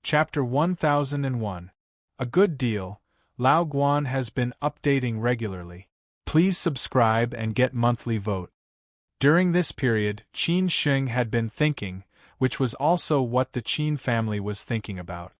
Chapter 1001. A good deal. Lao Guan has been updating regularly. Please subscribe and get monthly vote. During this period, Qin Sheng had been thinking, which was also what the Qin family was thinking about.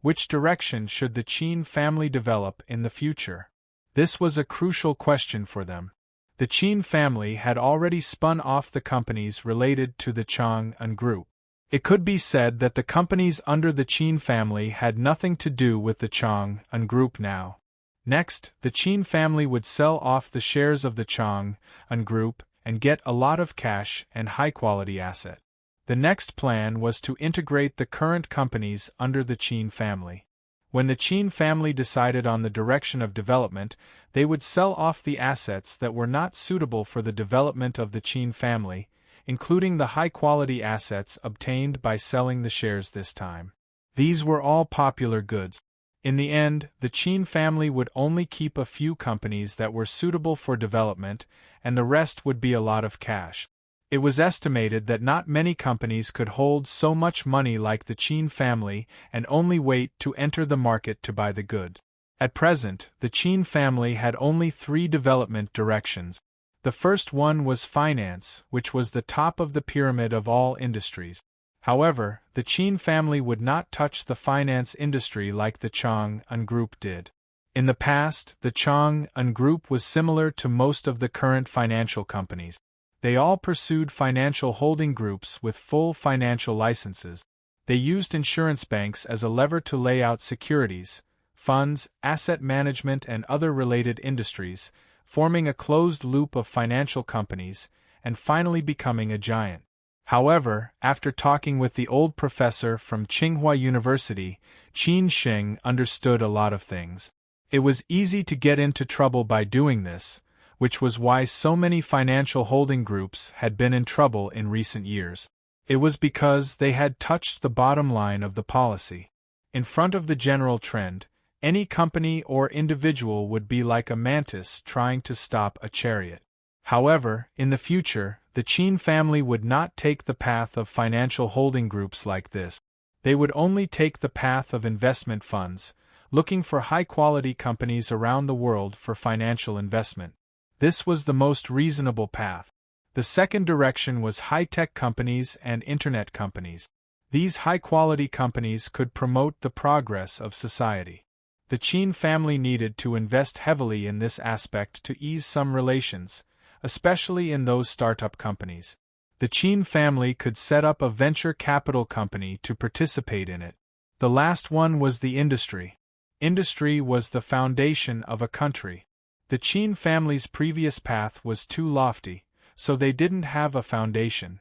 Which direction should the Qin family develop in the future? This was a crucial question for them. The Qin family had already spun off the companies related to the Chang'an Group. It could be said that the companies under the Qin family had nothing to do with the Chang'an Group now. Next, the Qin family would sell off the shares of the Chang'an Group and get a lot of cash and high-quality asset. The next plan was to integrate the current companies under the Qin family. When the Qin family decided on the direction of development, they would sell off the assets that were not suitable for the development of the Qin family, including the high-quality assets obtained by selling the shares this time. These were all popular goods. In the end, the Qin family would only keep a few companies that were suitable for development, and the rest would be a lot of cash. It was estimated that not many companies could hold so much money like the Qin family and only wait to enter the market to buy the goods. At present, the Qin family had only 3 development directions. The first one was finance, which was the top of the pyramid of all industries. However, the Qin family would not touch the finance industry like the Chang'an Group did. In the past, the Chang'an Group was similar to most of the current financial companies. They all pursued financial holding groups with full financial licenses. They used insurance banks as a lever to lay out securities, funds, asset management and other related industries, forming a closed loop of financial companies, and finally becoming a giant. However, after talking with the old professor from Tsinghua University, Qin Sheng understood a lot of things. It was easy to get into trouble by doing this, which was why so many financial holding groups had been in trouble in recent years. It was because they had touched the bottom line of the policy. In front of the general trend, any company or individual would be like a mantis trying to stop a chariot. However, in the future, the Qin family would not take the path of financial holding groups like this. They would only take the path of investment funds, looking for high-quality companies around the world for financial investment. This was the most reasonable path. The second direction was high-tech companies and internet companies. These high-quality companies could promote the progress of society. The Qin family needed to invest heavily in this aspect to ease some relations, especially in those startup companies. The Qin family could set up a venture capital company to participate in it. The last one was the industry. Industry was the foundation of a country. The Qin family's previous path was too lofty, so they didn't have a foundation.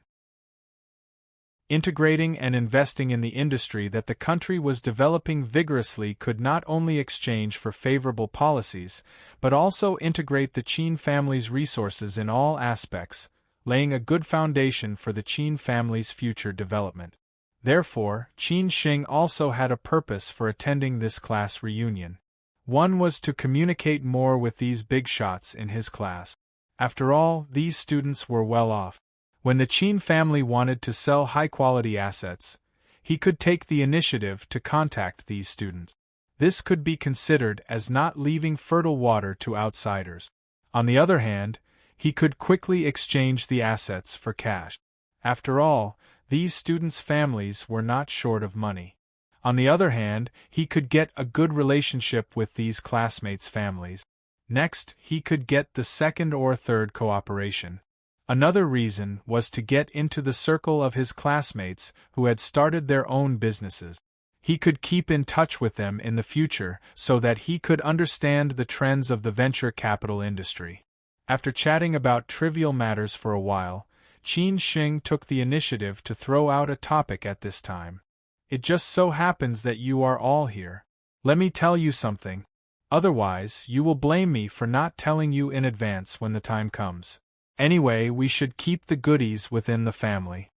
Integrating and investing in the industry that the country was developing vigorously could not only exchange for favorable policies, but also integrate the Qin family's resources in all aspects, laying a good foundation for the Qin family's future development. Therefore, Qin Sheng also had a purpose for attending this class reunion. One was to communicate more with these big shots in his class. After all, these students were well off. When the Qin family wanted to sell high-quality assets, he could take the initiative to contact these students. This could be considered as not leaving fertile water to outsiders. On the other hand, he could quickly exchange the assets for cash. After all, these students' families were not short of money. On the other hand, he could get a good relationship with these classmates' families. Next, he could get the second or third cooperation. Another reason was to get into the circle of his classmates who had started their own businesses. He could keep in touch with them in the future so that he could understand the trends of the venture capital industry. After chatting about trivial matters for a while, Qin Sheng took the initiative to throw out a topic at this time. It just so happens that you are all here. Let me tell you something. Otherwise, you will blame me for not telling you in advance when the time comes. Anyway, we should keep the goodies within the family.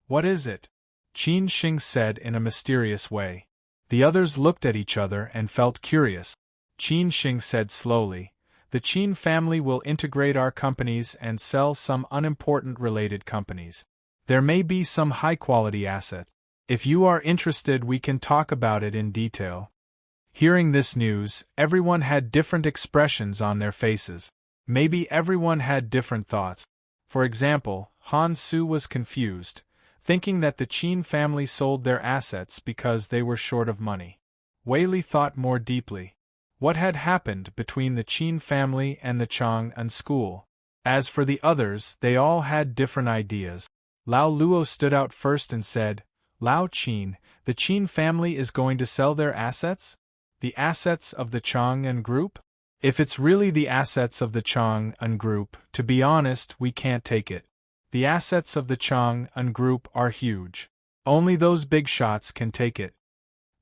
What is it? Qin Sheng said in a mysterious way. The others looked at each other and felt curious. Qin Sheng said slowly, "The Qin family will integrate our companies and sell some unimportant related companies. There may be some high-quality assets. If you are interested, we can talk about it in detail. Hearing this news, everyone had different expressions on their faces. Maybe everyone had different thoughts. For example, Han Su was confused, thinking that the Qin family sold their assets because they were short of money. Wei Li thought more deeply. What had happened between the Qin family and the Chang'an school? As for the others, they all had different ideas. Lao Luo stood out first and said, "Lao Qin, the Qin family is going to sell their assets? The assets of the Chang'an group? If it's really the assets of the Chang'an group, to be honest, we can't take it. The assets of the Chang'an group are huge. Only those big shots can take it."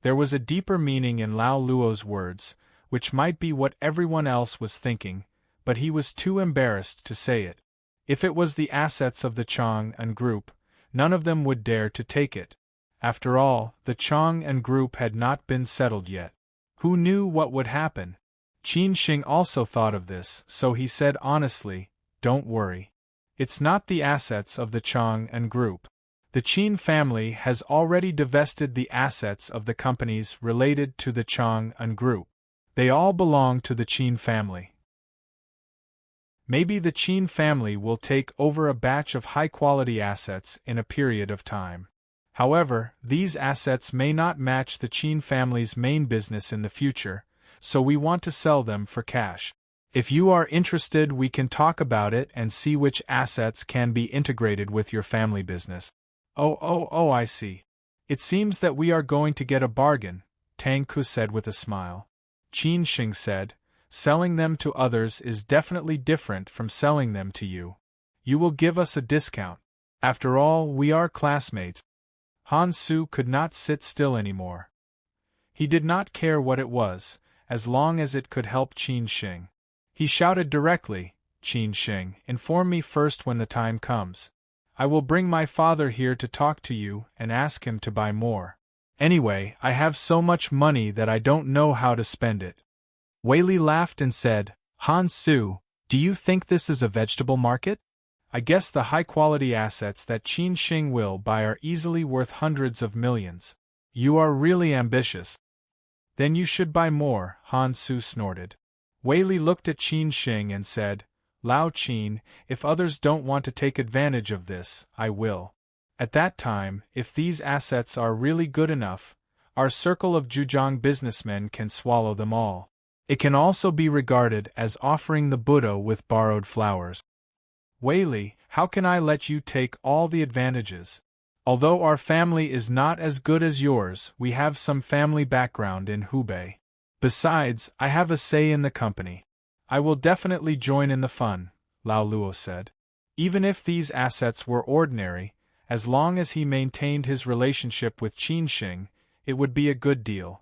There was a deeper meaning in Lao Luo's words, which might be what everyone else was thinking, but he was too embarrassed to say it. If it was the assets of the Chang'an group, none of them would dare to take it. After all, the Chang'an group had not been settled yet. Who knew what would happen? Qin Sheng also thought of this, so he said honestly, "Don't worry. It's not the assets of the Chang'an group. The Qin family has already divested the assets of the companies related to the Chang'an group. They all belong to the Qin family. Maybe the Qin family will take over a batch of high-quality assets in a period of time. However, these assets may not match the Qin family's main business in the future, so we want to sell them for cash. If you are interested, we can talk about it and see which assets can be integrated with your family business." Oh, I see. It seems that we are going to get a bargain, Tang Ku said with a smile. Qin Sheng said, "Selling them to others is definitely different from selling them to you. You will give us a discount. After all, we are classmates." Han Su could not sit still anymore. He did not care what it was, as long as it could help Qin Sheng. He shouted directly, "Qin Sheng, inform me first when the time comes. I will bring my father here to talk to you and ask him to buy more. Anyway, I have so much money that I don't know how to spend it." Wei Li laughed and said, "Han Su, do you think this is a vegetable market? I guess the high-quality assets that Qin Sheng will buy are easily worth hundreds of millions. You are really ambitious." "Then you should buy more," Han Su snorted. Wei Li looked at Qin Sheng and said, "Lao Qin, if others don't want to take advantage of this, I will. At that time, if these assets are really good enough, our circle of Zhujiang businessmen can swallow them all. It can also be regarded as offering the Buddha with borrowed flowers." "Wei Li, how can I let you take all the advantages? Although our family is not as good as yours, we have some family background in Hubei. Besides, I have a say in the company. I will definitely join in the fun," Lao Luo said. Even if these assets were ordinary, as long as he maintained his relationship with Qin Sheng, it would be a good deal.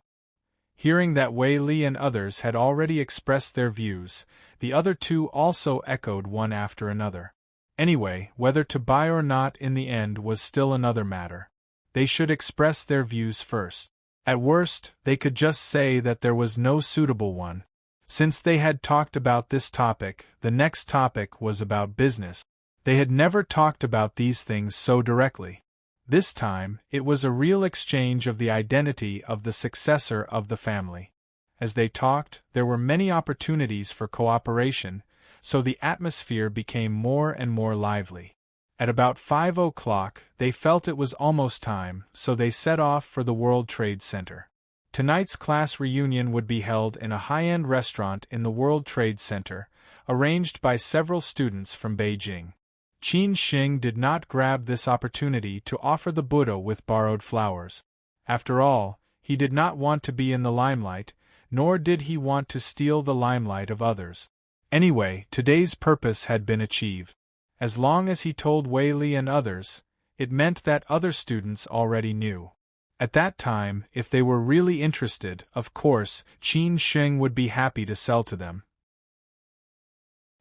Hearing that Wei Li and others had already expressed their views, the other two also echoed one after another. Anyway, whether to buy or not in the end was still another matter. They should express their views first. At worst, they could just say that there was no suitable one. Since they had talked about this topic, the next topic was about business. They had never talked about these things so directly. This time, it was a real exchange of the identity of the successor of the family. As they talked, there were many opportunities for cooperation, so the atmosphere became more and more lively. At about 5 o'clock, they felt it was almost time, so they set off for the World Trade Center. Tonight's class reunion would be held in a high-end restaurant in the World Trade Center, arranged by several students from Beijing. Qin Sheng did not grab this opportunity to offer the Buddha with borrowed flowers. After all, he did not want to be in the limelight, nor did he want to steal the limelight of others. Anyway, today's purpose had been achieved. As long as he told Wei Li and others, it meant that other students already knew. At that time, if they were really interested, of course, Qin Sheng would be happy to sell to them.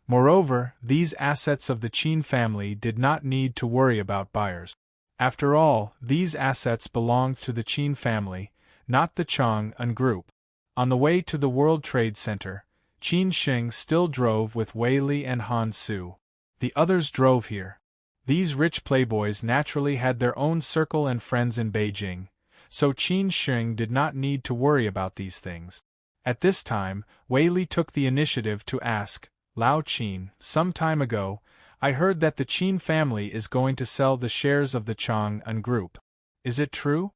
Moreover, these assets of the Qin family did not need to worry about buyers. After all, these assets belonged to the Qin family, not the Chang'an group. On the way to the World Trade Center, Qin Sheng still drove with Wei Li and Han Su. The others drove here. These rich playboys naturally had their own circle and friends in Beijing, so Qin Sheng did not need to worry about these things. At this time, Wei Li took the initiative to ask, Lao Qin, some time ago, I heard that the Qin family is going to sell the shares of the Chang'an Group. Is it true?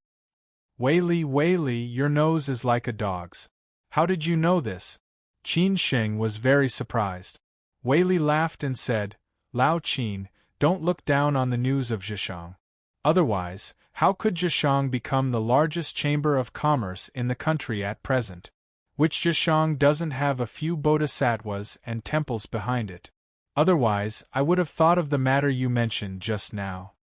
Wei Li, your nose is like a dog's. How did you know this? Qin Sheng was very surprised. Wei Li laughed and said, Lao Qin, don't look down on the news of Zheshang. Otherwise, how could Zheshang become the largest chamber of commerce in the country at present? Which Zheshang doesn't have a few bodhisattvas and temples behind it. Otherwise, I would have thought of the matter you mentioned just now.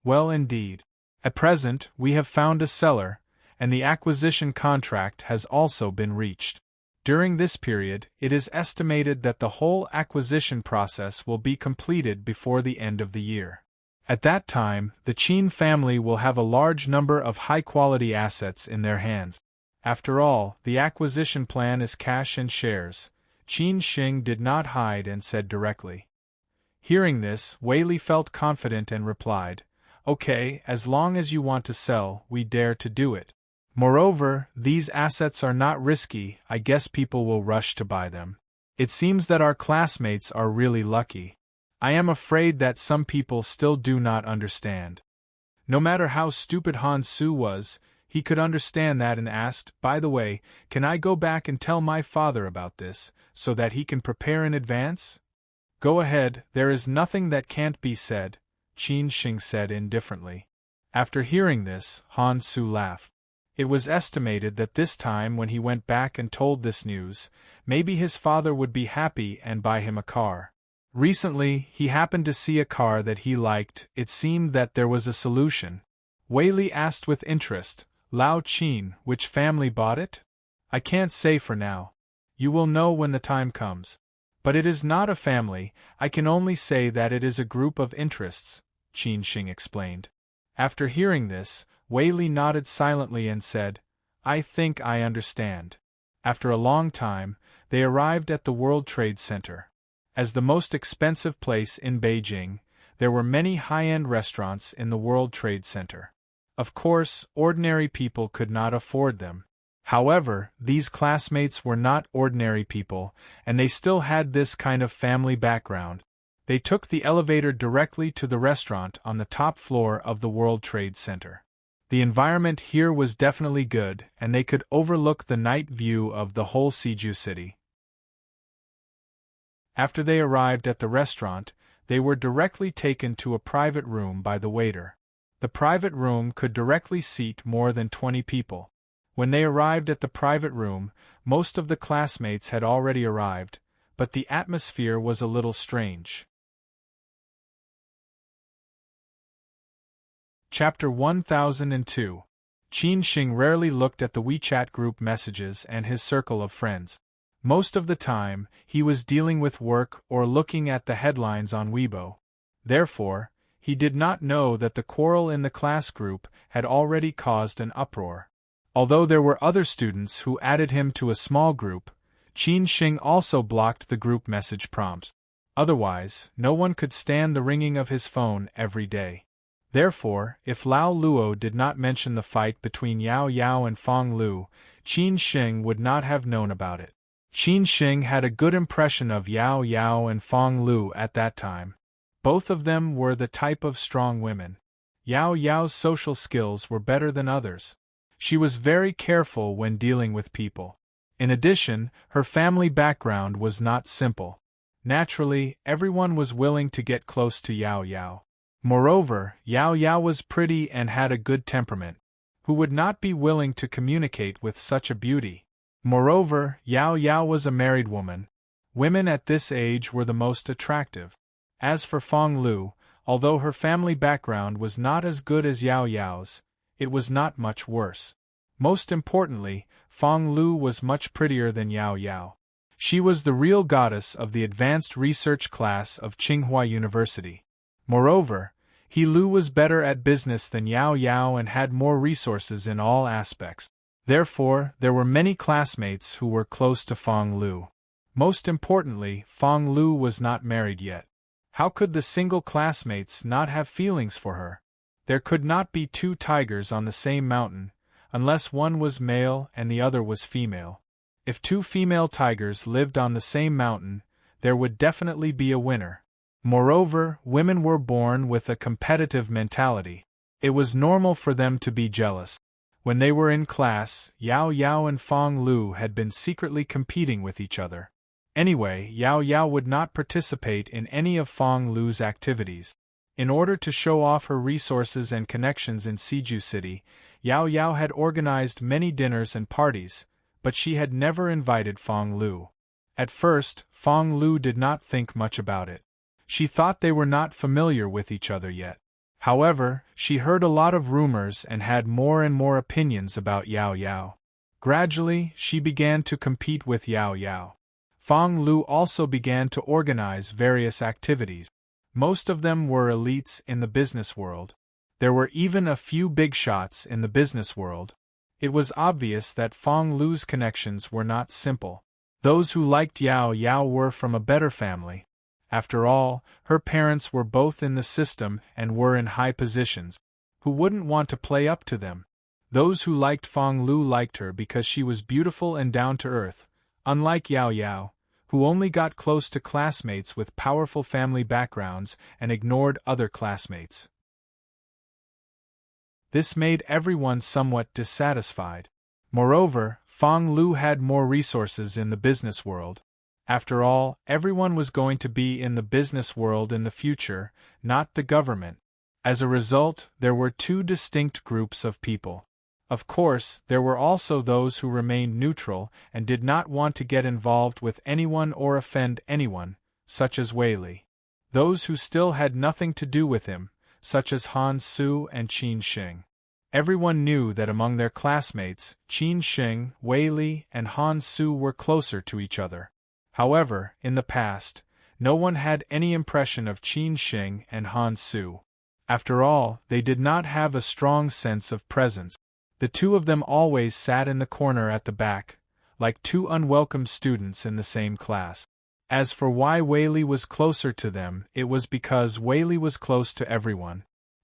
Well, indeed. At present, we have found a seller, and the acquisition contract has also been reached. During this period, it is estimated that the whole acquisition process will be completed before the end of the year. At that time, the Qin family will have a large number of high-quality assets in their hands. After all, the acquisition plan is cash and shares. Qin Sheng did not hide and said directly. Hearing this, Wei Li felt confident and replied, Okay, as long as you want to sell, we dare to do it. Moreover, these assets are not risky, I guess people will rush to buy them. It seems that our classmates are really lucky. I am afraid that some people still do not understand. No matter how stupid Han Su was, he could understand that and asked, By the way, can I go back and tell my father about this, so that he can prepare in advance? Go ahead, there is nothing that can't be said, Qin Sheng said indifferently. After hearing this, Han Su laughed. It was estimated that this time when he went back and told this news, maybe his father would be happy and buy him a car. Recently, he happened to see a car that he liked. It seemed that there was a solution. Wei Li asked with interest, Lao Qin, which family bought it? I can't say for now. You will know when the time comes. But it is not a family, I can only say that it is a group of interests, Qin Sheng explained. After hearing this, Wei Li nodded silently and said, I think I understand. After a long time, they arrived at the World Trade Center. As the most expensive place in Beijing, there were many high-end restaurants in the World Trade Center. Of course, ordinary people could not afford them. However, these classmates were not ordinary people, and they still had this kind of family background. They took the elevator directly to the restaurant on the top floor of the World Trade Center. The environment here was definitely good, and they could overlook the night view of the whole Siju city. After they arrived at the restaurant, they were directly taken to a private room by the waiter. The private room could directly seat more than 20 people. When they arrived at the private room, most of the classmates had already arrived, but the atmosphere was a little strange. Chapter 1002. Qin Sheng rarely looked at the WeChat group messages and his circle of friends. Most of the time, he was dealing with work or looking at the headlines on Weibo. Therefore, he did not know that the quarrel in the class group had already caused an uproar. Although there were other students who added him to a small group, Qin Sheng also blocked the group message prompts. Otherwise, no one could stand the ringing of his phone every day. Therefore, if Lao Luo did not mention the fight between Yao Yao and Fong Lu, Qin Sheng would not have known about it. Qin Sheng had a good impression of Yao Yao and Fong Lu at that time. Both of them were the type of strong women. Yao Yao's social skills were better than others. She was very careful when dealing with people. In addition, her family background was not simple. Naturally, everyone was willing to get close to Yao Yao. Moreover, Yao Yao was pretty and had a good temperament. Who would not be willing to communicate with such a beauty? Moreover, Yao Yao was a married woman. Women at this age were the most attractive. As for Fong Lu, although her family background was not as good as Yao Yao's, it was not much worse. Most importantly, Fong Lu was much prettier than Yao Yao. She was the real goddess of the advanced research class of Tsinghua University. Moreover, He Lu was better at business than Yao Yao and had more resources in all aspects. Therefore, there were many classmates who were close to Fong Lu. Most importantly, Fong Lu was not married yet. How could the single classmates not have feelings for her? There could not be two tigers on the same mountain, unless one was male and the other was female. If two female tigers lived on the same mountain, there would definitely be a winner. Moreover, women were born with a competitive mentality. It was normal for them to be jealous. When they were in class, Yao Yao and Fong Lu had been secretly competing with each other. Anyway, Yao Yao would not participate in any of Fong Lu's activities. In order to show off her resources and connections in Siju City, Yao Yao had organized many dinners and parties, but she had never invited Fong Lu. At first, Fong Lu did not think much about it. She thought they were not familiar with each other yet. However, she heard a lot of rumors and had more and more opinions about Yao Yao. Gradually, she began to compete with Yao Yao. Fong Lu also began to organize various activities. Most of them were elites in the business world. There were even a few big shots in the business world. It was obvious that Fong Lu's connections were not simple. Those who liked Yao Yao were from a better family. After all, her parents were both in the system and were in high positions. Who wouldn't want to play up to them? Those who liked Fong Lu liked her because she was beautiful and down to earth, unlike Yao Yao, who only got close to classmates with powerful family backgrounds and ignored other classmates. This made everyone somewhat dissatisfied. Moreover, Fong Lu had more resources in the business world. After all, everyone was going to be in the business world in the future, not the government. As a result, there were two distinct groups of people. Of course, there were also those who remained neutral and did not want to get involved with anyone or offend anyone, such as Wei Li. Those who still had nothing to do with him, such as Han Su and Qin Xing. Everyone knew that among their classmates, Qin Xing, Wei Li, and Han Su were closer to each other. However, in the past, no one had any impression of Qin Xing and Han Su. After all, they did not have a strong sense of presence. The two of them always sat in the corner at the back, like two unwelcome students in the same class. As for why Wei Li was closer to them, it was because Wei Li was close to everyone.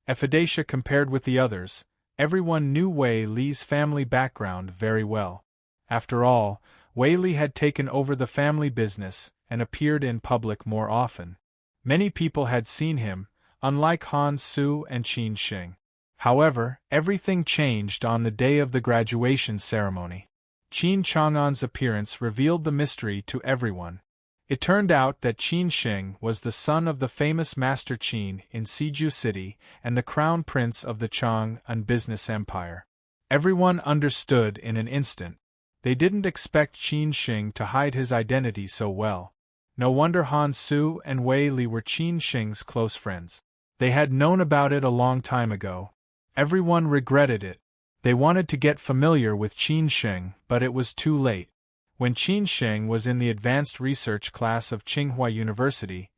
Ephidacia compared with the others, everyone knew Wei Li's family background very well. After all, Wei Li had taken over the family business and appeared in public more often. Many people had seen him, unlike Han Su and Qin Xing. However, everything changed on the day of the graduation ceremony. Qin Chang'an's appearance revealed the mystery to everyone. It turned out that Qin Xing was the son of the famous Master Qin in Siju City and the crown prince of the Chang'an business empire. Everyone understood in an instant. They didn't expect Qin Xing to hide his identity so well. No wonder Han Su and Wei Li were Qin Xing's close friends. They had known about it a long time ago. Everyone regretted it. They wanted to get familiar with Qin Xing, but it was too late. When Qin Xing was in the advanced research class of Tsinghua University,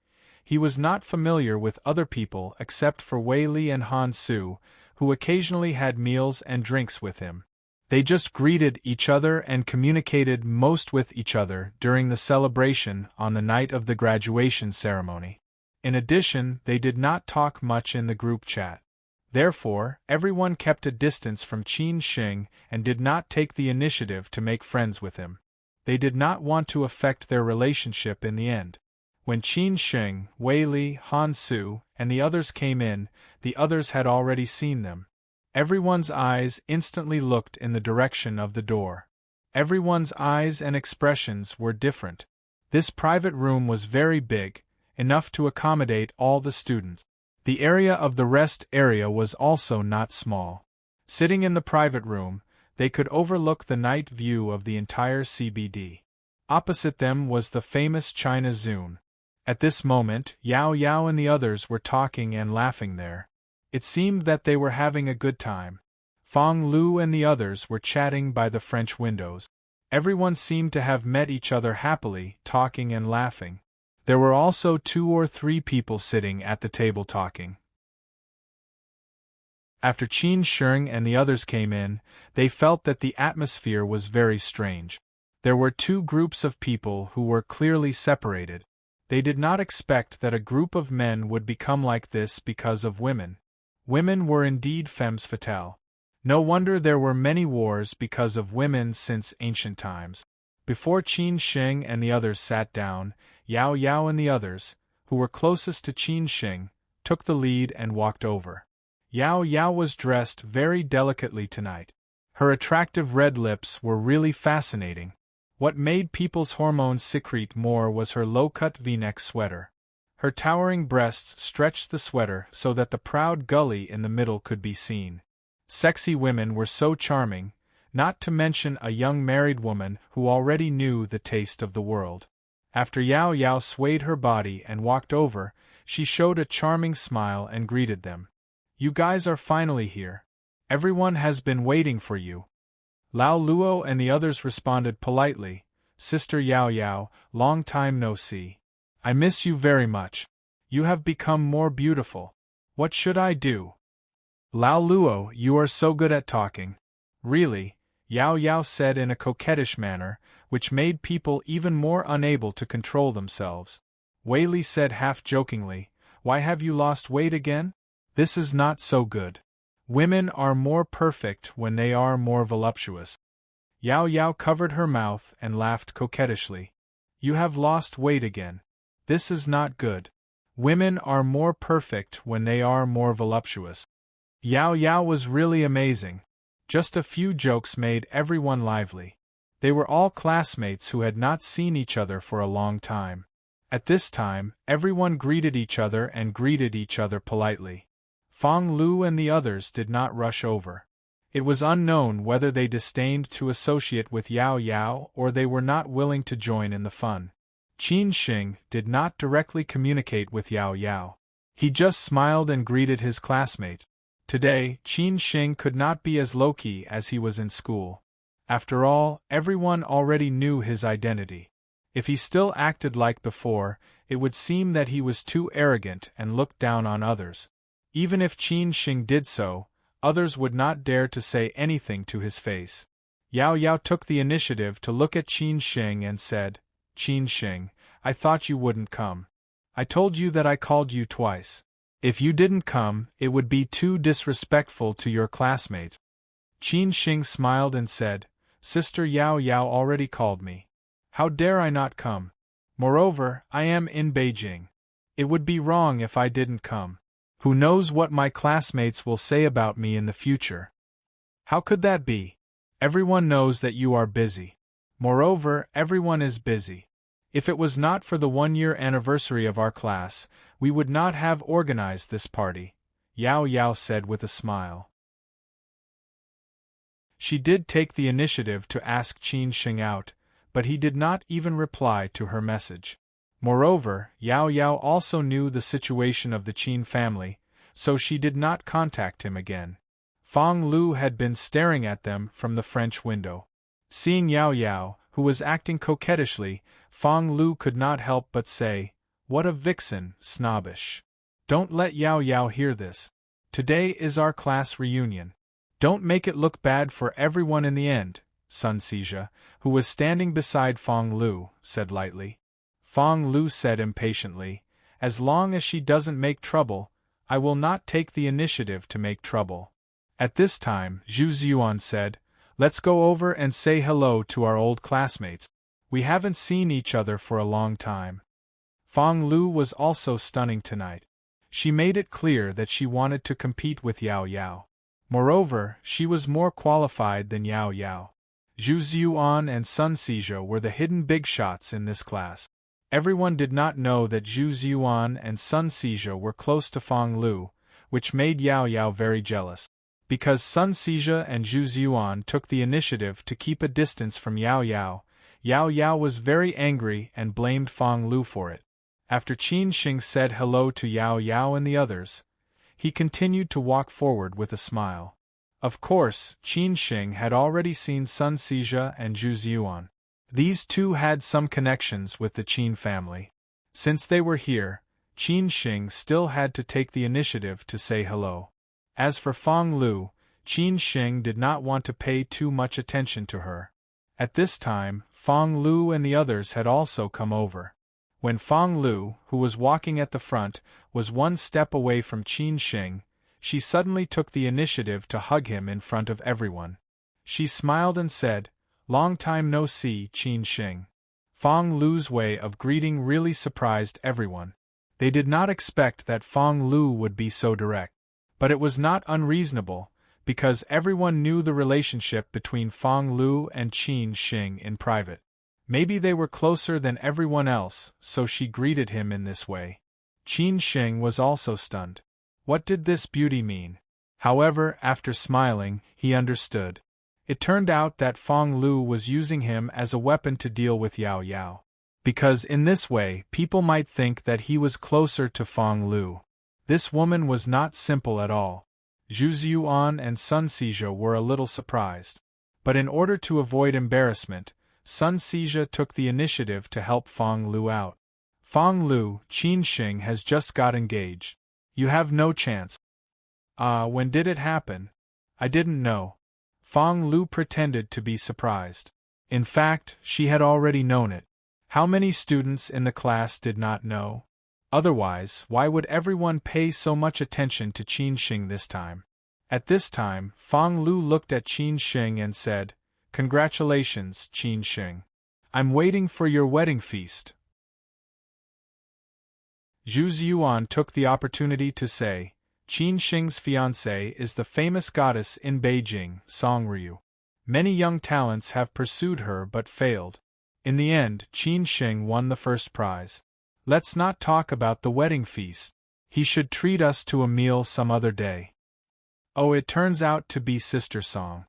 he was not familiar with other people except for Wei Li and Han Su, who occasionally had meals and drinks with him. They just greeted each other and communicated most with each other during the celebration on the night of the graduation ceremony. In addition, they did not talk much in the group chat. Therefore, everyone kept a distance from Qin Xing and did not take the initiative to make friends with him. They did not want to affect their relationship in the end. When Qin Xing, Wei Li, Han Su, and the others came in, the others had already seen them. Everyone's eyes instantly looked in the direction of the door. Everyone's eyes and expressions were different. This private room was very big, enough to accommodate all the students. The area of the rest area was also not small. Sitting in the private room, they could overlook the night view of the entire CBD. Opposite them was the famous China Zune. At this moment, Yao Yao and the others were talking and laughing there. It seemed that they were having a good time. Fong Lu and the others were chatting by the French windows. Everyone seemed to have met each other happily, talking and laughing. There were also 2 or 3 people sitting at the table talking. After Qin Sheng and the others came in, they felt that the atmosphere was very strange. There were 2 groups of people who were clearly separated. They did not expect that a group of men would become like this because of women. Women were indeed femmes fatales. No wonder there were many wars because of women since ancient times. Before Qin Sheng and the others sat down, Yao Yao and the others, who were closest to Qin Sheng, took the lead and walked over. Yao Yao was dressed very delicately tonight. Her attractive red lips were really fascinating. What made people's hormones secrete more was her low-cut V-neck sweater. Her towering breasts stretched the sweater so that the proud gully in the middle could be seen. Sexy women were so charming, not to mention a young married woman who already knew the taste of the world. After Yao Yao swayed her body and walked over, she showed a charming smile and greeted them. "You guys are finally here. Everyone has been waiting for you." Lao Luo and the others responded politely, "Sister Yao Yao, long time no see. I miss you very much. You have become more beautiful. What should I do?" "Lao Luo, you are so good at talking." "Really?" Yao Yao said in a coquettish manner, which made people even more unable to control themselves. Wei Li said half-jokingly, "Why have you lost weight again? This is not so good. Women are more perfect when they are more voluptuous." Yao Yao covered her mouth and laughed coquettishly. "You have lost weight again. This is not good. Women are more perfect when they are more voluptuous." Yao Yao was really amazing. Just a few jokes made everyone lively. They were all classmates who had not seen each other for a long time. At this time, everyone greeted each other and greeted each other politely. Fong Lu and the others did not rush over. It was unknown whether they disdained to associate with Yao Yao or they were not willing to join in the fun. Qin Sheng did not directly communicate with Yao Yao. He just smiled and greeted his classmate. Today, Qin Sheng could not be as low-key as he was in school. After all, everyone already knew his identity. If he still acted like before, it would seem that he was too arrogant and looked down on others. Even if Qin Sheng did so, others would not dare to say anything to his face. Yao Yao took the initiative to look at Qin Sheng and said, "Qin Sheng, I thought you wouldn't come. I told you that I called you twice. If you didn't come, it would be too disrespectful to your classmates." Qin Sheng smiled and said, "Sister Yao Yao already called me. How dare I not come? Moreover, I am in Beijing. It would be wrong if I didn't come. Who knows what my classmates will say about me in the future? How could that be? Everyone knows that you are busy. Moreover, everyone is busy. If it was not for the one-year anniversary of our class, we would not have organized this party," Yao Yao said with a smile. She did take the initiative to ask Qin Sheng out, but he did not even reply to her message. Moreover, Yao Yao also knew the situation of the Qin family, so she did not contact him again. Fong Lu had been staring at them from the French window. Seeing Yao Yao, who was acting coquettishly, Fong Lu could not help but say, "What a vixen, snobbish. Don't let Yao Yao hear this. Today is our class reunion. Don't make it look bad for everyone in the end," Sun Sijia, who was standing beside Fong Lu, said lightly. Fong Lu said impatiently, "As long as she doesn't make trouble, I will not take the initiative to make trouble." At this time, Zhu Ziyuan said, "Let's go over and say hello to our old classmates. We haven't seen each other for a long time." Fong Lu was also stunning tonight. She made it clear that she wanted to compete with Yao Yao. Moreover, she was more qualified than Yao Yao. Zhu Ziyuan and Sun Sijia were the hidden big shots in this class. Everyone did not know that Zhu Ziyuan and Sun Sijia were close to Fong Lu, which made Yao Yao very jealous. Because Sun Sijia and Zhu Ziyuan took the initiative to keep a distance from Yao Yao, Yao Yao was very angry and blamed Fong Lu for it. After Qin Sheng said hello to Yao Yao and the others, he continued to walk forward with a smile. Of course, Qin Sheng had already seen Sun Sijia and Zhu Ziyuan. These two had some connections with the Qin family. Since they were here, Qin Sheng still had to take the initiative to say hello. As for Fong Lu, Qin Sheng did not want to pay too much attention to her. At this time, Fong Lu and the others had also come over. When Fang Lu, who was walking at the front, was one step away from Qin Sheng, she suddenly took the initiative to hug him in front of everyone. She smiled and said, "Long time no see, Qin Sheng." Fang Lu's way of greeting really surprised everyone. They did not expect that Fang Lu would be so direct. But it was not unreasonable, because everyone knew the relationship between Fang Lu and Qin Sheng in private. Maybe they were closer than everyone else, so she greeted him in this way. Qin Sheng was also stunned. What did this beauty mean? However, after smiling, he understood. It turned out that Fang Lu was using him as a weapon to deal with Yao Yao. Because in this way, people might think that he was closer to Fang Lu. This woman was not simple at all. Zhu Ziyuan and Sun Sijia were a little surprised. But in order to avoid embarrassment, Sun Sijia took the initiative to help Fang Lu out. "Fang Lu, Qin Sheng has just got engaged. You have no chance." When did it happen? I didn't know." Fang Lu pretended to be surprised. In fact, she had already known it. How many students in the class did not know? Otherwise, why would everyone pay so much attention to Qin Sheng this time? At this time, Fang Lu looked at Qin Sheng and said, "Congratulations, Qin Sheng. I'm waiting for your wedding feast." Zhu Ziyuan took the opportunity to say, "Qin Sheng's fiancée is the famous goddess in Beijing, Song Ryu. Many young talents have pursued her but failed. In the end, Qin Sheng won the first prize. Let's not talk about the wedding feast. He should treat us to a meal some other day." "Oh, it turns out to be Sister Song.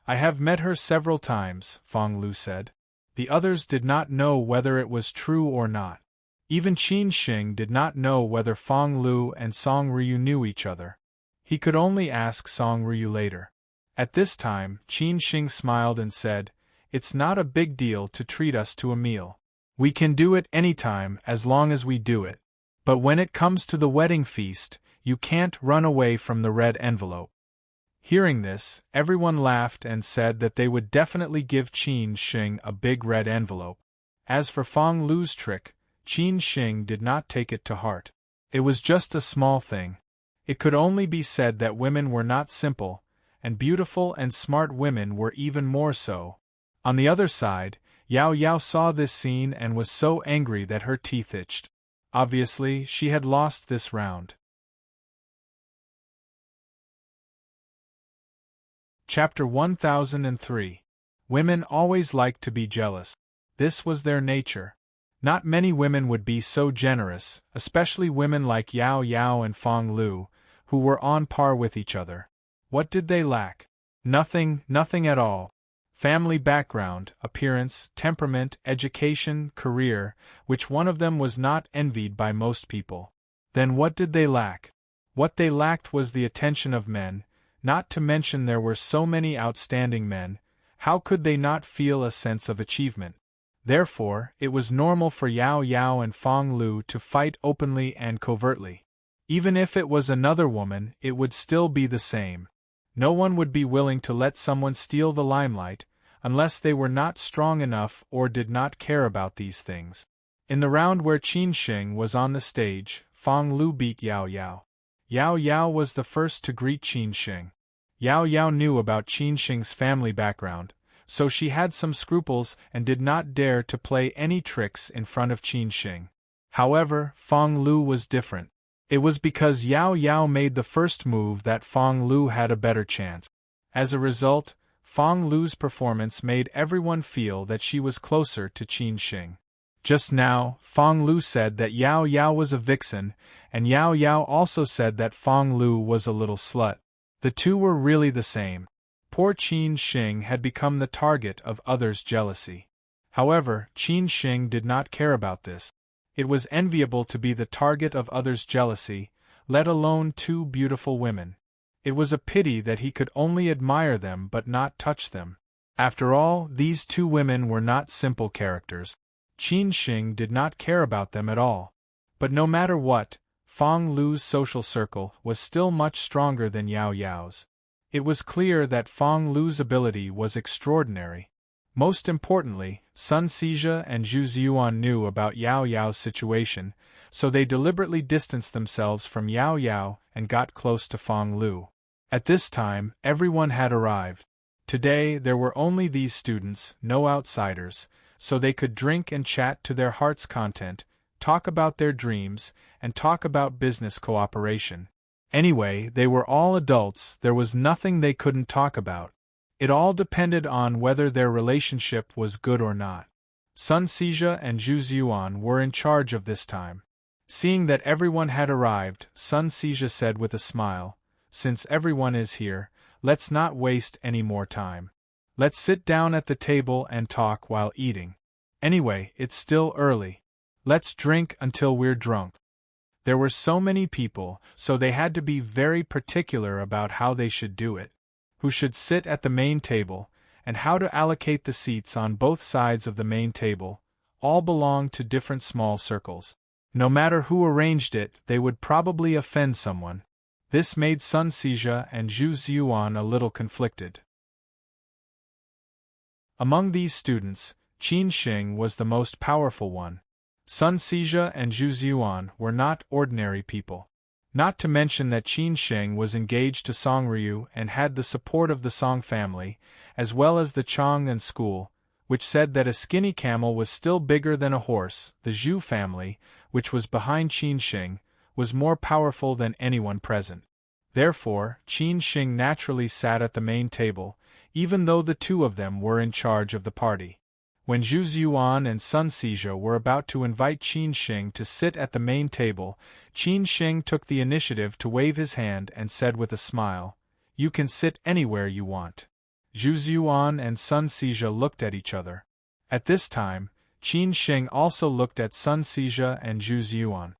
I have met her several times," Fang Lu said. The others did not know whether it was true or not. Even Qin Sheng did not know whether Fang Lu and Song Ryu knew each other. He could only ask Song Ryu later. At this time, Qin Sheng smiled and said, "It's not a big deal to treat us to a meal. We can do it anytime as long as we do it. But when it comes to the wedding feast, you can't run away from the red envelope." Hearing this, everyone laughed and said that they would definitely give Qin Sheng a big red envelope. As for Fang Lu's trick, Qin Sheng did not take it to heart. It was just a small thing. It could only be said that women were not simple, and beautiful and smart women were even more so. On the other side, Yao Yao saw this scene and was so angry that her teeth itched. Obviously, she had lost this round. Chapter 1003. Women always like to be jealous. This was their nature. Not many women would be so generous, especially women like Yao Yao and Fang Lu, who were on par with each other. What did they lack? Nothing at all. Family background, appearance, temperament, education, career, which one of them was not envied by most people. Then what did they lack? What they lacked was the attention of men, not to mention there were so many outstanding men. How could they not feel a sense of achievement? Therefore, it was normal for Yao Yao and Fang Lu to fight openly and covertly. Even if it was another woman, it would still be the same. No one would be willing to let someone steal the limelight, unless they were not strong enough or did not care about these things. In the round where Qin Sheng was on the stage, Fang Lu beat Yao Yao. Yao Yao was the first to greet Qin Sheng. Yao Yao knew about Qin Sheng's family background, so she had some scruples and did not dare to play any tricks in front of Qin Sheng. However, Fang Lu was different. It was because Yao Yao made the first move that Fang Lu had a better chance. As a result, Fang Lu's performance made everyone feel that she was closer to Qin Sheng. Just now, Fang Lu said that Yao Yao was a vixen, and Yao Yao also said that Fang Lu was a little slut. The two were really the same. Poor Qin Sheng had become the target of others' jealousy. However, Qin Sheng did not care about this. It was enviable to be the target of others' jealousy, let alone two beautiful women. It was a pity that he could only admire them but not touch them. After all, these two women were not simple characters. Qin Sheng did not care about them at all. But no matter what, Fang Lu's social circle was still much stronger than Yao Yao's. It was clear that Fang Lu's ability was extraordinary. Most importantly, Sun Xizha and Zhu Ziyuan knew about Yao Yao's situation, so they deliberately distanced themselves from Yao Yao and got close to Feng Lu. At this time, everyone had arrived. Today there were only these students, no outsiders, so they could drink and chat to their heart's content, talk about their dreams, and talk about business cooperation. Anyway, they were all adults, there was nothing they couldn't talk about. It all depended on whether their relationship was good or not. Sun Xizha and Zhu Ziyuan were in charge of this time. Seeing that everyone had arrived, Sun Xizha said with a smile, "Since everyone is here, let's not waste any more time. Let's sit down at the table and talk while eating. Anyway, it's still early. Let's drink until we're drunk." There were so many people, so they had to be very particular about how they should do it, who should sit at the main table, and how to allocate the seats on both sides of the main table. All belonged to different small circles. No matter who arranged it, they would probably offend someone. This made Sun Xizha and Zhu Ziyuan a little conflicted. Among these students, Qin Xing was the most powerful one. Sun Xizha and Zhu Ziyuan were not ordinary people. Not to mention that Qin Xing was engaged to Song Ryu and had the support of the Song family, as well as the Chang'an school, which said that a skinny camel was still bigger than a horse. The Zhu family, which was behind Qin Xing, was more powerful than anyone present. Therefore, Qin Xing naturally sat at the main table, even though the two of them were in charge of the party. When Zhu Ziyuan and Sun Xizha were about to invite Qin Xing to sit at the main table, Qin Xing took the initiative to wave his hand and said with a smile, "You can sit anywhere you want." Zhu Ziyuan and Sun Xizha looked at each other. At this time, Qin Xing also looked at Sun Xizha and Zhu Ziyuan.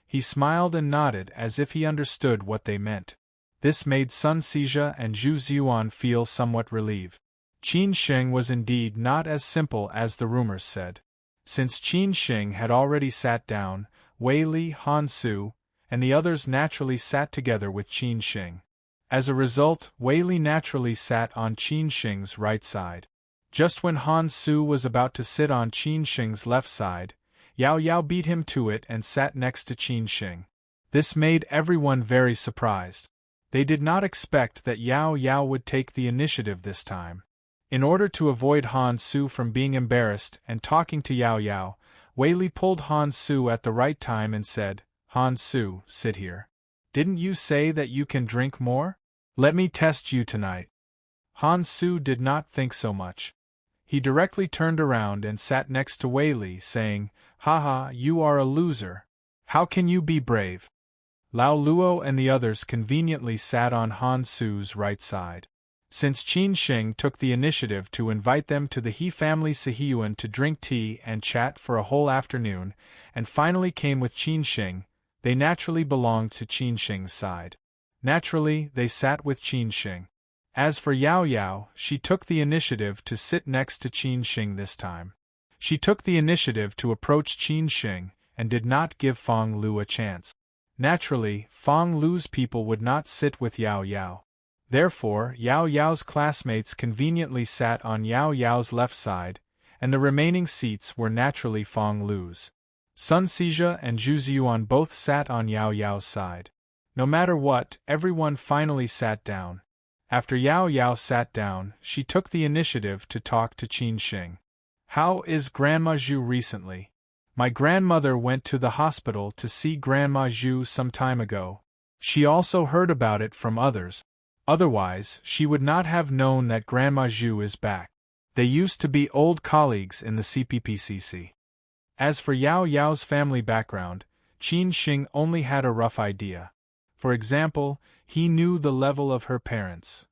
He smiled and nodded as if he understood what they meant. This made Sun Xizha and Zhu Ziyuan feel somewhat relieved. Qin Xing was indeed not as simple as the rumors said. Since Qin Xing had already sat down, Wei Li, Han Su, and the others naturally sat together with Qin Xing. As a result, Wei Li naturally sat on Qin Xing's right side. Just when Han Su was about to sit on Qin Xing's left side, Yao Yao beat him to it and sat next to Qin Xing. This made everyone very surprised. They did not expect that Yao Yao would take the initiative this time. In order to avoid Han Su from being embarrassed and talking to Yao Yao, Wei Li pulled Han Su at the right time and said, "Han Su, sit here. Didn't you say that you can drink more? Let me test you tonight." Han Su did not think so much. He directly turned around and sat next to Wei Li, saying, "Haha, you are a loser. How can you be brave?" Lao Luo and the others conveniently sat on Han Su's right side. Since Qin Xing took the initiative to invite them to the He family Sihiyuan to drink tea and chat for a whole afternoon, and finally came with Qin Xing, they naturally belonged to Qin Xing's side. Naturally, they sat with Qin Xing. As for Yao Yao, she took the initiative to sit next to Qin Xing this time. She took the initiative to approach Qin Xing, and did not give Feng Lu a chance. Naturally, Feng Lu's people would not sit with Yao Yao. Therefore, Yao Yao's classmates conveniently sat on Yao Yao's left side, and the remaining seats were naturally Feng Lu's. Sun Xizha and Zhu Ziyuan both sat on Yao Yao's side. No matter what, everyone finally sat down. After Yao Yao sat down, she took the initiative to talk to Qin Xing. "How is Grandma Zhu recently? My grandmother went to the hospital to see Grandma Zhu some time ago. She also heard about it from others. Otherwise, she would not have known that Grandma Zhu is back. They used to be old colleagues in the CPPCC." As for Yao Yao's family background, Qin Xing only had a rough idea. For example, he knew the level of her parents.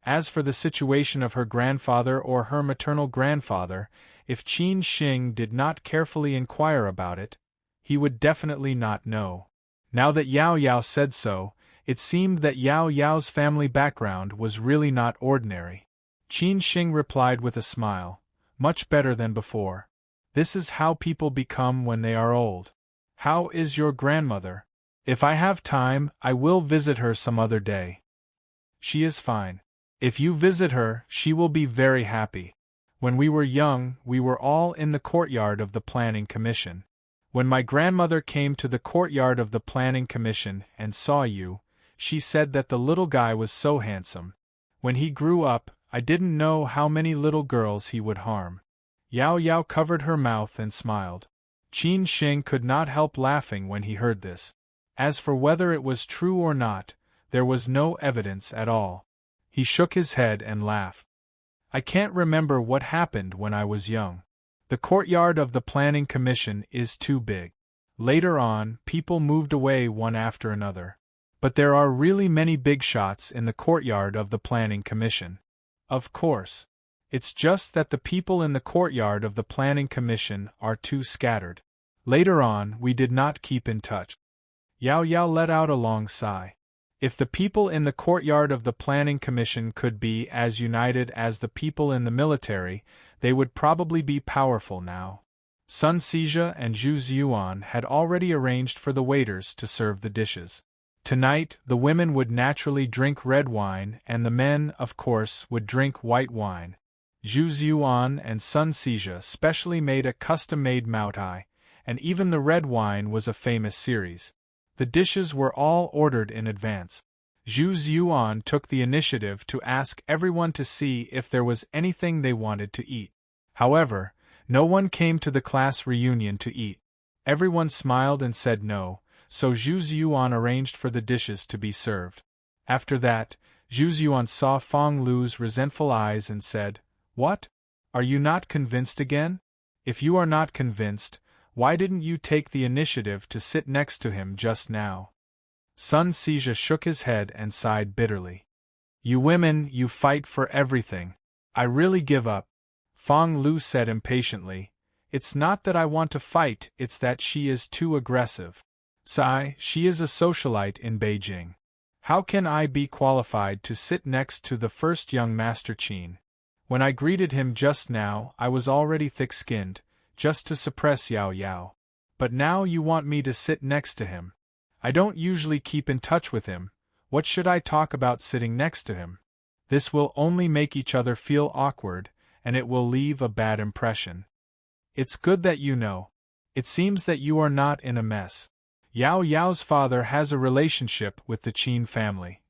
As for the situation of her grandfather or her maternal grandfather, if Qin Xing did not carefully inquire about it, he would definitely not know. Now that Yao Yao said so, it seemed that Yao Yao's family background was really not ordinary. Qin Xing replied with a smile, "Much better than before. This is how people become when they are old. How is your grandmother? If I have time, I will visit her some other day." "She is fine. If you visit her, she will be very happy. When we were young, we were all in the courtyard of the Planning Commission. When my grandmother came to the courtyard of the Planning Commission and saw you, she said that the little guy was so handsome. When he grew up, I didn't know how many little girls he would harm. Yao Yao covered her mouth and smiled. Qin Shing could not help laughing when he heard this. As for whether it was true or not, there was no evidence at all. He shook his head and laughed. I can't remember what happened when I was young. The courtyard of the Planning Commission is too big. Later on, people moved away one after another. But there are really many big shots in the courtyard of the Planning Commission. Of course. It's just that the people in the courtyard of the Planning Commission are too scattered. Later on, we did not keep in touch. Yao Yao let out a long sigh. If the people in the courtyard of the Planning Commission could be as united as the people in the military, they would probably be powerful now. Sun Sijia and Zhu Ziyuan had already arranged for the waiters to serve the dishes. Tonight, the women would naturally drink red wine and the men, of course, would drink white wine. Zhu Ziyuan and Sun Sijia specially made a custom-made moutai, and even the red wine was a famous series. The dishes were all ordered in advance. Zhu Ziyuan took the initiative to ask everyone to see if there was anything they wanted to eat. However, no one came to the class reunion to eat. Everyone smiled and said no, so Zhu Ziyuan arranged for the dishes to be served. After that, Zhu Ziyuan saw Fang Lu's resentful eyes and said, "What? Are you not convinced again? If you are not convinced, why didn't you take the initiative to sit next to him just now?" Sun Sijia shook his head and sighed bitterly. "You women, you fight for everything. I really give up," Fang Lu said impatiently. "It's not that I want to fight, it's that she is too aggressive. Sigh, she is a socialite in Beijing. How can I be qualified to sit next to the first young Master Qin? When I greeted him just now, I was already thick-skinned, just to suppress Yao Yao. But now you want me to sit next to him. I don't usually keep in touch with him. What should I talk about sitting next to him? This will only make each other feel awkward, and it will leave a bad impression. It's good that you know. It seems that you are not in a mess. Yao Yao's father has a relationship with the Qin family.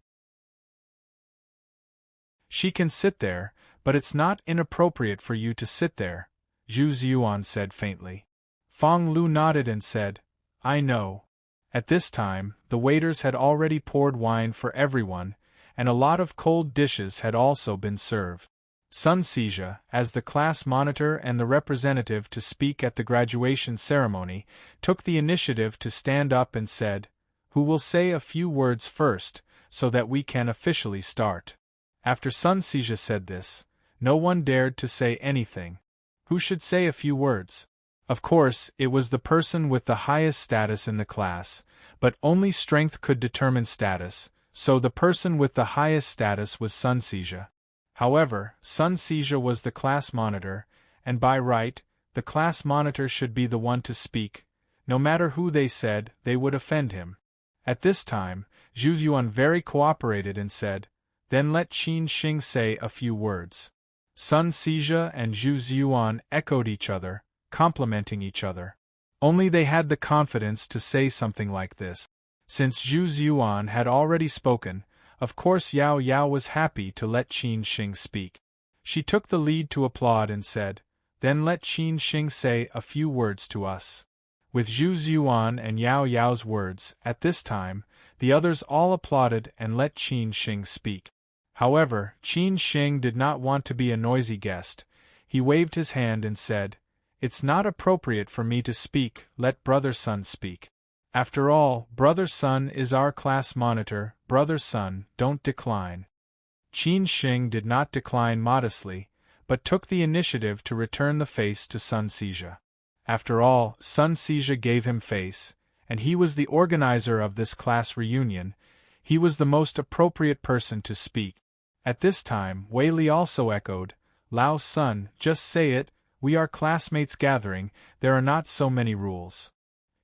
She can sit there, but it's not inappropriate for you to sit there," Zhu Ziyuan said faintly. Fang Lu nodded and said, "I know." At this time, the waiters had already poured wine for everyone, and a lot of cold dishes had also been served. Sun Sijia, as the class monitor and the representative to speak at the graduation ceremony, took the initiative to stand up and said, "Who will say a few words first, so that we can officially start?" After Sun Sijia said this, no one dared to say anything. Who should say a few words? Of course, it was the person with the highest status in the class, but only strength could determine status, so the person with the highest status was Sun Sijia. However, Sun Sijia was the class monitor, and by right, the class monitor should be the one to speak. No matter who they said, they would offend him. At this time, Zhu Yuan very cooperated and said, "Then let Qin Shing say a few words." Sun Sijia and Zhu Ziyuan echoed each other, complimenting each other. Only they had the confidence to say something like this. Since Zhu Ziyuan had already spoken, of course Yao Yao was happy to let Qin Shing speak. She took the lead to applaud and said, "Then let Qin Shing say a few words to us." With Zhu Ziyuan and Yao Yao's words, at this time, the others all applauded and let Qin Shing speak. However, Qin Shing did not want to be a noisy guest. He waved his hand and said, "It's not appropriate for me to speak, let Brother Sun speak. After all, Brother Sun is our class monitor, Brother Sun, don't decline." Qin Shing did not decline modestly, but took the initiative to return the face to Sun Sijia. After all, Sun Sijia gave him face, and he was the organizer of this class reunion. He was the most appropriate person to speak. At this time, Wei Li also echoed, "Lao Sun, just say it, we are classmates gathering, there are not so many rules."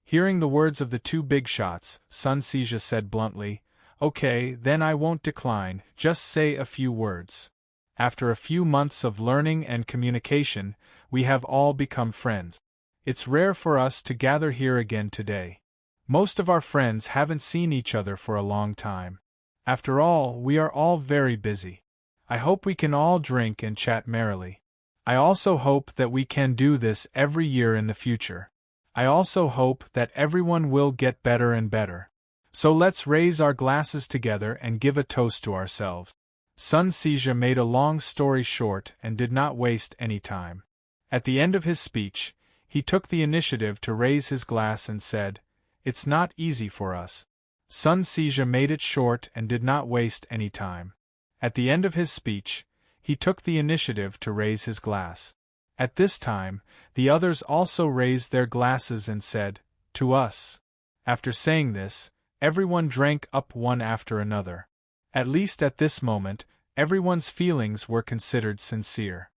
Hearing the words of the two big shots, Sun Sijia said bluntly, Okay, then I won't decline, just say a few words. After a few months of learning and communication, we have all become friends. It's rare for us to gather here again today. Most of our friends haven't seen each other for a long time. After all, we are all very busy. I hope we can all drink and chat merrily. I also hope that we can do this every year in the future. I also hope that everyone will get better and better. So let's raise our glasses together and give a toast to ourselves. Sun Sijia made a long story short and did not waste any time. At the end of his speech, he took the initiative to raise his glass and said, "It's not easy for us." Sun Sijia made it short and did not waste any time. At the end of his speech, he took the initiative to raise his glass. At this time, the others also raised their glasses and said, "To us." After saying this, everyone drank up one after another. At least at this moment, everyone's feelings were considered sincere.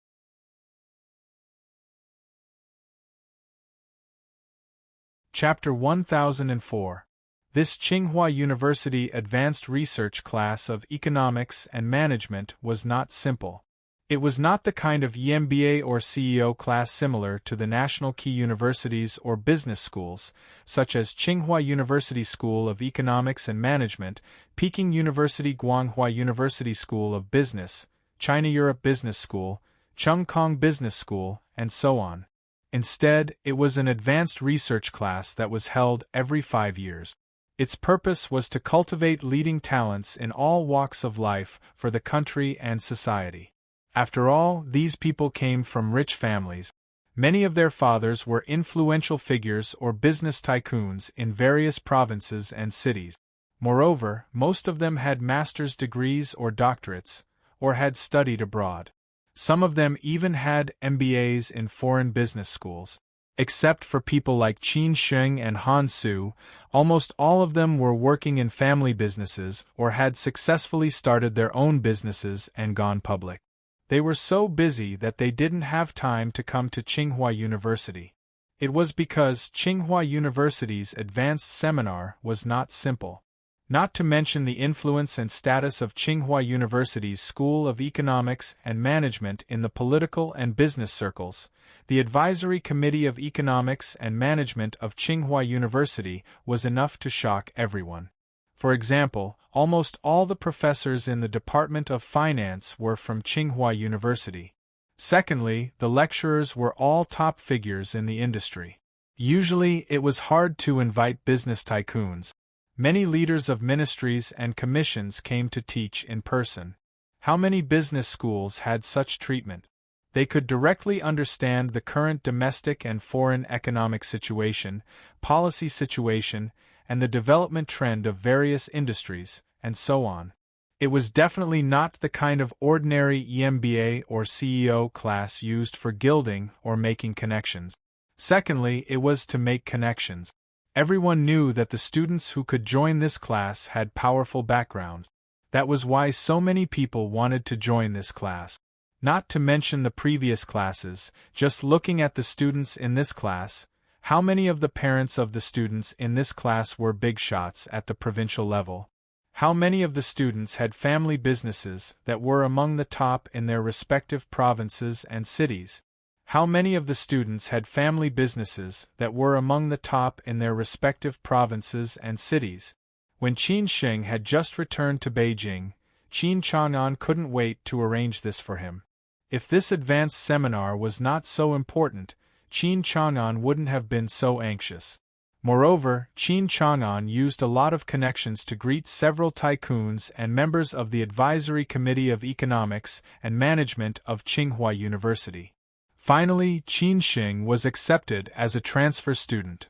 Chapter 1004. This Tsinghua University Advanced Research class of Economics and Management was not simple. It was not the kind of MBA or CEO class similar to the national key universities or business schools, such as Tsinghua University School of Economics and Management, Peking University Guanghua University School of Business, China-Europe Business School, Chung Kong Business School, and so on. Instead, it was an advanced research class that was held every 5 years. Its purpose was to cultivate leading talents in all walks of life for the country and society. After all, these people came from rich families. Many of their fathers were influential figures or business tycoons in various provinces and cities. Moreover, most of them had master's degrees or doctorates, or had studied abroad. Some of them even had MBAs in foreign business schools. Except for people like Qin Sheng and Han Su, almost all of them were working in family businesses or had successfully started their own businesses and gone public. They were so busy that they didn't have time to come to Tsinghua University. It was because Tsinghua University's advanced seminar was not simple. Not to mention the influence and status of Tsinghua University's School of Economics and Management in the political and business circles, the Advisory Committee of Economics and Management of Tsinghua University was enough to shock everyone. For example, almost all the professors in the Department of Finance were from Tsinghua University. Secondly, the lecturers were all top figures in the industry. Usually, it was hard to invite business tycoons. Many leaders of ministries and commissions came to teach in person. How many business schools had such treatment? They could directly understand the current domestic and foreign economic situation, policy situation, and the development trend of various industries, and so on. It was definitely not the kind of ordinary MBA or CEO class used for gilding or making connections. Secondly, it was to make connections. Everyone knew that the students who could join this class had powerful backgrounds. That was why so many people wanted to join this class. Not to mention the previous classes, just looking at the students in this class, how many of the parents of the students in this class were big shots at the provincial level? How many of the students had family businesses that were among the top in their respective provinces and cities? How many of the students had family businesses that were among the top in their respective provinces and cities? When Qin Sheng had just returned to Beijing, Qin Chang'an couldn't wait to arrange this for him. If this advanced seminar was not so important, Qin Chang'an wouldn't have been so anxious. Moreover, Qin Chang'an used a lot of connections to greet several tycoons and members of the Advisory Committee of Economics and Management of Tsinghua University. Finally, Qin Sheng was accepted as a transfer student.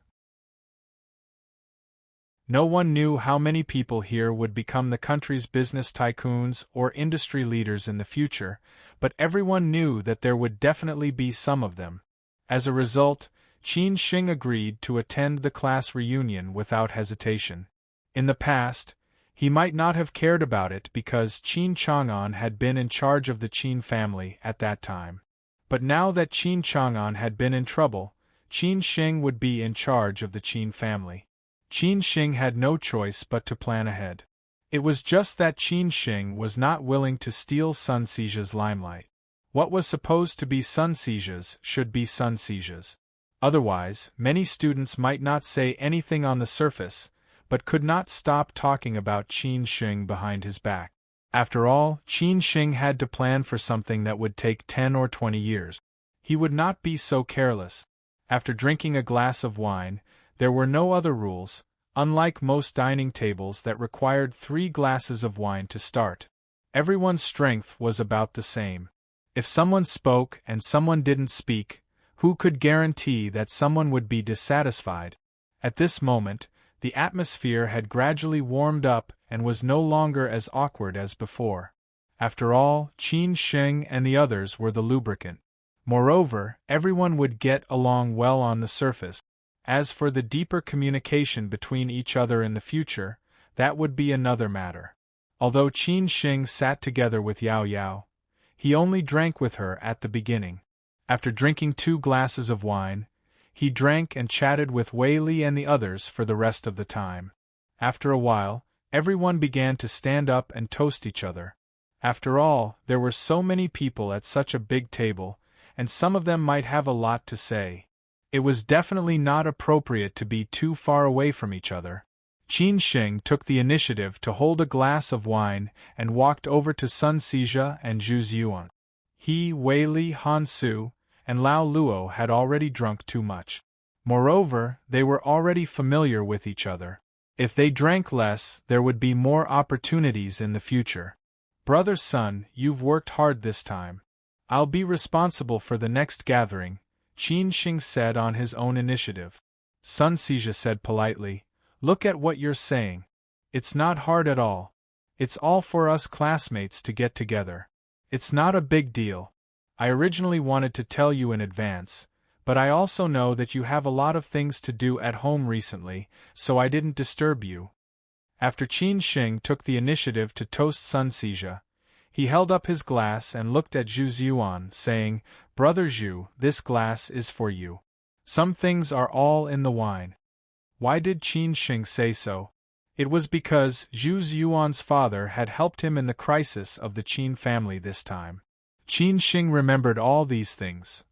No one knew how many people here would become the country's business tycoons or industry leaders in the future, but everyone knew that there would definitely be some of them. As a result, Qin Sheng agreed to attend the class reunion without hesitation. In the past, he might not have cared about it because Qin Chang'an had been in charge of the Qin family at that time. But now that Qin Chang'an had been in trouble, Qin Sheng would be in charge of the Qin family. Qin Sheng had no choice but to plan ahead. It was just that Qin Shing was not willing to steal Sun Sija's limelight. What was supposed to be Sun Sija's should be Sun Sija's. Otherwise, many students might not say anything on the surface, but could not stop talking about Qin Shing behind his back. After all, Qin Shing had to plan for something that would take 10 or 20 years. He would not be so careless. After drinking a glass of wine, there were no other rules, unlike most dining tables that required 3 glasses of wine to start. Everyone's strength was about the same. If someone spoke and someone didn't speak, who could guarantee that someone would be dissatisfied? At this moment, the atmosphere had gradually warmed up and was no longer as awkward as before. After all, Qin Shing and the others were the lubricant. Moreover, everyone would get along well on the surface. As for the deeper communication between each other in the future, that would be another matter. Although Qin Shing sat together with Yao Yao, he only drank with her at the beginning. After drinking 2 glasses of wine, he drank and chatted with Wei Li and the others for the rest of the time. After a while, everyone began to stand up and toast each other. After all, there were so many people at such a big table, and some of them might have a lot to say. It was definitely not appropriate to be too far away from each other. Qin Shing took the initiative to hold a glass of wine and walked over to Sun Sija and Zhu Ziyuan. He, Wei Li, Han Su, and Lao Luo had already drunk too much. Moreover, they were already familiar with each other. If they drank less, there would be more opportunities in the future. Brother Sun, you've worked hard this time. I'll be responsible for the next gathering, Qin Shing said on his own initiative. Sun Sija said politely, look at what you're saying. It's not hard at all. It's all for us classmates to get together. It's not a big deal. I originally wanted to tell you in advance, but I also know that you have a lot of things to do at home recently, so I didn't disturb you. After Qin Shing took the initiative to toast Sun Sija, he held up his glass and looked at Zhu Ziyuan, saying, Brother Zhu, this glass is for you. Some things are all in the wine. Why did Qin Shing say so? It was because Zhu Ziyuan's father had helped him in the crisis of the Qin family this time. Qin Shing remembered all these things.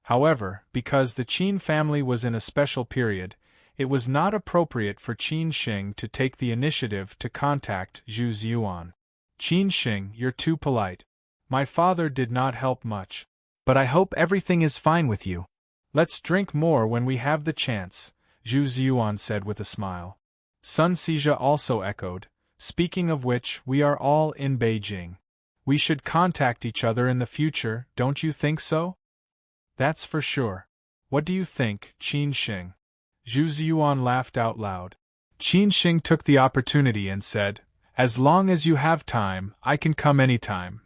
However, because the Qin family was in a special period, it was not appropriate for Qin Shing to take the initiative to contact Zhu Ziyuan. Qin Shing, you're too polite. My father did not help much. But I hope everything is fine with you. Let's drink more when we have the chance, Zhu Ziyuan said with a smile. Sun Sija also echoed, speaking of which, we are all in Beijing. We should contact each other in the future, don't you think so? That's for sure. What do you think, Qin Shing? Zhu Ziyuan laughed out loud. Qin Shing took the opportunity and said, as long as you have time, I can come anytime.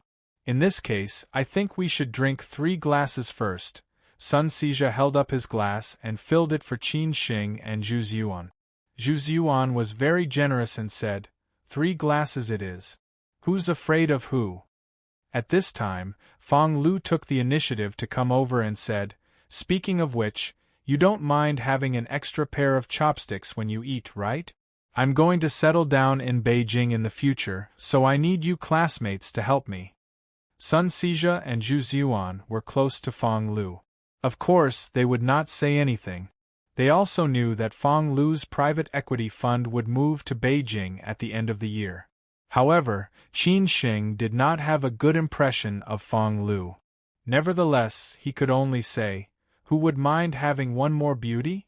In this case, I think we should drink 3 glasses first. Sun Sija held up his glass and filled it for Qin Shing and Zhu Ziyuan. Zhu Ziyuan was very generous and said, 3 glasses it is. Who's afraid of who? At this time, Fong Lu took the initiative to come over and said, speaking of which, you don't mind having an extra pair of chopsticks when you eat, right? I'm going to settle down in Beijing in the future, so I need you classmates to help me. Sun Sija and Zhu Ziyuan were close to Fong Lu. Of course, they would not say anything. They also knew that Fong Lu's private equity fund would move to Beijing at the end of the year. However, Qin Shing did not have a good impression of Fong Lu. Nevertheless, he could only say, who would mind having one more beauty?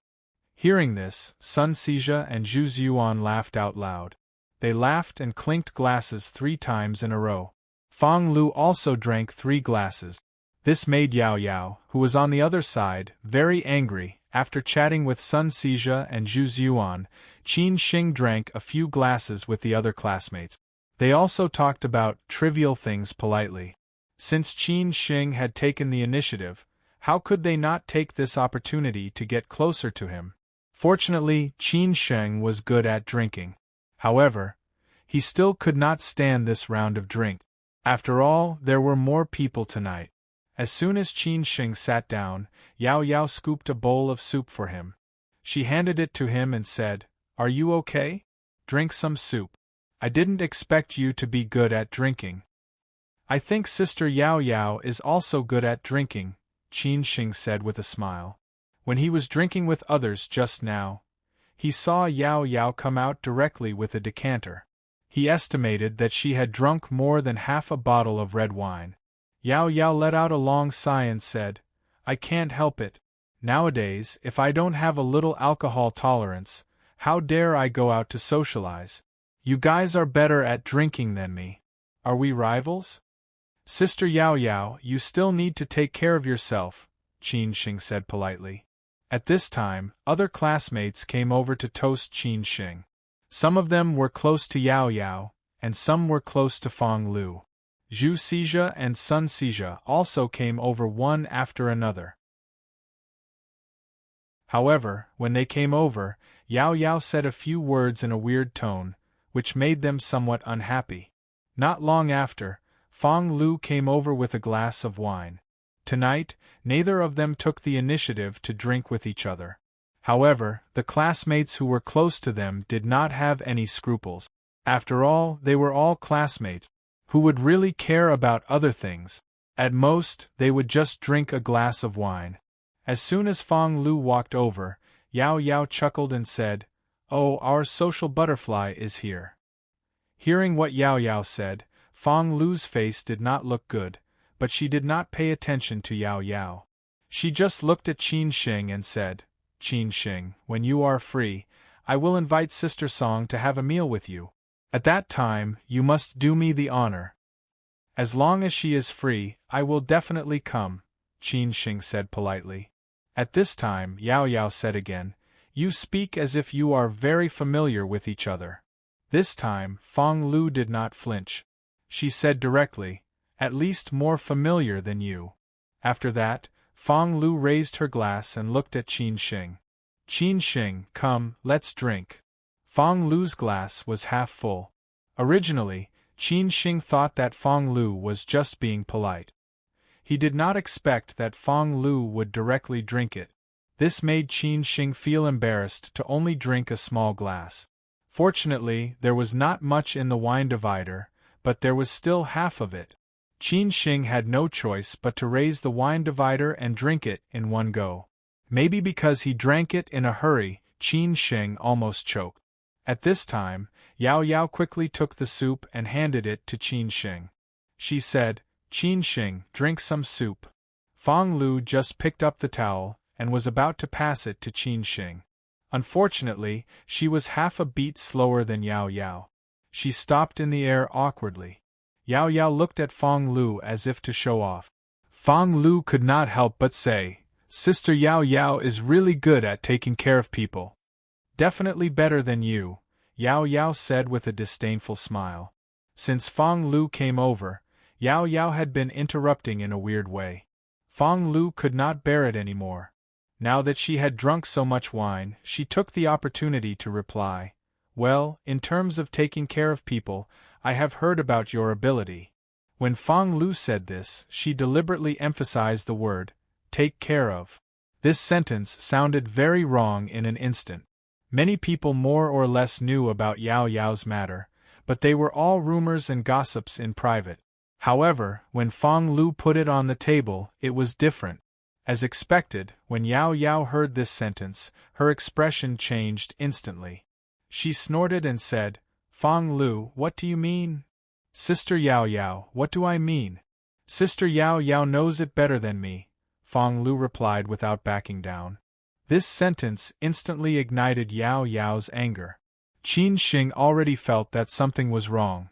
Hearing this, Sun Sija and Zhu Ziyuan laughed out loud. They laughed and clinked glasses 3 times in a row. Fong Lu also drank 3 glasses. This made Yao Yao, who was on the other side, very angry. After chatting with Sun Sija and Zhu Ziyuan, Qin Shing drank a few glasses with the other classmates. They also talked about trivial things politely. Since Qin Shing had taken the initiative, how could they not take this opportunity to get closer to him? Fortunately, Qin Shing was good at drinking. However, he still could not stand this round of drink. After all, there were more people tonight. As soon as Qin Shing sat down, Yao Yao scooped a bowl of soup for him. She handed it to him and said, "Are you okay?" drink some soup. I didn't expect you to be good at drinking. I think Sister Yao Yao is also good at drinking, Qin Sheng said with a smile. When he was drinking with others just now, he saw Yao Yao come out directly with a decanter. He estimated that she had drunk more than half a bottle of red wine. Yao Yao let out a long sigh and said, I can't help it. Nowadays, if I don't have a little alcohol tolerance, how dare I go out to socialize? You guys are better at drinking than me. Are we rivals? Sister Yao Yao, you still need to take care of yourself, Qin Sheng said politely. At this time, other classmates came over to toast Qin Sheng. Some of them were close to Yao Yao, and some were close to Fang Lu. Zhu Xijia and Sun Xijia also came over one after another. However, when they came over, Yao Yao said a few words in a weird tone, which made them somewhat unhappy. Not long after, Fang Lu came over with a glass of wine. Tonight, neither of them took the initiative to drink with each other. However, the classmates who were close to them did not have any scruples. After all, they were all classmates. Who would really care about other things? At most, they would just drink a glass of wine. As soon as Fang Lu walked over, Yao Yao chuckled and said, Oh, our social butterfly is here. Hearing what Yao Yao said, Fang Lu's face did not look good, but she did not pay attention to Yao Yao. She just looked at Qin Sheng and said, Qin Sheng, when you are free, I will invite Sister Song to have a meal with you. At that time, you must do me the honor. As long as she is free, I will definitely come, Qin Sheng said politely. At this time, Yao Yao said again, You speak as if you are very familiar with each other. This time, Fang Lu did not flinch. She said directly, At least more familiar than you. After that, Fang Lu raised her glass and looked at Qin Sheng. Qin Sheng, come, let's drink. Fang Lu's glass was half full. Originally, Qin Sheng thought that Fang Lu was just being polite. He did not expect that Fang Lu would directly drink it. This made Qin Sheng feel embarrassed to only drink a small glass. Fortunately, there was not much in the wine divider, but there was still half of it. Qin Sheng had no choice but to raise the wine divider and drink it in one go. Maybe because he drank it in a hurry, Qin Sheng almost choked. At this time, Yao Yao quickly took the soup and handed it to Qin Sheng. She said, Qin Sheng, drink some soup. Fang Lu just picked up the towel and was about to pass it to Qin Sheng. Unfortunately, she was half a beat slower than Yao Yao. She stopped in the air awkwardly. Yao Yao looked at Fang Lu as if to show off. Fang Lu could not help but say, Sister Yao Yao is really good at taking care of people. Definitely better than you, Yao Yao said with a disdainful smile. Since Fang Lu came over, Yao Yao had been interrupting in a weird way. Fang Lu could not bear it anymore. Now that she had drunk so much wine, she took the opportunity to reply, Well, in terms of taking care of people, I have heard about your ability. When Fang Lu said this, she deliberately emphasized the word, take care of. This sentence sounded very wrong in an instant. Many people more or less knew about Yao Yao's matter, but they were all rumors and gossips in private. However, when Fang Lu put it on the table, it was different. As expected, when Yao Yao heard this sentence, her expression changed instantly. She snorted and said, Fang Lu, what do you mean? Sister Yao Yao, what do I mean? Sister Yao Yao knows it better than me, Fang Lu replied without backing down. This sentence instantly ignited Yao Yao's anger. Qin Sheng already felt that something was wrong.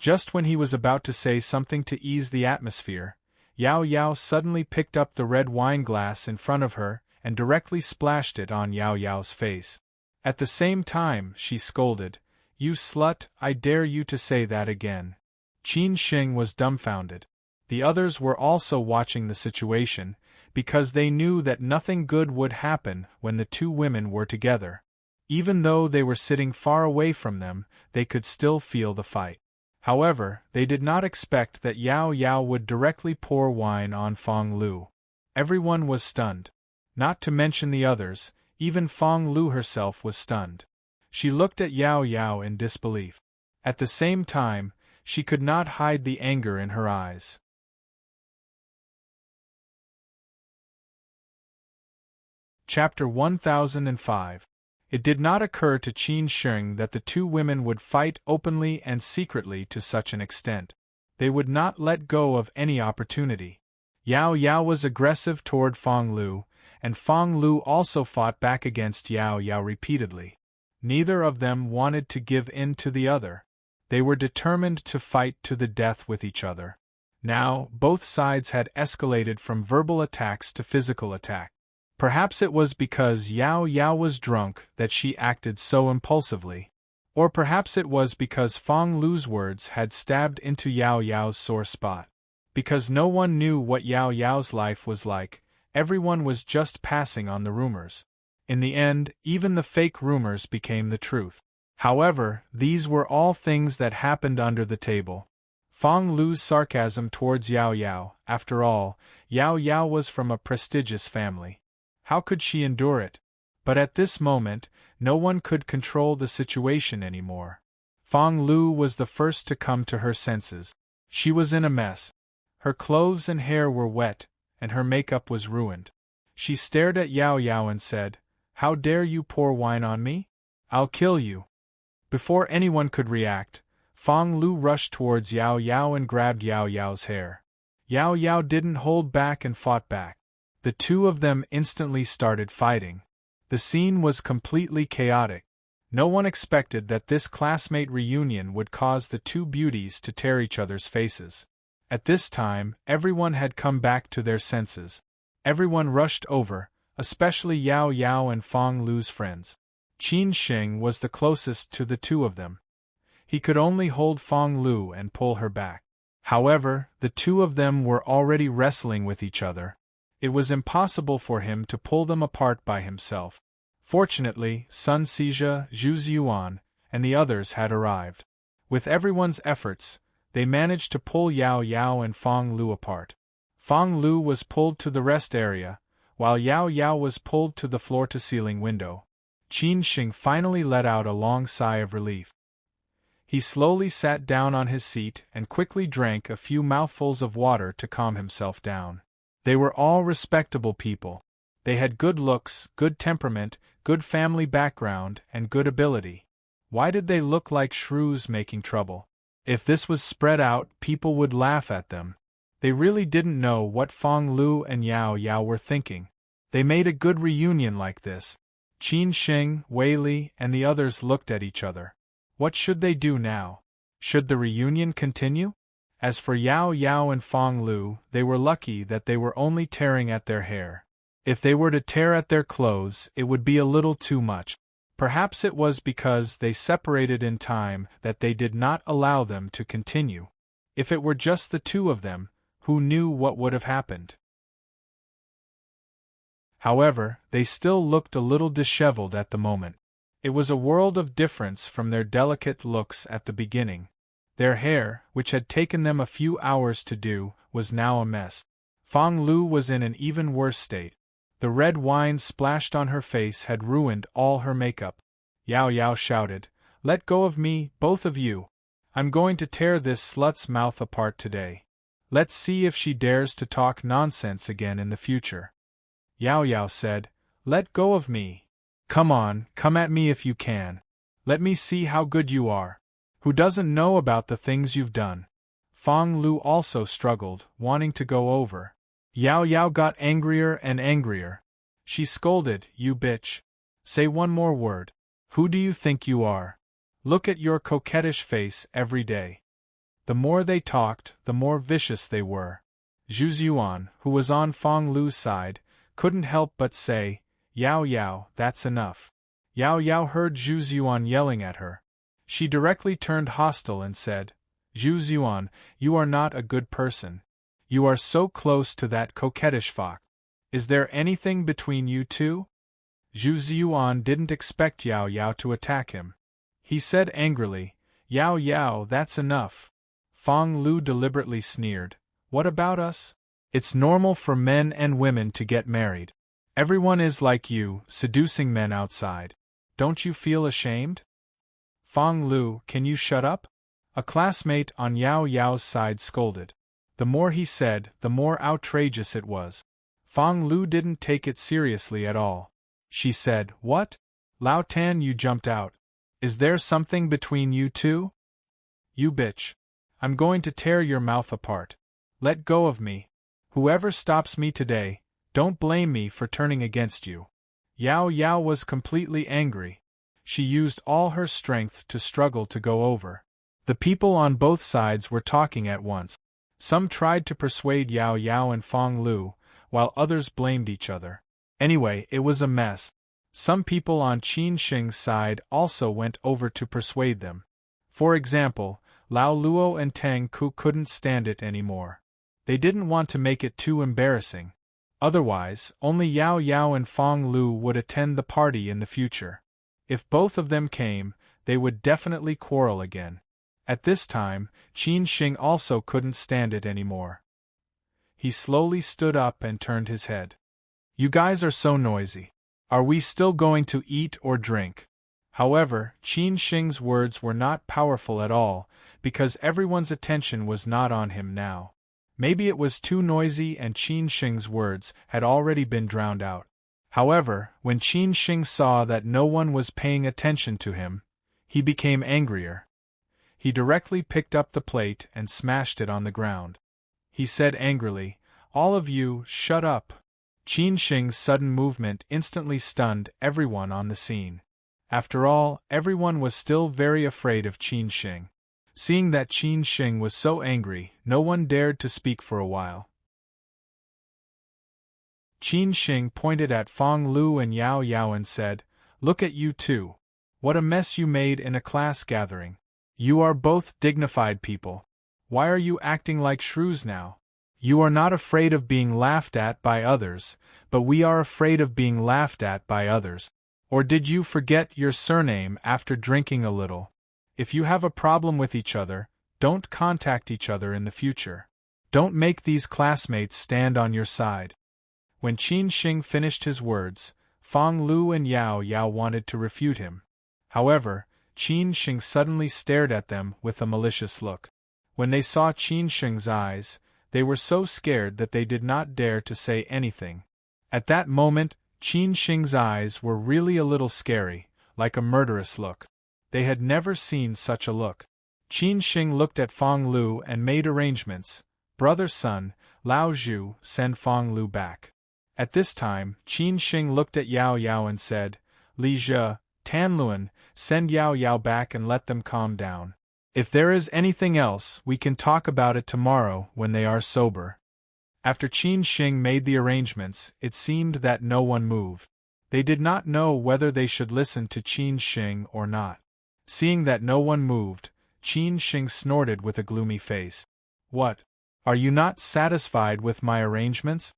Just when he was about to say something to ease the atmosphere, Yao Yao suddenly picked up the red wine glass in front of her and directly splashed it on Yao Yao's face. At the same time, she scolded, You slut, I dare you to say that again. Qin Sheng was dumbfounded. The others were also watching the situation, because they knew that nothing good would happen when the two women were together. Even though they were sitting far away from them, they could still feel the fight. However, they did not expect that Yao Yao would directly pour wine on Fang Lu. Everyone was stunned. Not to mention the others, Even Fong Lu herself was stunned. She looked at Yao Yao in disbelief. At the same time, she could not hide the anger in her eyes. Chapter 1005. It did not occur to Qin Sheng that the two women would fight openly and secretly to such an extent. They would not let go of any opportunity. Yao Yao was aggressive toward Fong Lu, and Fong Lu also fought back against Yao Yao repeatedly. Neither of them wanted to give in to the other. They were determined to fight to the death with each other. Now, both sides had escalated from verbal attacks to physical attack. Perhaps it was because Yao Yao was drunk that she acted so impulsively. Or perhaps it was because Fong Lu's words had stabbed into Yao Yao's sore spot. Because no one knew what Yao Yao's life was like, everyone was just passing on the rumors. In the end, even the fake rumors became the truth. However, these were all things that happened under the table. Fong Lu's sarcasm towards Yao Yao, after all, Yao Yao was from a prestigious family. How could she endure it? But at this moment, no one could control the situation anymore. Fong Lu was the first to come to her senses. She was in a mess. Her clothes and hair were wet, and her makeup was ruined. She stared at Yao Yao and said, "How dare you pour wine on me? I'll kill you." Before anyone could react, Fong Lu rushed towards Yao Yao and grabbed Yao Yao's hair. Yao Yao didn't hold back and fought back. The two of them instantly started fighting. The scene was completely chaotic. No one expected that this classmate reunion would cause the two beauties to tear each other's faces. At this time, everyone had come back to their senses. Everyone rushed over, especially Yao Yao and Fong Lu's friends. Qin Sheng was the closest to the two of them. He could only hold Fong Lu and pull her back. However, the two of them were already wrestling with each other. It was impossible for him to pull them apart by himself. Fortunately, Sun Sijia, Zhu Ziyuan, and the others had arrived. With everyone's efforts, they managed to pull Yao Yao and Fong Lu apart. Fong Lu was pulled to the rest area, while Yao Yao was pulled to the floor-to-ceiling window. Qin Sheng finally let out a long sigh of relief. He slowly sat down on his seat and quickly drank a few mouthfuls of water to calm himself down. They were all respectable people. They had good looks, good temperament, good family background, and good ability. Why did they look like shrews making trouble? If this was spread out, people would laugh at them. They really didn't know what Fong Lu and Yao Yao were thinking. They made a good reunion like this. Qin Sheng, Wei Li, and the others looked at each other. What should they do now? Should the reunion continue? As for Yao Yao and Fong Lu, they were lucky that they were only tearing at their hair. If they were to tear at their clothes, it would be a little too much. Perhaps it was because they separated in time that they did not allow them to continue. If it were just the two of them, who knew what would have happened? However, they still looked a little disheveled at the moment. It was a world of difference from their delicate looks at the beginning. Their hair, which had taken them a few hours to do, was now a mess. Fong Lu was in an even worse state. The red wine splashed on her face had ruined all her makeup. Yao Yao shouted, "Let go of me, both of you! I'm going to tear this slut's mouth apart today. Let's see if she dares to talk nonsense again in the future." Yao Yao said, "Let go of me. Come on, come at me if you can. Let me see how good you are. Who doesn't know about the things you've done?" Fong Lu also struggled, wanting to go over. Yao Yao got angrier and angrier. She scolded, "You bitch. Say one more word. Who do you think you are? Look at your coquettish face every day." The more they talked, the more vicious they were. Zhu Ziyuan, who was on Fong Lu's side, couldn't help but say, "Yao Yao, that's enough." Yao Yao heard Zhu Ziyuan yelling at her. She directly turned hostile and said, "Zhu Ziyuan, you are not a good person. You are so close to that coquettish fox. Is there anything between you two?" Zhu Ziyuan didn't expect Yao Yao to attack him. He said angrily, "Yao Yao, that's enough." Fong Lu deliberately sneered, "What about us? It's normal for men and women to get married. Everyone is like you, seducing men outside. Don't you feel ashamed? Fang Lu, can you shut up? A classmate on Yao Yao's side scolded. The more he said, the more outrageous it was. Fang Lu didn't take it seriously at all. She said, "What? Lao Tan, you jumped out. Is there something between you two? You bitch. I'm going to tear your mouth apart. Let go of me. Whoever stops me today, don't blame me for turning against you." Yao Yao was completely angry. She used all her strength to struggle to go over. The people on both sides were talking at once. Some tried to persuade Yao Yao and Fang Lu, while others blamed each other. Anyway, it was a mess. Some people on Qin Shing's side also went over to persuade them. For example, Lao Luo and Tang Ku couldn't stand it anymore. They didn't want to make it too embarrassing. Otherwise, only Yao Yao and Fang Lu would attend the party in the future. If both of them came, they would definitely quarrel again. At this time, Qin Shing also couldn't stand it anymore. He slowly stood up and turned his head. "You guys are so noisy. Are we still going to eat or drink?" However, Qin Shing's words were not powerful at all, because everyone's attention was not on him now. Maybe it was too noisy and Qin Shing's words had already been drowned out. However, when Qin Shing saw that no one was paying attention to him, he became angrier. He directly picked up the plate and smashed it on the ground. He said angrily, "All of you, shut up." Qin Shing's sudden movement instantly stunned everyone on the scene. After all, everyone was still very afraid of Qin Shing. Seeing that Qin Shing was so angry, no one dared to speak for a while. Qin Shing pointed at Fang Lu and Yao Yao and said, "Look at you two. What a mess you made in a class gathering. You are both dignified people. Why are you acting like shrews now? You are not afraid of being laughed at by others, but we are afraid of being laughed at by others. Or did you forget your surname after drinking a little? If you have a problem with each other, don't contact each other in the future. Don't make these classmates stand on your side." When Qin Shing finished his words, Fang Lu and Yao Yao wanted to refute him. However, Qin Shing suddenly stared at them with a malicious look. When they saw Qin Shing's eyes, they were so scared that they did not dare to say anything. At that moment, Qin Shing's eyes were really a little scary, like a murderous look. They had never seen such a look. Qin Shing looked at Fang Lu and made arrangements. "Brother Sun, Lao Zhu, send Fang Lu back." At this time, Qin Shing looked at Yao Yao and said, "Li Zhe, Tan Luan, send Yao Yao back and let them calm down. If there is anything else, we can talk about it tomorrow when they are sober." After Qin Shing made the arrangements, it seemed that no one moved. They did not know whether they should listen to Qin Shing or not. Seeing that no one moved, Qin Shing snorted with a gloomy face. "What? Are you not satisfied with my arrangements?"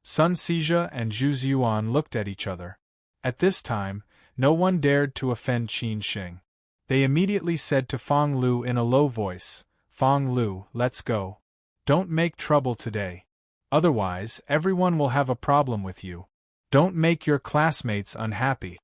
Sun Sijia and Zhu Ziyuan looked at each other. At this time, no one dared to offend Qin Shing. They immediately said to Fang Lu in a low voice, "Fang Lu, let's go. Don't make trouble today. Otherwise, everyone will have a problem with you. Don't make your classmates unhappy."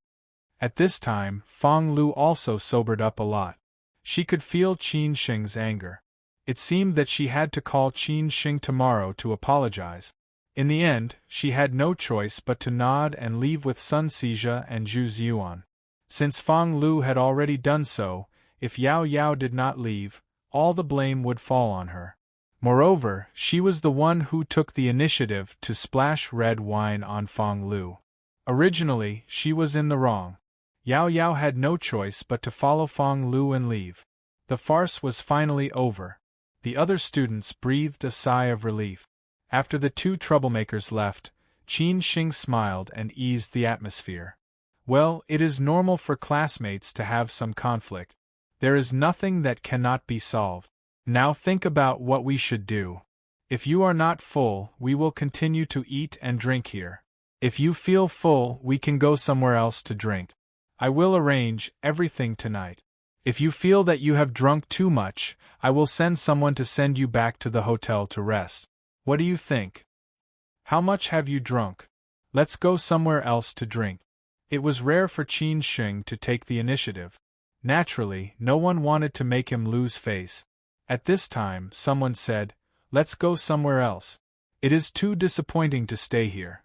At this time, Fang Lu also sobered up a lot. She could feel Qin Shing's anger. It seemed that she had to call Qin Shing tomorrow to apologize. In the end, she had no choice but to nod and leave with Sun Sijia and Zhu Ziyuan. Since Fang Lu had already done so, if Yao Yao did not leave, all the blame would fall on her. Moreover, she was the one who took the initiative to splash red wine on Fang Lu. Originally, she was in the wrong. Yao Yao had no choice but to follow Fang Lu and leave. The farce was finally over. The other students breathed a sigh of relief. After the two troublemakers left, Qin Shing smiled and eased the atmosphere. "Well, it is normal for classmates to have some conflict. There is nothing that cannot be solved. Now think about what we should do. If you are not full, we will continue to eat and drink here. If you feel full, we can go somewhere else to drink. I will arrange everything tonight. If you feel that you have drunk too much, I will send someone to send you back to the hotel to rest. What do you think? How much have you drunk?" Let's go somewhere else to drink. It was rare for Qin Sheng to take the initiative. Naturally, no one wanted to make him lose face. At this time, someone said, "Let's go somewhere else. It is too disappointing to stay here."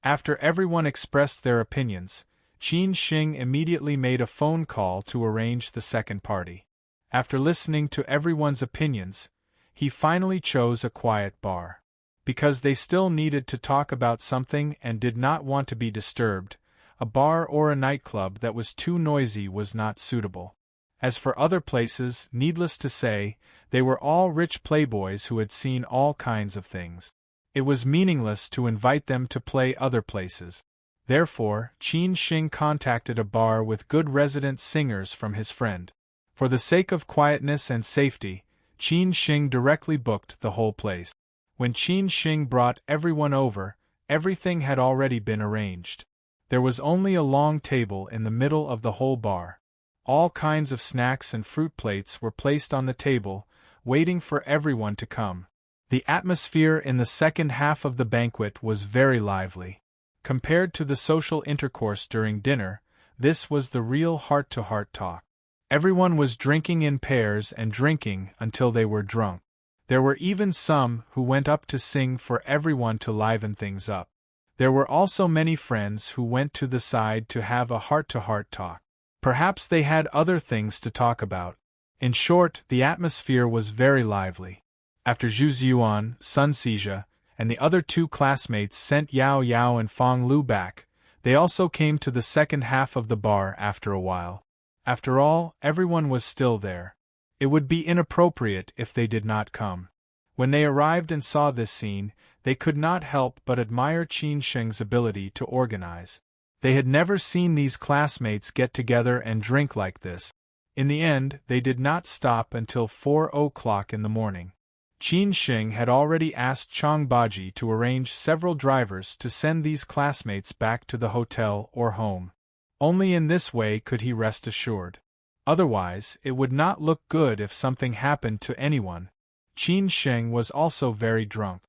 After everyone expressed their opinions, Qin Sheng immediately made a phone call to arrange the second party. After listening to everyone's opinions, he finally chose a quiet bar. Because they still needed to talk about something and did not want to be disturbed, a bar or a nightclub that was too noisy was not suitable. As for other places, needless to say, they were all rich playboys who had seen all kinds of things. It was meaningless to invite them to play other places. Therefore, Qin Sheng contacted a bar with good resident singers from his friend. For the sake of quietness and safety, Qin Sheng directly booked the whole place. When Qin Sheng brought everyone over, everything had already been arranged. There was only a long table in the middle of the whole bar. All kinds of snacks and fruit plates were placed on the table, waiting for everyone to come. The atmosphere in the second half of the banquet was very lively. Compared to the social intercourse during dinner, this was the real heart-to-heart talk. Everyone was drinking in pairs and drinking until they were drunk. There were even some who went up to sing for everyone to liven things up. There were also many friends who went to the side to have a heart-to-heart talk. Perhaps they had other things to talk about. In short, the atmosphere was very lively. After Zhu Ziyuan, Sun Xizha, and the other two classmates sent Yao Yao and Fang Lu back, they also came to the second half of the bar after a while. After all, everyone was still there. It would be inappropriate if they did not come. When they arrived and saw this scene, they could not help but admire Qin Sheng's ability to organize. They had never seen these classmates get together and drink like this. In the end, they did not stop until 4 o'clock in the morning. Qin Sheng had already asked Chang Baji to arrange several drivers to send these classmates back to the hotel or home. Only in this way could he rest assured. Otherwise, it would not look good if something happened to anyone. Qin Sheng was also very drunk.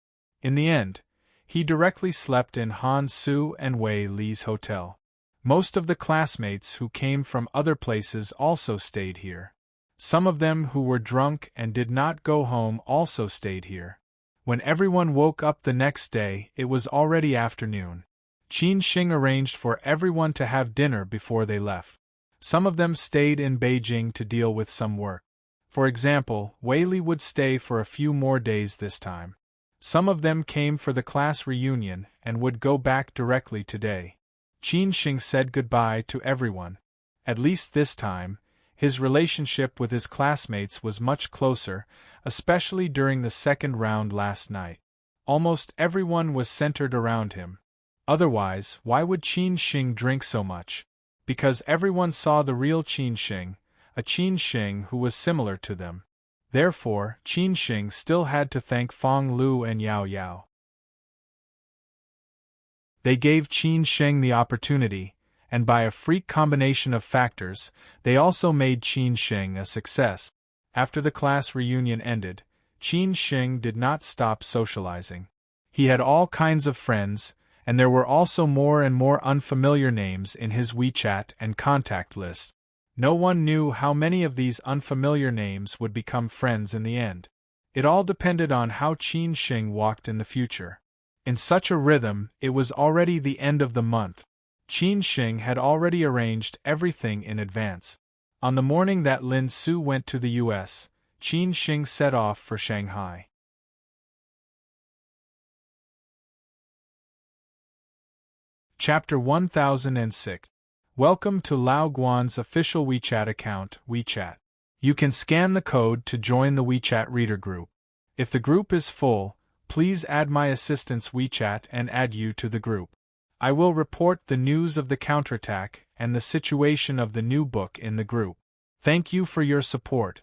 In the end, he directly slept in Han Su and Wei Li's hotel. Most of the classmates who came from other places also stayed here. Some of them who were drunk and did not go home also stayed here. When everyone woke up the next day, it was already afternoon. Qin Sheng arranged for everyone to have dinner before they left. Some of them stayed in Beijing to deal with some work. For example, Wei Li would stay for a few more days this time. Some of them came for the class reunion and would go back directly today. Qin Sheng said goodbye to everyone. At least this time, his relationship with his classmates was much closer, especially during the second round last night. Almost everyone was centered around him. Otherwise, why would Qin Sheng drink so much? Because everyone saw the real Qin Sheng, a Qin Sheng who was similar to them. Therefore, Qin Sheng still had to thank Fang Lu and Yao Yao. They gave Qin Sheng the opportunity, and by a freak combination of factors, they also made Qin Sheng a success. After the class reunion ended, Qin Sheng did not stop socializing. He had all kinds of friends, and there were also more and more unfamiliar names in his WeChat and contact list. No one knew how many of these unfamiliar names would become friends in the end. It all depended on how Qin Sheng walked in the future. In such a rhythm, it was already the end of the month. Qin Sheng had already arranged everything in advance. On the morning that Lin Su went to the U.S., Qin Sheng set off for Shanghai. Chapter 1006. Welcome to Lao Guan's official WeChat account, WeChat. You can scan the code to join the WeChat reader group. If the group is full, please add my assistant's WeChat and add you to the group. I will report the news of the counterattack and the situation of the new book in the group. Thank you for your support.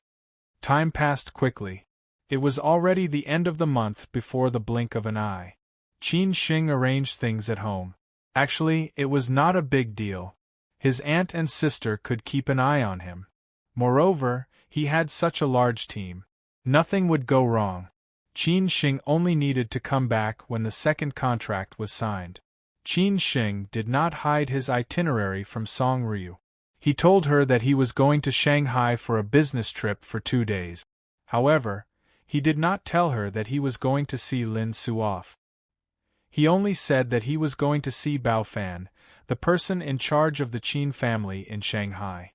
Time passed quickly. It was already the end of the month before the blink of an eye. Qin Sheng arranged things at home. Actually, it was not a big deal. His aunt and sister could keep an eye on him. Moreover, he had such a large team. Nothing would go wrong. Qin Shing only needed to come back when the second contract was signed. Qin Shing did not hide his itinerary from Song Ryu. He told her that he was going to Shanghai for a business trip for 2 days. However, he did not tell her that he was going to see Lin Su off. He only said that he was going to see Bao Fan, the person in charge of the Qin family in Shanghai.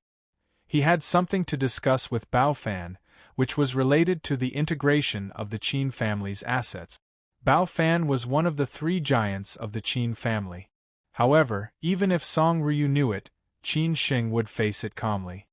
He had something to discuss with Bao Fan, which was related to the integration of the Qin family's assets. Bao Fan was one of the 3 giants of the Qin family. However, even if Song Ryu knew it, Qin Shing would face it calmly.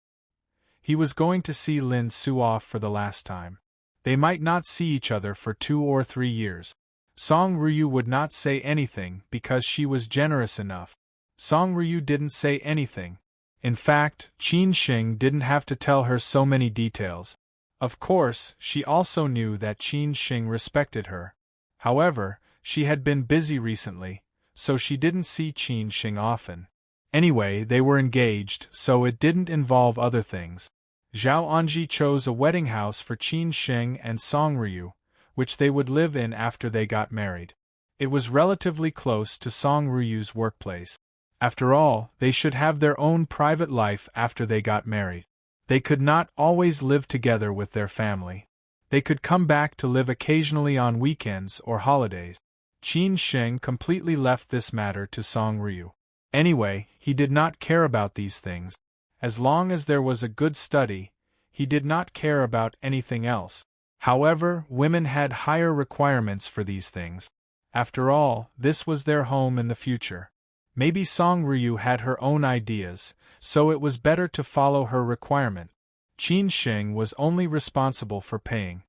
He was going to see Lin Su off for the last time. They might not see each other for 2 or 3 years. Song Ryu would not say anything because she was generous enough. Song Ryu didn't say anything. In fact, Qin Shing didn't have to tell her so many details. Of course, she also knew that Qin Shing respected her. However, she had been busy recently, so she didn't see Qin Shing often. Anyway, they were engaged, so it didn't involve other things. Zhao Anji chose a wedding house for Qin Shing and Song Ryu, which they would live in after they got married. It was relatively close to Song Ryu's workplace. After all, they should have their own private life after they got married. They could not always live together with their family. They could come back to live occasionally on weekends or holidays. Qin Shing completely left this matter to Song Ryu. Anyway, he did not care about these things. As long as there was a good study, he did not care about anything else. However, women had higher requirements for these things. After all, this was their home in the future. Maybe Song Ryu had her own ideas, so it was better to follow her requirement. Qin Shing was only responsible for paying.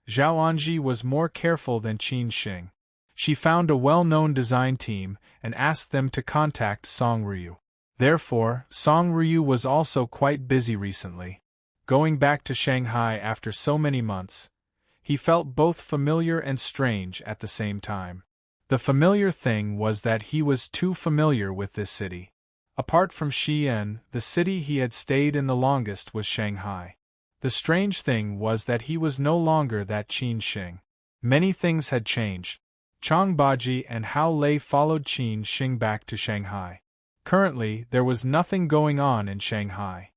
Zhao Anji was more careful than Qin Shing. She found a well-known design team and asked them to contact Song Ryu. Therefore, Song Ryu was also quite busy recently. Going back to Shanghai after so many months, he felt both familiar and strange at the same time. The familiar thing was that he was too familiar with this city. Apart from Xi'an, the city he had stayed in the longest was Shanghai. The strange thing was that he was no longer that Qin Shing. Many things had changed. Chang Baji and Hao Lei followed Qin Shing back to Shanghai. Currently, there was nothing going on in Shanghai.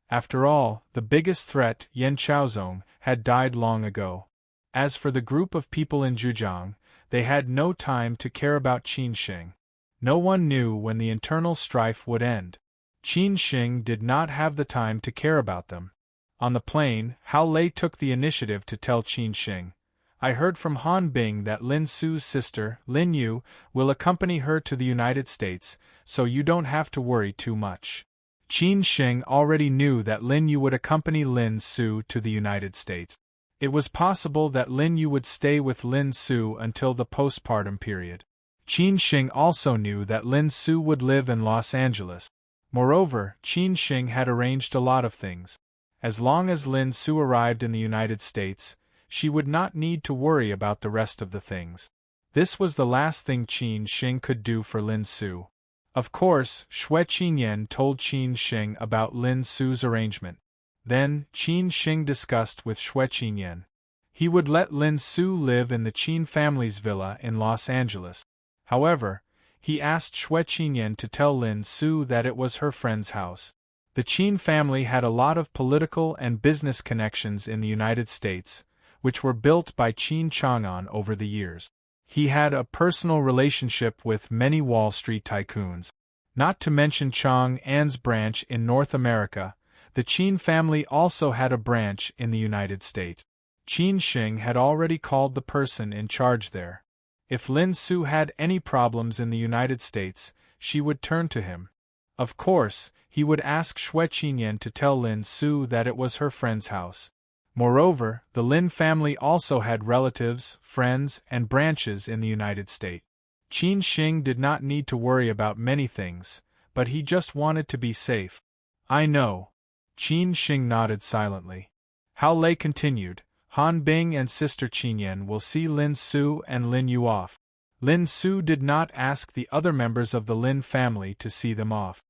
After all, the biggest threat, Yan Chaozong, had died long ago. As for the group of people in Zhujiang, they had no time to care about Qin Shing. No one knew when the internal strife would end. Qin Shing did not have the time to care about them. On the plane, Hao Lei took the initiative to tell Qin Shing, "I heard from Han Bing that Lin Su's sister, Lin Yu, will accompany her to the United States, so you don't have to worry too much." Qin Shing already knew that Lin Yu would accompany Lin Su to the United States. It was possible that Lin Yu would stay with Lin Su until the postpartum period. Qin Shing also knew that Lin Su would live in Los Angeles. Moreover, Qin Shing had arranged a lot of things. As long as Lin Su arrived in the United States, she would not need to worry about the rest of the things. This was the last thing Qin Shing could do for Lin Su. Of course, Xue Qinyan told Qin Shing about Lin Su's arrangement. Then, Qin Shing discussed with Xue Qinyan. He would let Lin Su live in the Qin family's villa in Los Angeles. However, he asked Xue Qinyan to tell Lin Su that it was her friend's house. The Qin family had a lot of political and business connections in the United States, which were built by Qin Chang'an over the years. He had a personal relationship with many Wall Street tycoons. Not to mention Chang'an's branch in North America, the Qin family also had a branch in the United States. Qin Shing had already called the person in charge there. If Lin Su had any problems in the United States, she would turn to him. Of course, he would ask Xue Qinyan to tell Lin Su that it was her friend's house. Moreover, the Lin family also had relatives, friends, and branches in the United States. Qin Shing did not need to worry about many things, but he just wanted to be safe. "I know." Qin Shing nodded silently. Hao Lei continued, "Han Bing and Sister Qinyan will see Lin Su and Lin Yu off." Lin Su did not ask the other members of the Lin family to see them off.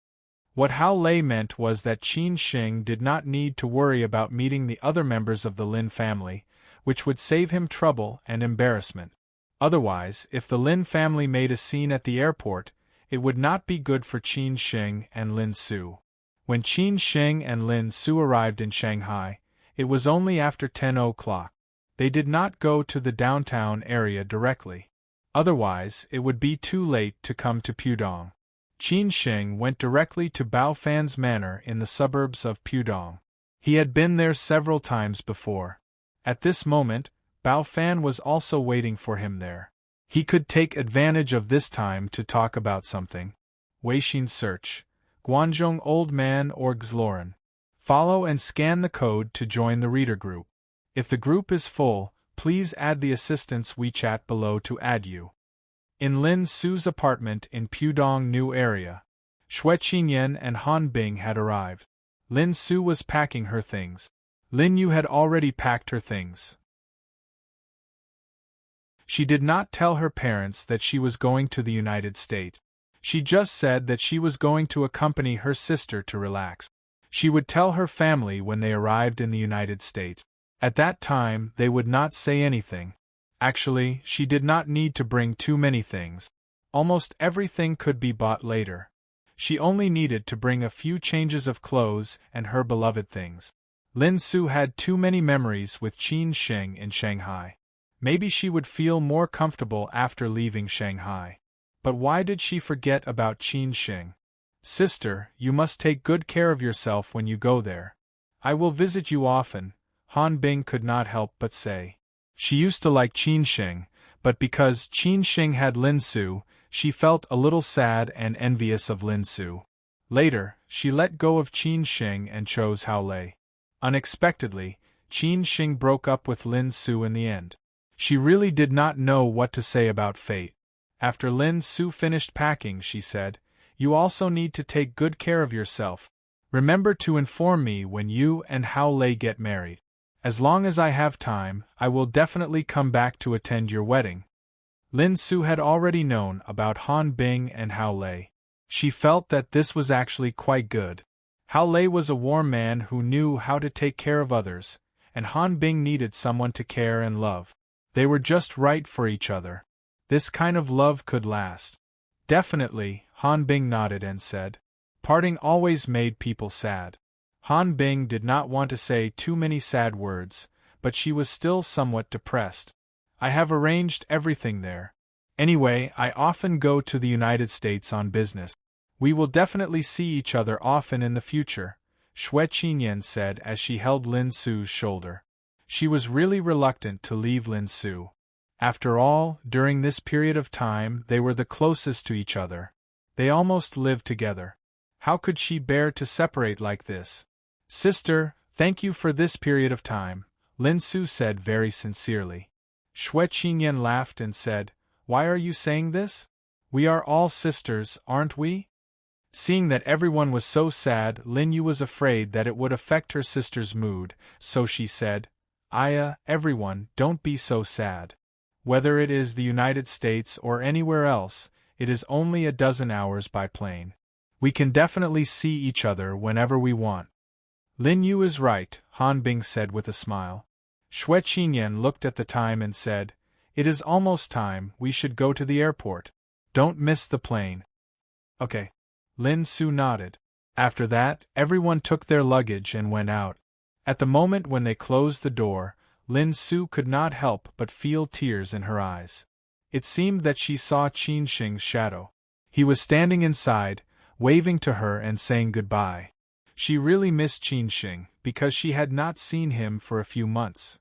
What Hao Lei meant was that Qin Shing did not need to worry about meeting the other members of the Lin family, which would save him trouble and embarrassment. Otherwise, if the Lin family made a scene at the airport, it would not be good for Qin Shing and Lin Su. When Qin Shing and Lin Su arrived in Shanghai, it was only after 10 o'clock. They did not go to the downtown area directly. Otherwise, it would be too late to come to Pudong. Qin Shing went directly to Bao Fan's manor in the suburbs of Pudong. He had been there several times before. At this moment, Bao Fan was also waiting for him there. He could take advantage of this time to talk about something. Weixin search. Guanzhong Old Man or Xloran. Follow and scan the code to join the reader group. If the group is full, please add the assistant's WeChat below to add you. In Lin Su's apartment in Pudong New Area, Xue Qinyan and Han Bing had arrived. Lin Su was packing her things. Lin Yu had already packed her things. She did not tell her parents that she was going to the United States. She just said that she was going to accompany her sister to relax. She would tell her family when they arrived in the United States. At that time, they would not say anything. Actually, she did not need to bring too many things. Almost everything could be bought later. She only needed to bring a few changes of clothes and her beloved things. Lin Su had too many memories with Qin Shing in Shanghai. Maybe she would feel more comfortable after leaving Shanghai. But why did she forget about Qin Shing? Sister, you must take good care of yourself when you go there. I will visit you often, Han Bing could not help but say. She used to like Qin Shing, but because Qin Shing had Lin Su, she felt a little sad and envious of Lin Su. Later, she let go of Qin Shing and chose Hao Lei. Unexpectedly, Qin Shing broke up with Lin Su in the end. She really did not know what to say about fate. After Lin Su finished packing, she said, "You also need to take good care of yourself. Remember to inform me when you and Hao Lei get married. As long as I have time, I will definitely come back to attend your wedding." Lin Su had already known about Han Bing and Hao Lei. She felt that this was actually quite good. Hao Lei was a warm man who knew how to take care of others, and Han Bing needed someone to care and love. They were just right for each other. This kind of love could last. Definitely, Han Bing nodded and said. Parting always made people sad. Han Bing did not want to say too many sad words, but she was still somewhat depressed. I have arranged everything there. Anyway, I often go to the United States on business. We will definitely see each other often in the future, Xue Qinyan said as she held Lin Su's shoulder. She was really reluctant to leave Lin Su. After all, during this period of time they were the closest to each other. They almost lived together. How could she bear to separate like this? Sister, thank you for this period of time, Lin Su said very sincerely. Xue Qinyan laughed and said, Why are you saying this? We are all sisters, aren't we? Seeing that everyone was so sad, Lin Yu was afraid that it would affect her sister's mood, so she said, everyone, don't be so sad. Whether it is the United States or anywhere else, it is only a dozen hours by plane. We can definitely see each other whenever we want. Lin Yu is right, Han Bing said with a smile. Xue Qinyan looked at the time and said, It is almost time, we should go to the airport. Don't miss the plane. Okay. Lin Su nodded. After that, everyone took their luggage and went out. At the moment when they closed the door, Lin Su could not help but feel tears in her eyes. It seemed that she saw Qin Shing's shadow. He was standing inside, waving to her and saying goodbye. She really missed Qin Shing, because she had not seen him for a few months.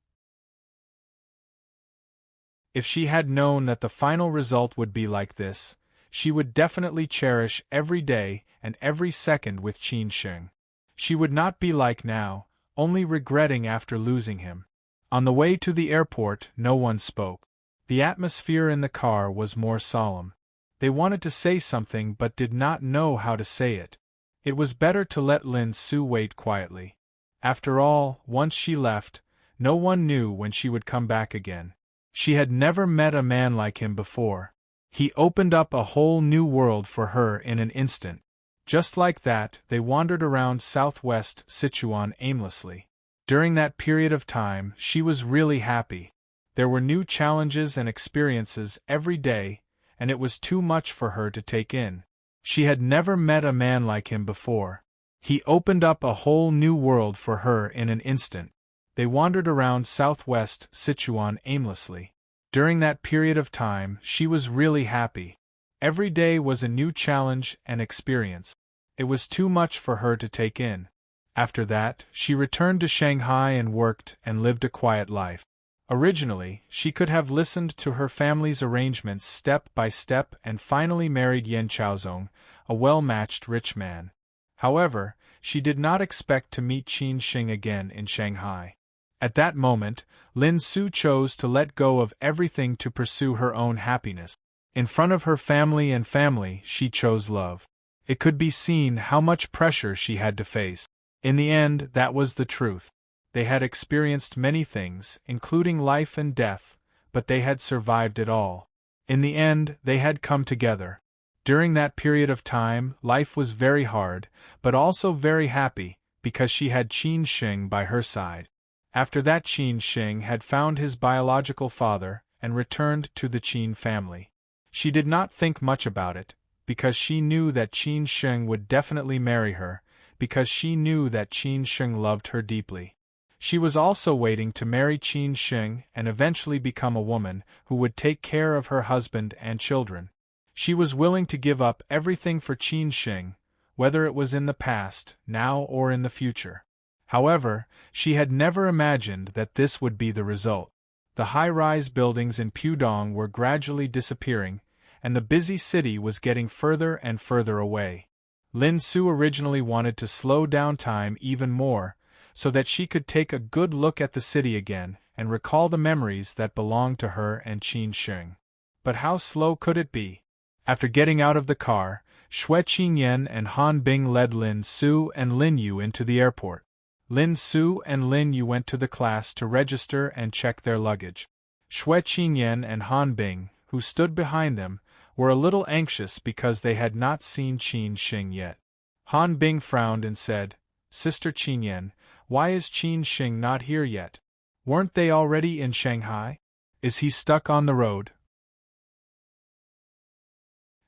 If she had known that the final result would be like this, she would definitely cherish every day and every second with Qin Shing. She would not be like now, only regretting after losing him. On the way to the airport, no one spoke. The atmosphere in the car was more solemn. They wanted to say something but did not know how to say it. It was better to let Lin Su wait quietly. After all, once she left, no one knew when she would come back again. She had never met a man like him before. He opened up a whole new world for her in an instant. Just like that, they wandered around southwest Sichuan aimlessly. During that period of time, she was really happy. There were new challenges and experiences every day, and it was too much for her to take in. She had never met a man like him before. He opened up a whole new world for her in an instant. They wandered around southwest Sichuan aimlessly. During that period of time, she was really happy. Every day was a new challenge and experience. It was too much for her to take in. After that, she returned to Shanghai and worked and lived a quiet life. Originally, she could have listened to her family's arrangements step by step and finally married Yan Chaozong, a well-matched rich man. However, she did not expect to meet Qin Xing again in Shanghai. At that moment, Lin Su chose to let go of everything to pursue her own happiness. In front of her family, she chose love. It could be seen how much pressure she had to face. In the end, that was the truth. They had experienced many things, including life and death, but they had survived it all. In the end, they had come together. During that period of time, life was very hard, but also very happy, because she had Qin Xing by her side. After that, Qin Xing had found his biological father and returned to the Qin family. She did not think much about it, because she knew that Qin Xing would definitely marry her, because she knew that Qin Xing loved her deeply. She was also waiting to marry Qin Xing and eventually become a woman who would take care of her husband and children. She was willing to give up everything for Qin Xing, whether it was in the past, now or in the future. However, she had never imagined that this would be the result. The high-rise buildings in Pudong were gradually disappearing, and the busy city was getting further and further away. Lin Su originally wanted to slow down time even more, so that she could take a good look at the city again and recall the memories that belonged to her and Qin Xing. But how slow could it be? After getting out of the car, Xue Qinyan and Han Bing led Lin Su and Lin Yu into the airport. Lin Su and Lin Yu went to the class to register and check their luggage. Xue Qinyan and Han Bing, who stood behind them, were a little anxious because they had not seen Qin Xing yet. Han Bing frowned and said, "Sister Qinyan, why is Qin Xing not here yet? Weren't they already in Shanghai? Is he stuck on the road?"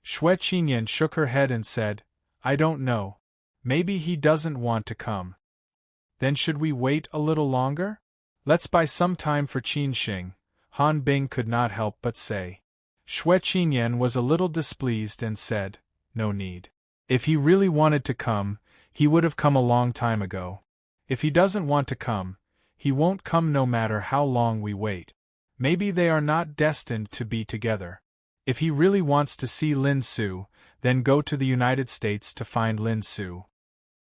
Xue Qinyan shook her head and said, "I don't know. Maybe he doesn't want to come." "Then should we wait a little longer? Let's buy some time for Qin Xing," Han Bing could not help but say. Xue Qinyan was a little displeased and said, "No need. If he really wanted to come, he would have come a long time ago. If he doesn't want to come, he won't come no matter how long we wait. Maybe they are not destined to be together. If he really wants to see Lin Su, then go to the United States to find Lin Su."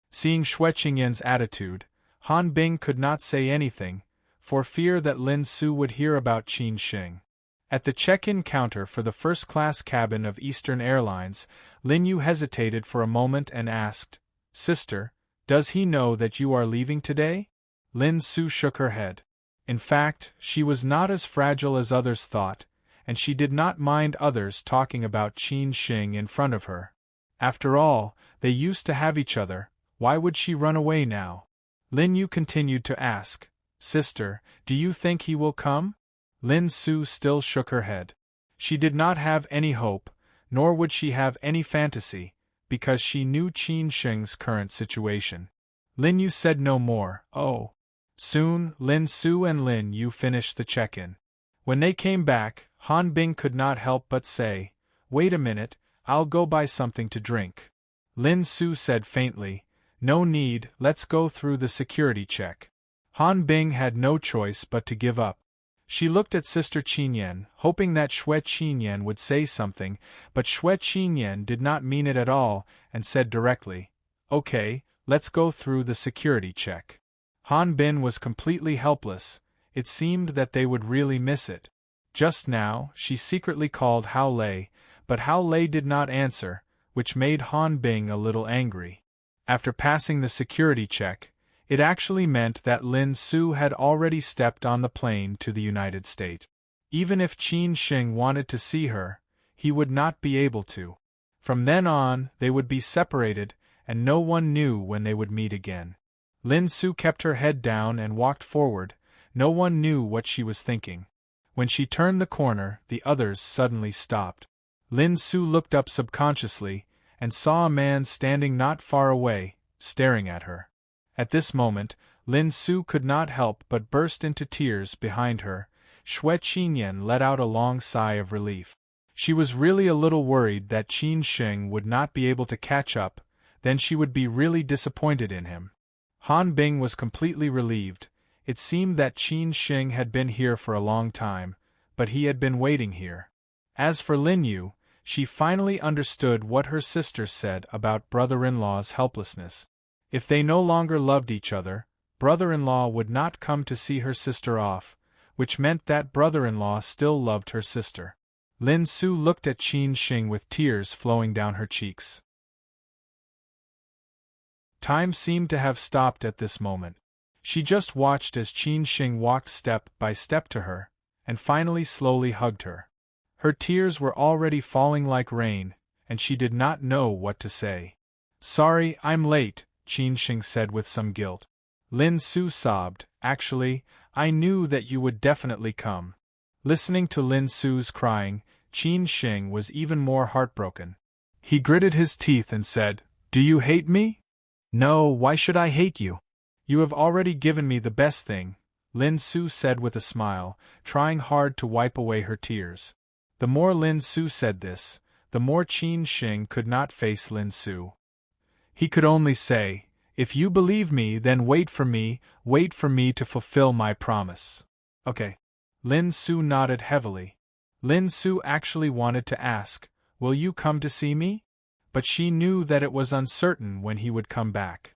Seeing Xue Qinyan's attitude, Han Bing could not say anything, for fear that Lin Su would hear about Qin Xing. At the check-in counter for the first-class cabin of Eastern Airlines, Lin Yu hesitated for a moment and asked, "Sister, does he know that you are leaving today?" Lin Su shook her head. In fact, she was not as fragile as others thought, and she did not mind others talking about Qin Xing in front of her. After all, they used to have each other, why would she run away now? Lin Yu continued to ask, "Sister, do you think he will come?" Lin Su still shook her head. She did not have any hope, nor would she have any fantasy, because she knew Qin Xing's current situation. Lin Yu said no more. Soon, Lin Su and Lin Yu finished the check-in. When they came back, Han Bing could not help but say, "Wait a minute, I'll go buy something to drink." Lin Su said faintly, "No need, let's go through the security check." Han Bing had no choice but to give up. She looked at Sister Qinyan, hoping that Xue Qinyan would say something, but Xue Qinyan did not mean it at all, and said directly, "Okay, let's go through the security check." Han Bin was completely helpless. It seemed that they would really miss it. Just now, she secretly called Hao Lei, but Hao Lei did not answer, which made Han Bing a little angry. After passing the security check, it actually meant that Lin Su had already stepped on the plane to the United States. Even if Qin Xing wanted to see her, he would not be able to. From then on, they would be separated, and no one knew when they would meet again. Lin Su kept her head down and walked forward. No one knew what she was thinking. When she turned the corner, the others suddenly stopped. Lin Su looked up subconsciously, and saw a man standing not far away, staring at her. At this moment, Lin Su could not help but burst into tears behind her. Xue Qinyan let out a long sigh of relief. She was really a little worried that Qin Sheng would not be able to catch up, then she would be really disappointed in him. Han Bing was completely relieved. It seemed that Qin Sheng had been here for a long time, but he had been waiting here. As for Lin Yu, she finally understood what her sister said about brother-in-law's helplessness. If they no longer loved each other, brother-in-law would not come to see her sister off, which meant that brother-in-law still loved her sister. Lin Su looked at Qin Sheng with tears flowing down her cheeks. Time seemed to have stopped at this moment. She just watched as Qin Sheng walked step by step to her, and finally slowly hugged her. Her tears were already falling like rain, and she did not know what to say. "Sorry, I'm late," Qin Sheng said with some guilt. Lin Su sobbed, "Actually, I knew that you would definitely come." Listening to Lin Su's crying, Qin Sheng was even more heartbroken. He gritted his teeth and said, "Do you hate me?" "No, why should I hate you? You have already given me the best thing," Lin Su said with a smile, trying hard to wipe away her tears. The more Lin Su said this, the more Qin Sheng could not face Lin Su. He could only say, "If you believe me, then wait for me to fulfill my promise." "Okay." Lin Su nodded heavily. Lin Su actually wanted to ask, "Will you come to see me?" But she knew that it was uncertain when he would come back.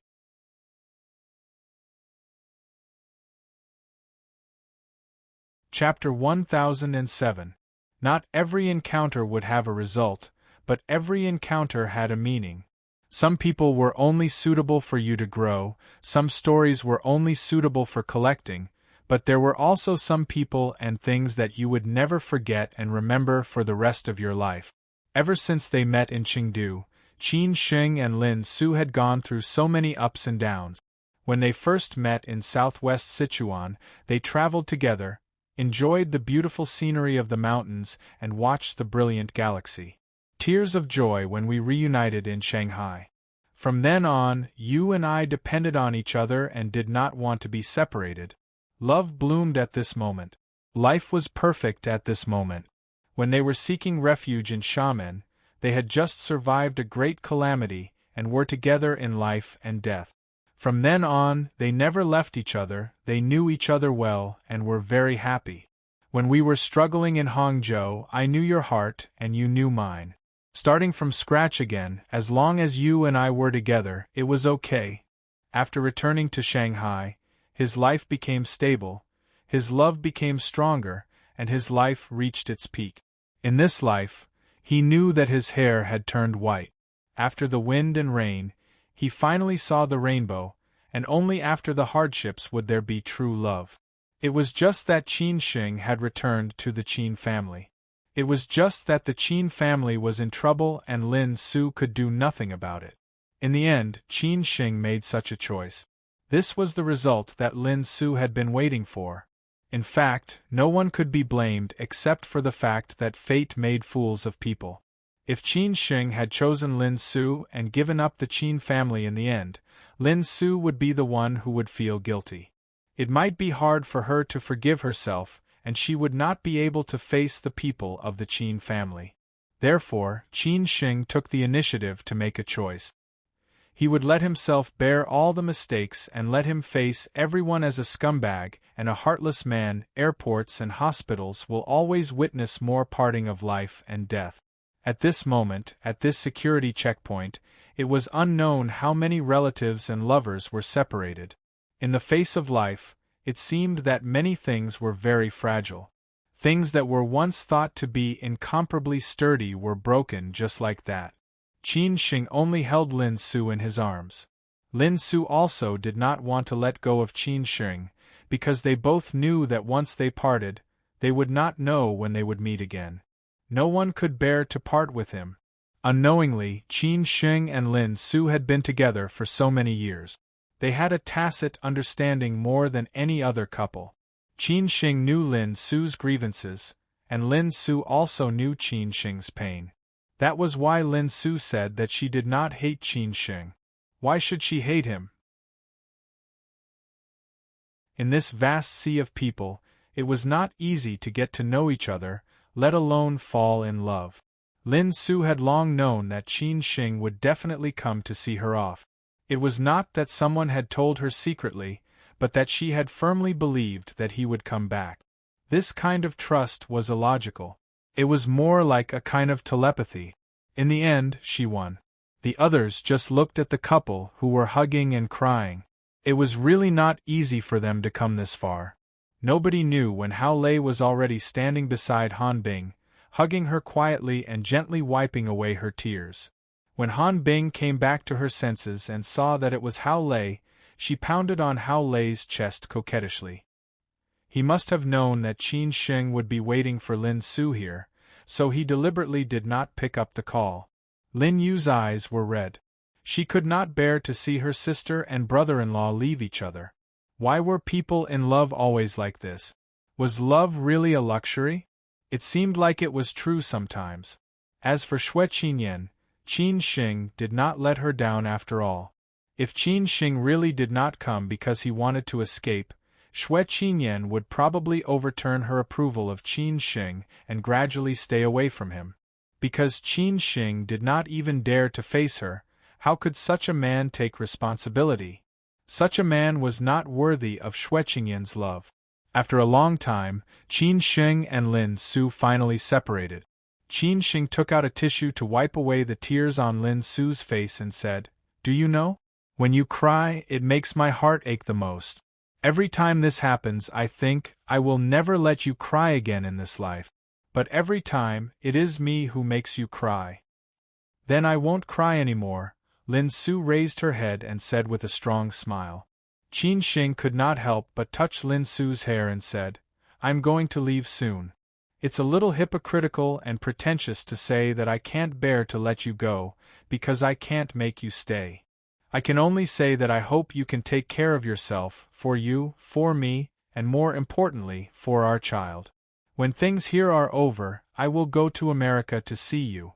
Chapter 1007. Not every encounter would have a result, but every encounter had a meaning. Some people were only suitable for you to grow, some stories were only suitable for collecting, but there were also some people and things that you would never forget and remember for the rest of your life. Ever since they met in Chengdu, Qin Sheng and Lin Su had gone through so many ups and downs. When they first met in southwest Sichuan, they traveled together, enjoyed the beautiful scenery of the mountains, and watched the brilliant galaxy. Tears of joy when we reunited in Shanghai. From then on, you and I depended on each other and did not want to be separated. Love bloomed at this moment. Life was perfect at this moment. When they were seeking refuge in Xiamen, they had just survived a great calamity and were together in life and death. From then on, they never left each other, they knew each other well and were very happy. When we were struggling in Hangzhou, I knew your heart and you knew mine. Starting from scratch again, as long as you and I were together, it was okay. After returning to Shanghai, his life became stable, his love became stronger, and his life reached its peak. In this life, he knew that his hair had turned white. After the wind and rain, he finally saw the rainbow, and only after the hardships would there be true love. It was just that Qin Sheng had returned to the Qin family. It was just that the Qin family was in trouble and Lin Su could do nothing about it. In the end, Qin Sheng made such a choice. This was the result that Lin Su had been waiting for. In fact, no one could be blamed except for the fact that fate made fools of people. If Qin Sheng had chosen Lin Su and given up the Qin family in the end, Lin Su would be the one who would feel guilty. It might be hard for her to forgive herself, and she would not be able to face the people of the Qin family. Therefore, Qin Sheng took the initiative to make a choice. He would let himself bear all the mistakes and let him face everyone as a scumbag and a heartless man. Airports and hospitals will always witness more parting of life and death. At this moment, at this security checkpoint, it was unknown how many relatives and lovers were separated. In the face of life, it seemed that many things were very fragile. Things that were once thought to be incomparably sturdy were broken just like that. Qin Sheng only held Lin Su in his arms. Lin Su also did not want to let go of Qin Sheng, because they both knew that once they parted, they would not know when they would meet again. No one could bear to part with him. Unknowingly, Qin Sheng and Lin Su had been together for so many years. They had a tacit understanding more than any other couple. Qin Sheng knew Lin Su's grievances, and Lin Su also knew Qin Sheng's pain. That was why Lin Su said that she did not hate Qin Sheng. Why should she hate him? In this vast sea of people, it was not easy to get to know each other, let alone fall in love. Lin Su had long known that Qin Sheng would definitely come to see her off. It was not that someone had told her secretly, but that she had firmly believed that he would come back. This kind of trust was illogical. It was more like a kind of telepathy. In the end, she won. The others just looked at the couple who were hugging and crying. It was really not easy for them to come this far. Nobody knew when Hao Lei was already standing beside Han Bing, hugging her quietly and gently wiping away her tears. When Han Bing came back to her senses and saw that it was Hao Lei, she pounded on Hao Lei's chest coquettishly. He must have known that Qin Sheng would be waiting for Lin Su here, so he deliberately did not pick up the call. Lin Yu's eyes were red. She could not bear to see her sister and brother-in-law leave each other. Why were people in love always like this? Was love really a luxury? It seemed like it was true sometimes. As for Xue Qinyan, Qin Sheng did not let her down after all. If Qin Sheng really did not come because he wanted to escape, Xue Qinyan would probably overturn her approval of Qin Sheng and gradually stay away from him. Because Qin Sheng did not even dare to face her, how could such a man take responsibility? Such a man was not worthy of Xue Qinyan's love. After a long time, Qin Sheng and Lin Su finally separated. Qin Sheng took out a tissue to wipe away the tears on Lin Su's face and said, "Do you know? When you cry, it makes my heart ache the most. Every time this happens, I think, I will never let you cry again in this life. But every time, it is me who makes you cry." "Then I won't cry anymore," Lin Su raised her head and said with a strong smile. Qin Sheng could not help but touch Lin Su's hair and said, "I'm going to leave soon. It's a little hypocritical and pretentious to say that I can't bear to let you go, because I can't make you stay. I can only say that I hope you can take care of yourself, for you, for me, and more importantly, for our child. When things here are over, I will go to America to see you.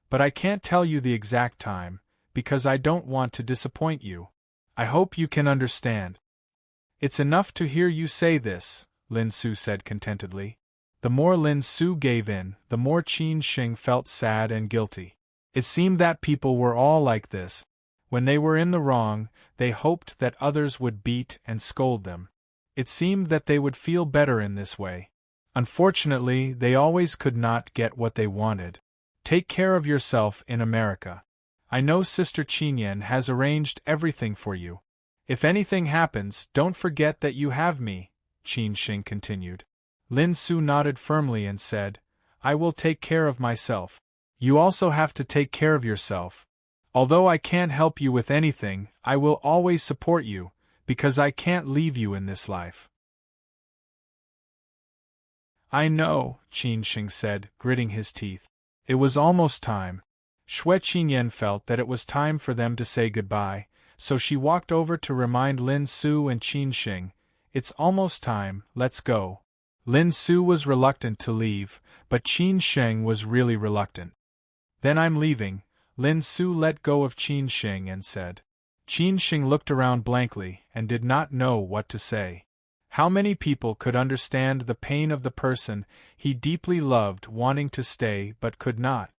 But I can't tell you the exact time, because I don't want to disappoint you. I hope you can understand." "It's enough to hear you say this," Lin Su said contentedly. The more Lin Su gave in, the more Qin Sheng felt sad and guilty. It seemed that people were all like this. When they were in the wrong, they hoped that others would beat and scold them. It seemed that they would feel better in this way. Unfortunately, they always could not get what they wanted. "Take care of yourself in America. I know Sister Qinyan has arranged everything for you. If anything happens, don't forget that you have me," Qin Sheng continued. Lin Su nodded firmly and said, "I will take care of myself. You also have to take care of yourself. Although I can't help you with anything, I will always support you, because I can't leave you in this life." "I know," Qin Sheng said, gritting his teeth. It was almost time. Xue Qinyan felt that it was time for them to say goodbye, so she walked over to remind Lin Su and Qin Sheng, "It's almost time, let's go." Lin Su was reluctant to leave, but Qin Sheng was really reluctant. "Then I'm leaving." Lin Su let go of Qin Sheng and said. Qin Sheng looked around blankly and did not know what to say. How many people could understand the pain of the person he deeply loved wanting to stay but could not?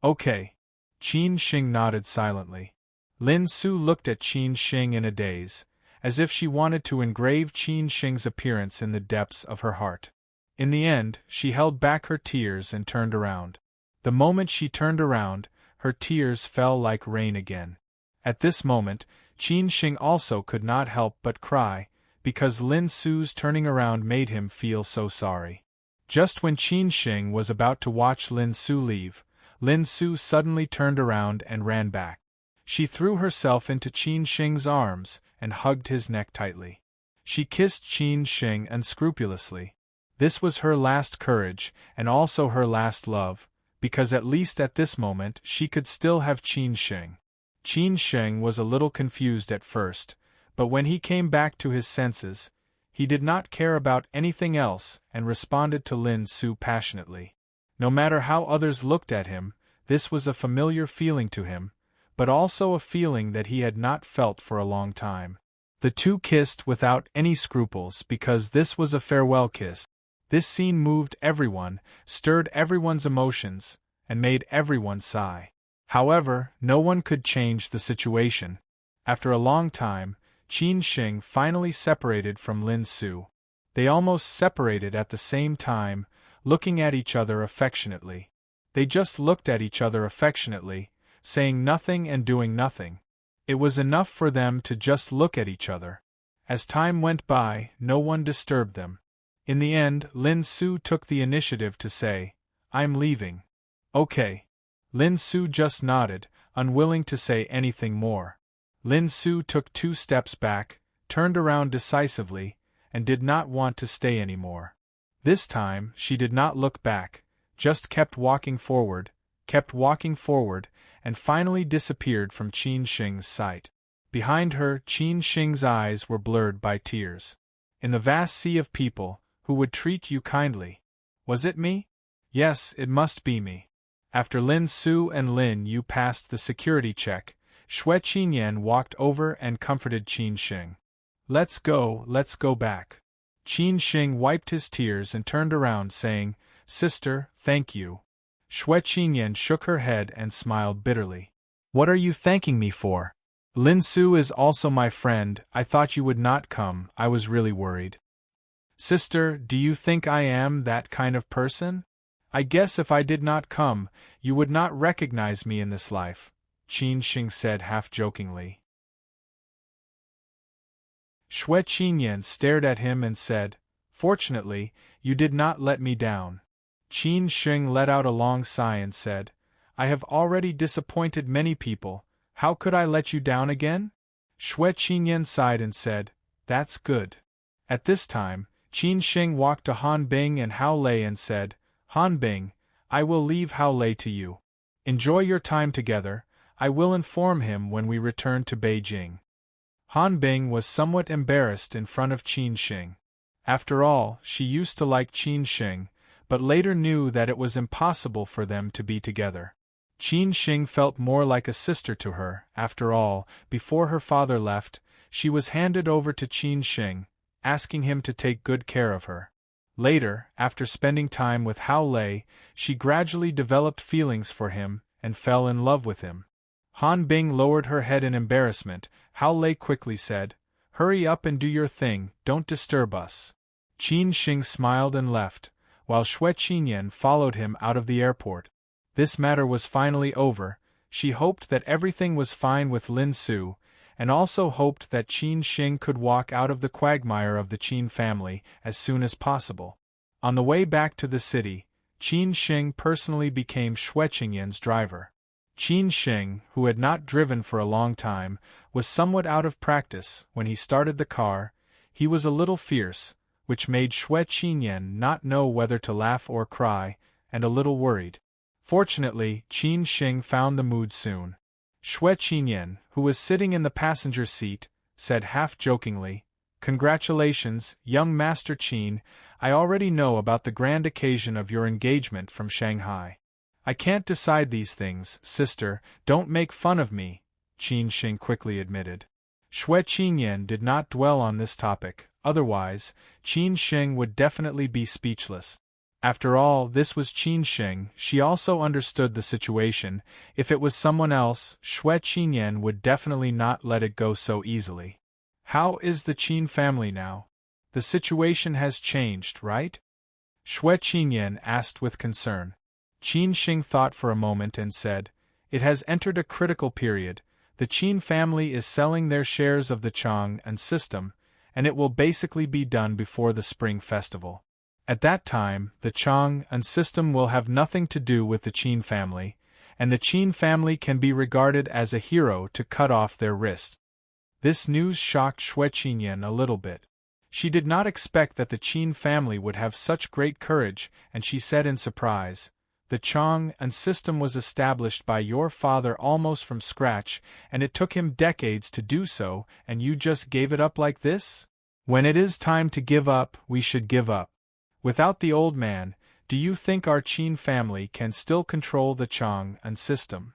"Okay." Qin Sheng nodded silently. Lin Su looked at Qin Sheng in a daze, as if she wanted to engrave Qin Sheng's appearance in the depths of her heart. In the end, she held back her tears and turned around. The moment she turned around, her tears fell like rain again. At this moment, Qin Sheng also could not help but cry, because Lin Su's turning around made him feel so sorry. Just when Qin Sheng was about to watch Lin Su leave, Lin Su suddenly turned around and ran back. She threw herself into Qin Sheng's arms and hugged his neck tightly. She kissed Qin Sheng unscrupulously. This was her last courage, and also her last love, because at least at this moment she could still have Qin Sheng. Qin Sheng was a little confused at first, but when he came back to his senses, he did not care about anything else and responded to Lin Su passionately. No matter how others looked at him, this was a familiar feeling to him, but also a feeling that he had not felt for a long time. The two kissed without any scruples because this was a farewell kiss. This scene moved everyone, stirred everyone's emotions, and made everyone sigh. However, no one could change the situation. After a long time, Qin Sheng finally separated from Lin Su. They almost separated at the same time, looking at each other affectionately. They just looked at each other affectionately, saying nothing and doing nothing. It was enough for them to just look at each other. As time went by, no one disturbed them. In the end, Lin Su took the initiative to say, "I'm leaving." "Okay." Lin Su just nodded, unwilling to say anything more. Lin Su took 2 steps back, turned around decisively, and did not want to stay anymore. This time, she did not look back, just kept walking forward, and finally disappeared from Qin Sheng's sight. Behind her, Qin Sheng's eyes were blurred by tears. In the vast sea of people, who would treat you kindly? Was it me? Yes, it must be me. After Lin Su and Lin Yu passed the security check, Xue Qinyan walked over and comforted Qin Sheng. Let's go back." Qin Sheng wiped his tears and turned around saying, "Sister, thank you." Xue Qinyan shook her head and smiled bitterly. "What are you thanking me for? Lin Su is also my friend. I thought you would not come. I was really worried." "Sister, do you think I am that kind of person? I guess if I did not come, you would not recognize me in this life," Qin Sheng said half-jokingly. Xue Qinyan stared at him and said, "Fortunately, you did not let me down." Qin Sheng let out a long sigh and said, "I have already disappointed many people, how could I let you down again?" Xue Qinyan sighed and said, "That's good." At this time, Qin Sheng walked to Han Bing and Hao Lei and said, "Han Bing, I will leave Hao Lei to you. Enjoy your time together, I will inform him when we return to Beijing." Han Bing was somewhat embarrassed in front of Qin Sheng. After all, she used to like Qin Sheng, but later knew that it was impossible for them to be together. Qin Sheng felt more like a sister to her. After all, before her father left, she was handed over to Qin Sheng, asking him to take good care of her. Later, after spending time with Hao Lei, she gradually developed feelings for him and fell in love with him. Han Bing lowered her head in embarrassment. Hao Lei quickly said, "Hurry up and do your thing, don't disturb us." Qin Sheng smiled and left, while Xue Qinyan followed him out of the airport. This matter was finally over. She hoped that everything was fine with Lin Su, and also hoped that Qin Sheng could walk out of the quagmire of the Qin family as soon as possible. On the way back to the city, Qin Sheng personally became Xue Qinyan's driver. Qin Sheng, who had not driven for a long time, was somewhat out of practice. When he started the car, he was a little fierce, which made Xue Qinyan not know whether to laugh or cry, and a little worried. Fortunately, Qin Sheng found the mood soon. Xue Qinyan, who was sitting in the passenger seat, said half-jokingly, "Congratulations, young Master Qin, I already know about the grand occasion of your engagement from Shanghai." "I can't decide these things, sister, don't make fun of me," Qin Sheng quickly admitted. Xue Qinyan did not dwell on this topic, otherwise, Qin Sheng would definitely be speechless. After all, this was Qin Sheng. She also understood the situation. If it was someone else, Xue Qinyan would definitely not let it go so easily. "How is the Qin family now? The situation has changed, right?" Xue Qinyan asked with concern. Qin Sheng thought for a moment and said, "It has entered a critical period. The Qin family is selling their shares of the Chang'an system, and it will basically be done before the Spring Festival. At that time, the Chang'an system will have nothing to do with the Qin family, and the Qin family can be regarded as a hero to cut off their wrists." This news shocked Xue Qinyan a little bit. She did not expect that the Qin family would have such great courage, and she said in surprise, The Chang and system was established by your father almost from scratch, and it took him decades to do so, and you just gave it up like this? When it is time to give up, we should give up. Without the old man, do you think our Qin family can still control the Chang and system?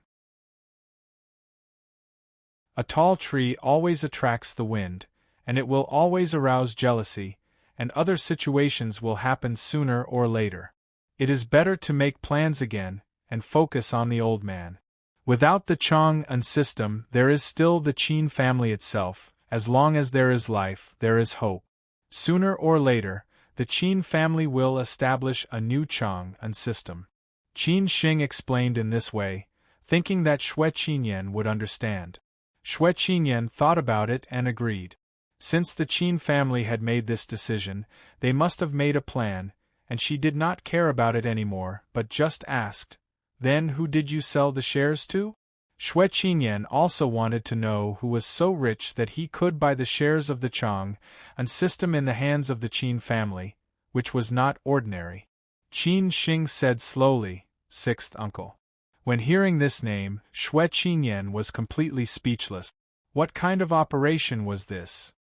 A tall tree always attracts the wind, and it will always arouse jealousy, and other situations will happen sooner or later. It is better to make plans again, and focus on the old man. Without the Chang and system, there is still the Qin family itself. As long as there is life, there is hope. Sooner or later, the Qin family will establish a new Chang and system. Qin Xing explained in this way, thinking that Xue Qinyan would understand. Xue Qinyan thought about it and agreed. Since the Qin family had made this decision, they must have made a plan, and she did not care about it anymore, but just asked, "Then who did you sell the shares to?" Xue Qinyan also wanted to know who was so rich that he could buy the shares of the Chang and system in the hands of the Qin family, which was not ordinary. Qin Xing said slowly, "Sixth uncle." When hearing this name, Xue Qinyan was completely speechless. What kind of operation was this?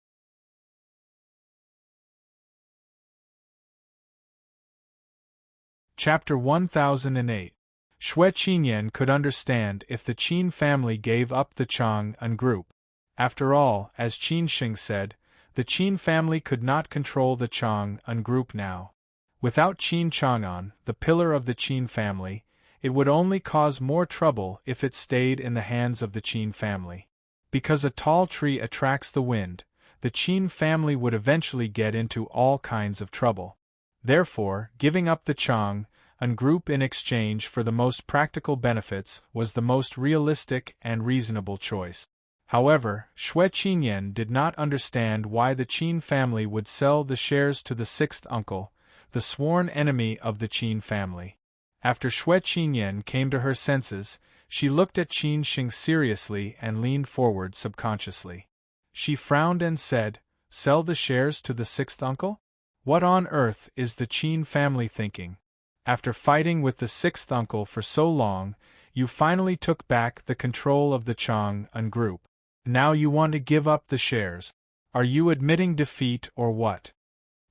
Chapter 1008. Xue Qinyan could understand if the Qin family gave up the Chang and group. After all, as Qin Xing said, the Qin family could not control the Chang and group now. Without Qin Chang'an, the pillar of the Qin family, it would only cause more trouble if it stayed in the hands of the Qin family. Because a tall tree attracts the wind, the Qin family would eventually get into all kinds of trouble. Therefore, giving up the Chang and group in exchange for the most practical benefits was the most realistic and reasonable choice. However, Xue Qinyan did not understand why the Qin family would sell the shares to the sixth uncle, the sworn enemy of the Qin family. After Xue Qinyan came to her senses, she looked at Qin Xing seriously and leaned forward subconsciously. She frowned and said, "Sell the shares to the sixth uncle? What on earth is the Qin family thinking? After fighting with the sixth uncle for so long, you finally took back the control of the Chang and group. Now you want to give up the shares. Are you admitting defeat or what?"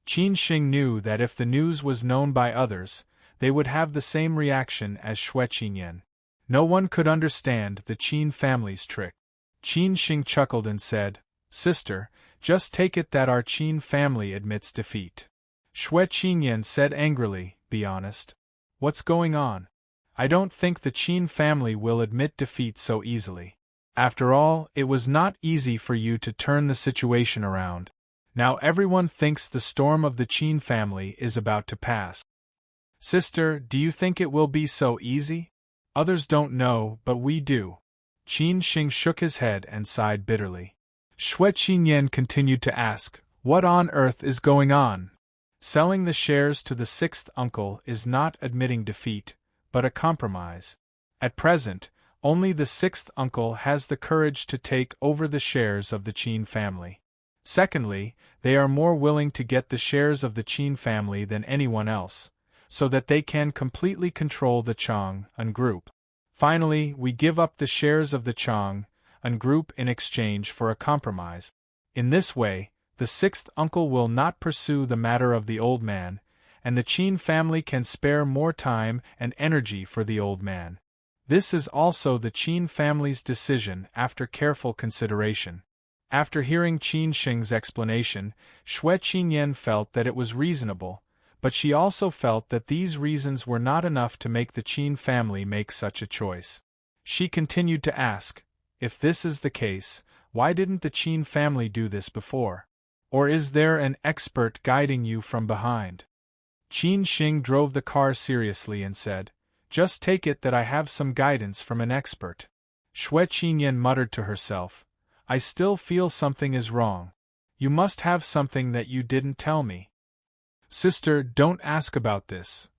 Qin Xing knew that if the news was known by others, they would have the same reaction as Xue Qinyan. No one could understand the Qin family's trick. Qin Xing chuckled and said, "Sister, just take it that our Qin family admits defeat." Xue Qinyan said angrily, "Be honest. What's going on? I don't think the Qin family will admit defeat so easily. After all, it was not easy for you to turn the situation around. Now everyone thinks the storm of the Qin family is about to pass. Sister, do you think it will be so easy? Others don't know, but we do." Qin Xing shook his head and sighed bitterly. Xue Qinyan continued to ask, "What on earth is going on?" Selling the shares to the sixth uncle is not admitting defeat, but a compromise. At present, only the sixth uncle has the courage to take over the shares of the Qin family. Secondly, they are more willing to get the shares of the Qin family than anyone else, so that they can completely control the Chang and group. Finally, we give up the shares of the Chang and group in exchange for a compromise. In this way, the sixth uncle will not pursue the matter of the old man, and the Qin family can spare more time and energy for the old man. This is also the Qin family's decision after careful consideration. After hearing Qin Xing's explanation, Xue Qinyan felt that it was reasonable, but she also felt that these reasons were not enough to make the Qin family make such a choice. She continued to ask, "If this is the case, why didn't the Qin family do this before? Or is there an expert guiding you from behind?" Qin Xing drove the car seriously and said, "Just take it that I have some guidance from an expert." Xue Qinyan muttered to herself, "I still feel something is wrong. You must have something that you didn't tell me." "Sister, don't ask about this.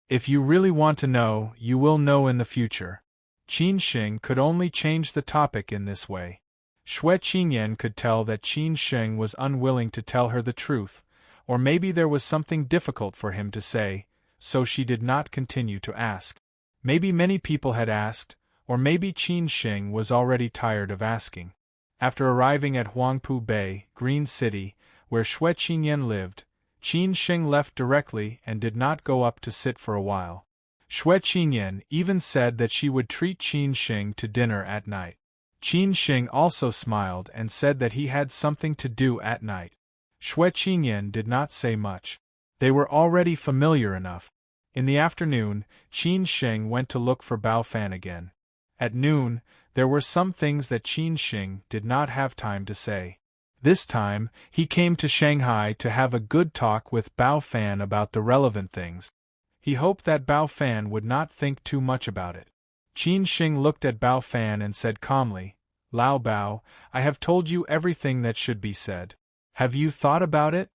If you really want to know, you will know in the future." Qin Xing could only change the topic in this way. Xue Qinyan could tell that Qin Xing was unwilling to tell her the truth, or maybe there was something difficult for him to say, so she did not continue to ask. Maybe many people had asked, or maybe Qin Sheng was already tired of asking. After arriving at Huangpu Bay, Green City, where Xue Qingyan lived, Qin Sheng left directly and did not go up to sit for a while. Xue Qingyan even said that she would treat Qin Sheng to dinner at night. Qin Sheng also smiled and said that he had something to do at night. Xue Qingyan did not say much. They were already familiar enough. In the afternoon, Qin Sheng went to look for Bao Fan again. At noon, there were some things that Qin Sheng did not have time to say. This time, he came to Shanghai to have a good talk with Bao Fan about the relevant things. He hoped that Bao Fan would not think too much about it. Qin Sheng looked at Bao Fan and said calmly, "Lao Bao, I have told you everything that should be said. Have you thought about it?"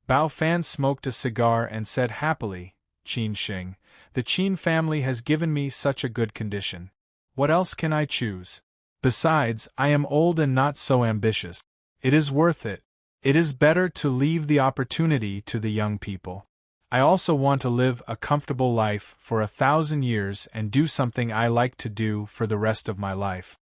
Bao Fan smoked a cigar and said happily, "Qin Sheng, the Qin family has given me such a good condition. What else can I choose? Besides, I am old and not so ambitious. It is worth it. It is better to leave the opportunity to the young people. I also want to live a comfortable life for 1,000 years and do something I like to do for the rest of my life."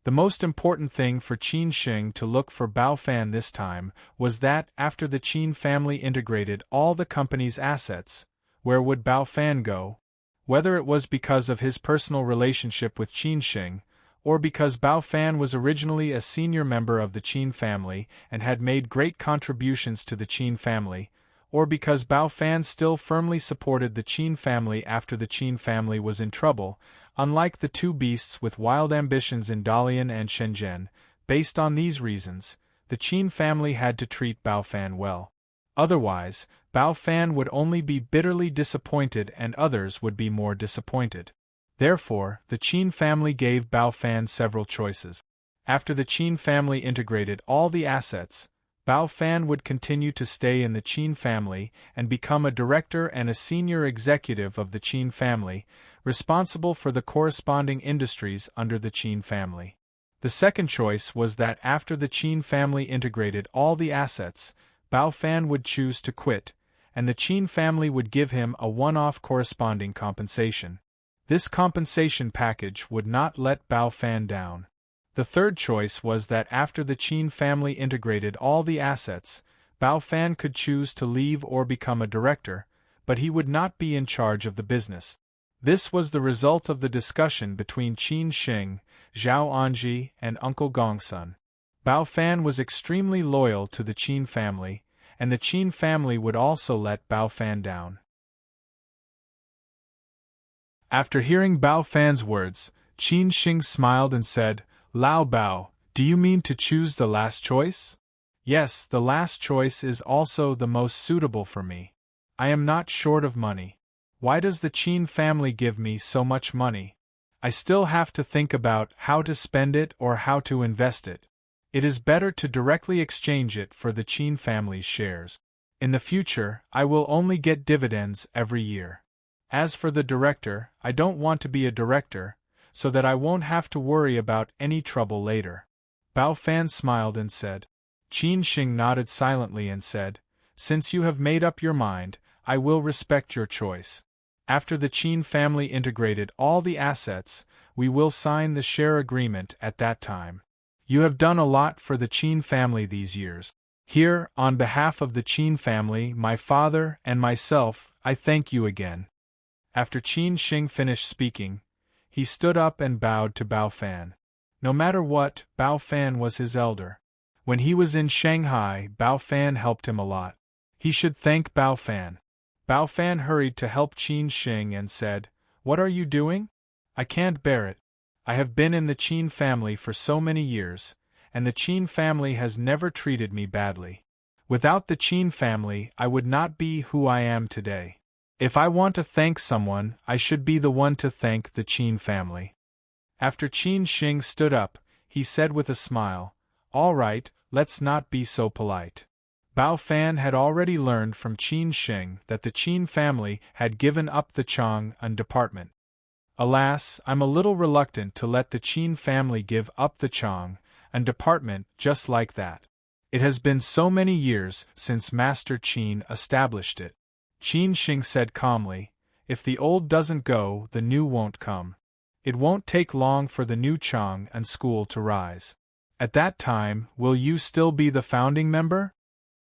The most important thing for Qin Sheng to look for Bao Fan this time was that, after the Qin family integrated all the company's assets, where would Bao Fan go? Whether it was because of his personal relationship with Qin Sheng, or because Bao Fan was originally a senior member of the Qin family and had made great contributions to the Qin family, or because Bao Fan still firmly supported the Qin family after the Qin family was in trouble, unlike the two beasts with wild ambitions in Dalian and Shenzhen, based on these reasons, the Qin family had to treat Bao Fan well. Otherwise, Bao Fan would only be bitterly disappointed and others would be more disappointed. Therefore, the Qin family gave Bao Fan several choices. After the Qin family integrated all the assets, Bao Fan would continue to stay in the Qin family and become a director and a senior executive of the Qin family, responsible for the corresponding industries under the Qin family. The second choice was that after the Qin family integrated all the assets, Bao Fan would choose to quit, and the Qin family would give him a one-off corresponding compensation. This compensation package would not let Bao Fan down. The third choice was that after the Qin family integrated all the assets, Bao Fan could choose to leave or become a director, but he would not be in charge of the business. This was the result of the discussion between Qin Sheng, Zhao Anji, and Uncle Gongsun. Bao Fan was extremely loyal to the Qin family, and the Qin family would also let Bao Fan down. After hearing Bao Fan's words, Qin Sheng smiled and said, "Lao Bao, do you mean to choose the last choice?" "Yes, the last choice is also the most suitable for me. I am not short of money. Why does the Qin family give me so much money? I still have to think about how to spend it or how to invest it. It is better to directly exchange it for the Qin family's shares. In the future, I will only get dividends every year. As for the director, I don't want to be a director, so that I won't have to worry about any trouble later." Bao Fan smiled and said. Qin Sheng nodded silently and said, "Since you have made up your mind, I will respect your choice. After the Qin family integrated all the assets, we will sign the share agreement at that time. You have done a lot for the Qin family these years. Here, on behalf of the Qin family, my father, and myself, I thank you again." After Qin Sheng finished speaking, he stood up and bowed to Bao Fan. No matter what, Bao Fan was his elder. When he was in Shanghai, Bao Fan helped him a lot. He should thank Bao Fan. Bao Fan hurried to help Qin Sheng and said, "What are you doing? I can't bear it. I have been in the Qin family for so many years, and the Qin family has never treated me badly. Without the Qin family, I would not be who I am today. If I want to thank someone, I should be the one to thank the Qin family." After Qin Sheng stood up, he said with a smile, "All right, let's not be so polite." Bao Fan had already learned from Qin Sheng that the Qin family had given up the Chang'an department. Alas, I'm a little reluctant to let the Qin family give up the Chang'an department just like that. It has been so many years since Master Qin established it. Qin Sheng said calmly, if the old doesn't go, the new won't come. It won't take long for the new Chang and school to rise. At that time, will you still be the founding member?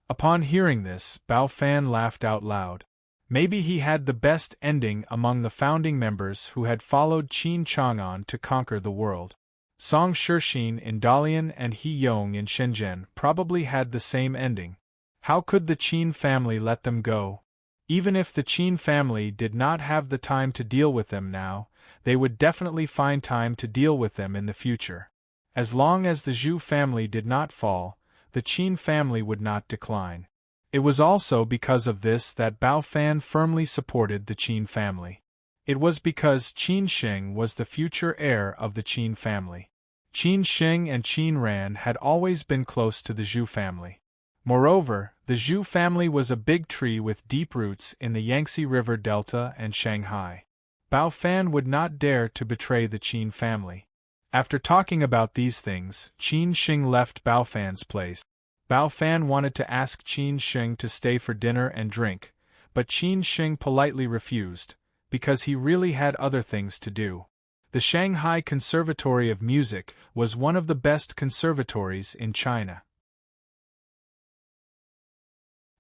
Upon hearing this, Bao Fan laughed out loud. Maybe he had the best ending among the founding members who had followed Qin Chang'an to conquer the world. Song Shixin in Dalian and He Yong in Shenzhen probably had the same ending. How could the Qin family let them go? Even if the Qin family did not have the time to deal with them now, they would definitely find time to deal with them in the future. As long as the Zhu family did not fall, the Qin family would not decline. It was also because of this that Bao Fan firmly supported the Qin family. It was because Qin Sheng was the future heir of the Qin family. Qin Sheng and Qin Ran had always been close to the Zhu family. Moreover, the Zhu family was a big tree with deep roots in the Yangtze River Delta and Shanghai. Bao Fan would not dare to betray the Qin family. After talking about these things, Qin Sheng left Bao Fan's place. Bao Fan wanted to ask Qin Sheng to stay for dinner and drink, but Qin Sheng politely refused, because he really had other things to do. The Shanghai Conservatory of Music was one of the best conservatories in China.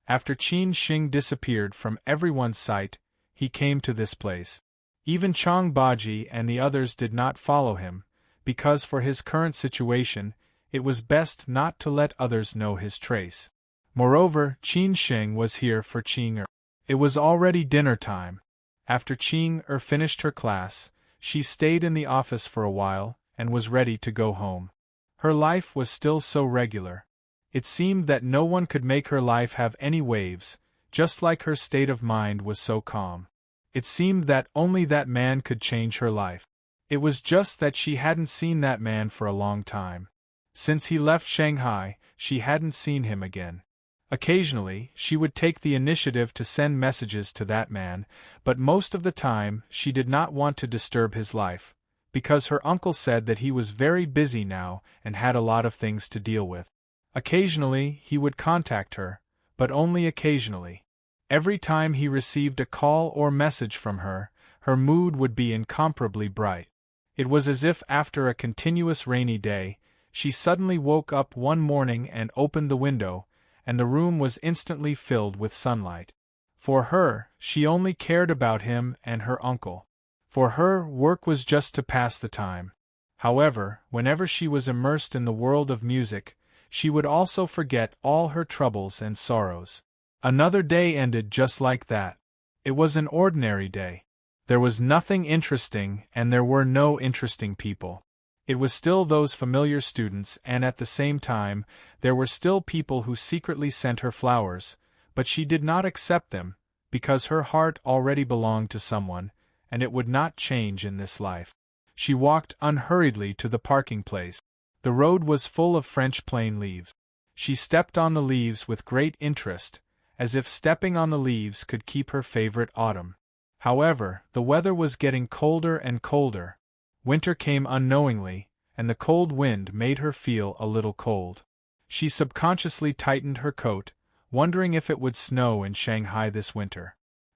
After Qin Sheng disappeared from everyone's sight, he came to this place. Even Chang Baji and the others did not follow him, because for his current situation, it was best not to let others know his trace. Moreover, Qin Sheng was here for Qing Er. It was already dinner time. After Qing Er finished her class, she stayed in the office for a while and was ready to go home. Her life was still so regular. It seemed that no one could make her life have any waves, just like her state of mind was so calm. It seemed that only that man could change her life. It was just that she hadn't seen that man for a long time. Since he left Shanghai, she hadn't seen him again. Occasionally, she would take the initiative to send messages to that man, but most of the time she did not want to disturb his life, because her uncle said that he was very busy now and had a lot of things to deal with. Occasionally, he would contact her, but only occasionally. Every time he received a call or message from her, her mood would be incomparably bright. It was as if after a continuous rainy day, she suddenly woke up one morning and opened the window, and the room was instantly filled with sunlight. For her, she only cared about him and her uncle. For her, work was just to pass the time. However, whenever she was immersed in the world of music, she would also forget all her troubles and sorrows. Another day ended just like that. It was an ordinary day. There was nothing interesting and there were no interesting people. It was still those familiar students and at the same time, there were still people who secretly sent her flowers, but she did not accept them, because her heart already belonged to someone, and it would not change in this life. She walked unhurriedly to the parking place. The road was full of French plane leaves. She stepped on the leaves with great interest, as if stepping on the leaves could keep her favorite autumn. However, the weather was getting colder and colder. Winter came unknowingly, and the cold wind made her feel a little cold. She subconsciously tightened her coat, wondering if it would snow in Shanghai this winter.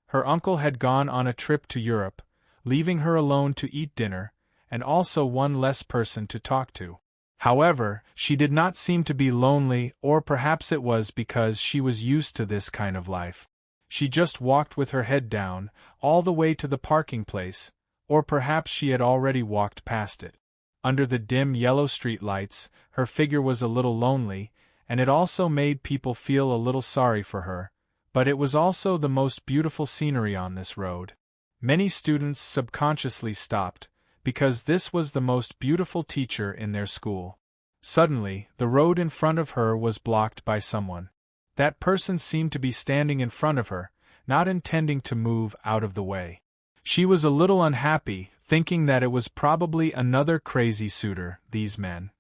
Her uncle had gone on a trip to Europe, leaving her alone to eat dinner, and also one less person to talk to. However, she did not seem to be lonely, or perhaps it was because she was used to this kind of life. She just walked with her head down, all the way to the parking place, or perhaps she had already walked past it. Under the dim yellow street lights, her figure was a little lonely, and it also made people feel a little sorry for her, but it was also the most beautiful scenery on this road. Many students subconsciously stopped, because this was the most beautiful teacher in their school. Suddenly, the road in front of her was blocked by someone. That person seemed to be standing in front of her, not intending to move out of the way. She was a little unhappy, thinking that it was probably another crazy suitor, these men.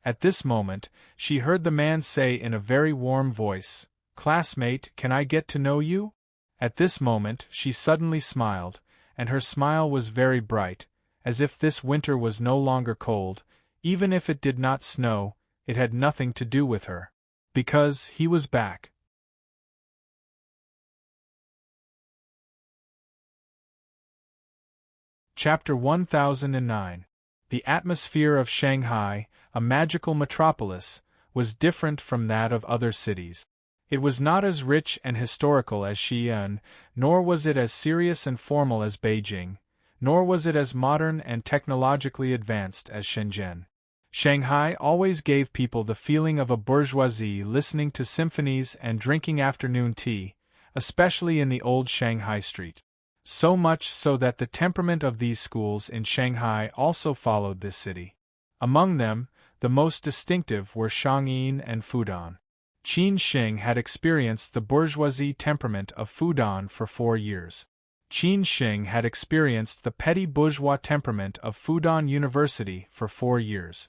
At this moment, she heard the man say in a very warm voice, "Classmate, can I get to know you?" At this moment, she suddenly smiled, and her smile was very bright, as if this winter was no longer cold, even if it did not snow, it had nothing to do with her. Because he was back. Chapter 1009. The atmosphere of Shanghai, a magical metropolis, was different from that of other cities. It was not as rich and historical as Xi'an, nor was it as serious and formal as Beijing, nor was it as modern and technologically advanced as Shenzhen. Shanghai always gave people the feeling of a bourgeoisie listening to symphonies and drinking afternoon tea, especially in the old Shanghai street. So much so that the temperament of these schools in Shanghai also followed this city. Among them, the most distinctive were Shangyin and Fudan. Qin Sheng had experienced the bourgeoisie temperament of Fudan for 4 years. Qin Sheng had experienced the petty bourgeois temperament of Fudan University for 4 years.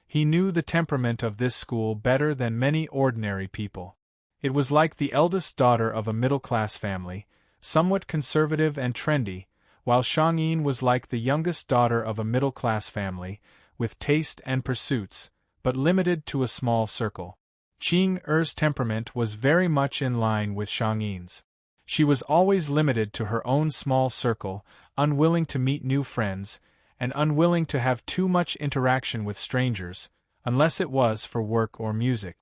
He knew the temperament of this school better than many ordinary people. It was like the eldest daughter of a middle-class family, somewhat conservative and trendy, while Shangyin was like the youngest daughter of a middle-class family, with taste and pursuits, but limited to a small circle. Qing Er's temperament was very much in line with Shangyin's. She was always limited to her own small circle, unwilling to meet new friends, and unwilling to have too much interaction with strangers, unless it was for work or music.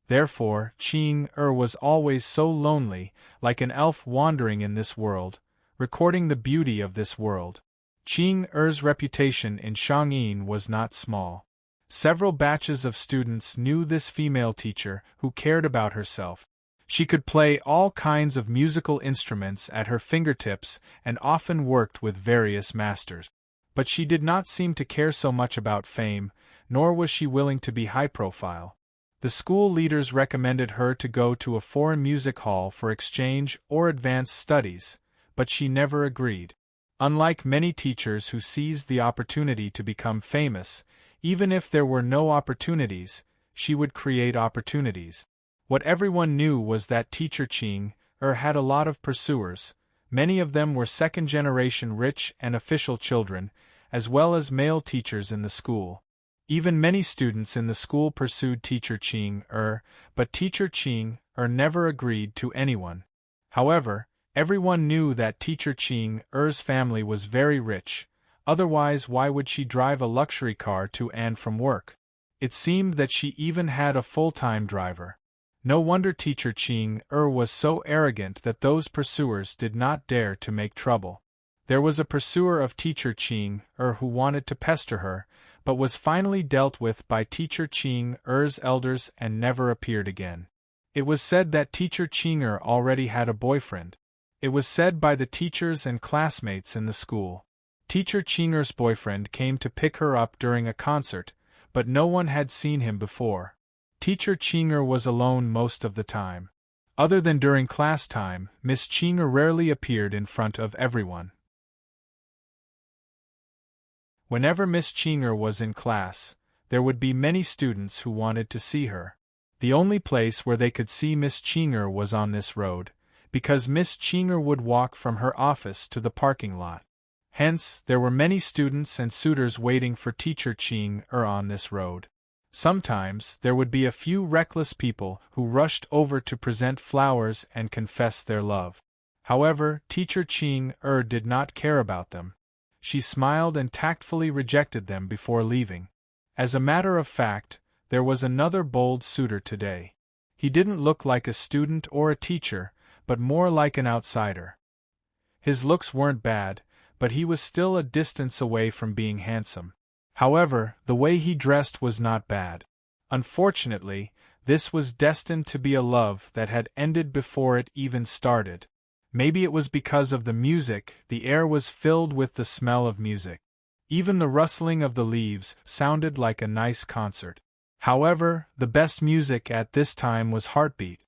Therefore, Qing was always so lonely, like an elf wandering in this world, recording the beauty of this world. Qing Er's reputation in Shangyin was not small. Several batches of students knew this female teacher who cared about herself. She could play all kinds of musical instruments at her fingertips and often worked with various masters. But she did not seem to care so much about fame, nor was she willing to be high-profile. The school leaders recommended her to go to a foreign music hall for exchange or advanced studies, but she never agreed. Unlike many teachers who seized the opportunity to become famous, even if there were no opportunities, she would create opportunities. What everyone knew was that teacher Qing had a lot of pursuers. Many of them were second-generation rich and official children, as well as male teachers in the school. Even many students in the school pursued teacher Qing but teacher Qing never agreed to anyone. However, everyone knew that teacher Qing family was very rich, otherwise why would she drive a luxury car to and from work? It seemed that she even had a full-time driver. No wonder teacher Qing was so arrogant that those pursuers did not dare to make trouble. There was a pursuer of teacher Qing who wanted to pester her, but was finally dealt with by teacher Qing elders and never appeared again. It was said that teacher Qing already had a boyfriend. It was said by the teachers and classmates in the school. Teacher Qing's boyfriend came to pick her up during a concert, but no one had seen him before. Teacher Qing was alone most of the time. Other than during class time, Miss Qing rarely appeared in front of everyone. Whenever Miss Qing was in class, there would be many students who wanted to see her. The only place where they could see Miss Qing was on this road, because Miss Qing would walk from her office to the parking lot. Hence, there were many students and suitors waiting for teacher Qing on this road. Sometimes, there would be a few reckless people who rushed over to present flowers and confess their love. However, teacher Qing did not care about them. She smiled and tactfully rejected them before leaving. As a matter of fact, there was another bold suitor today. He didn't look like a student or a teacher, but more like an outsider. His looks weren't bad, but he was still a distance away from being handsome. However, the way he dressed was not bad. Unfortunately, this was destined to be a love that had ended before it even started. Maybe it was because of the music. The air was filled with the smell of music. Even the rustling of the leaves sounded like a nice concert. However, the best music at this time was heartbeat.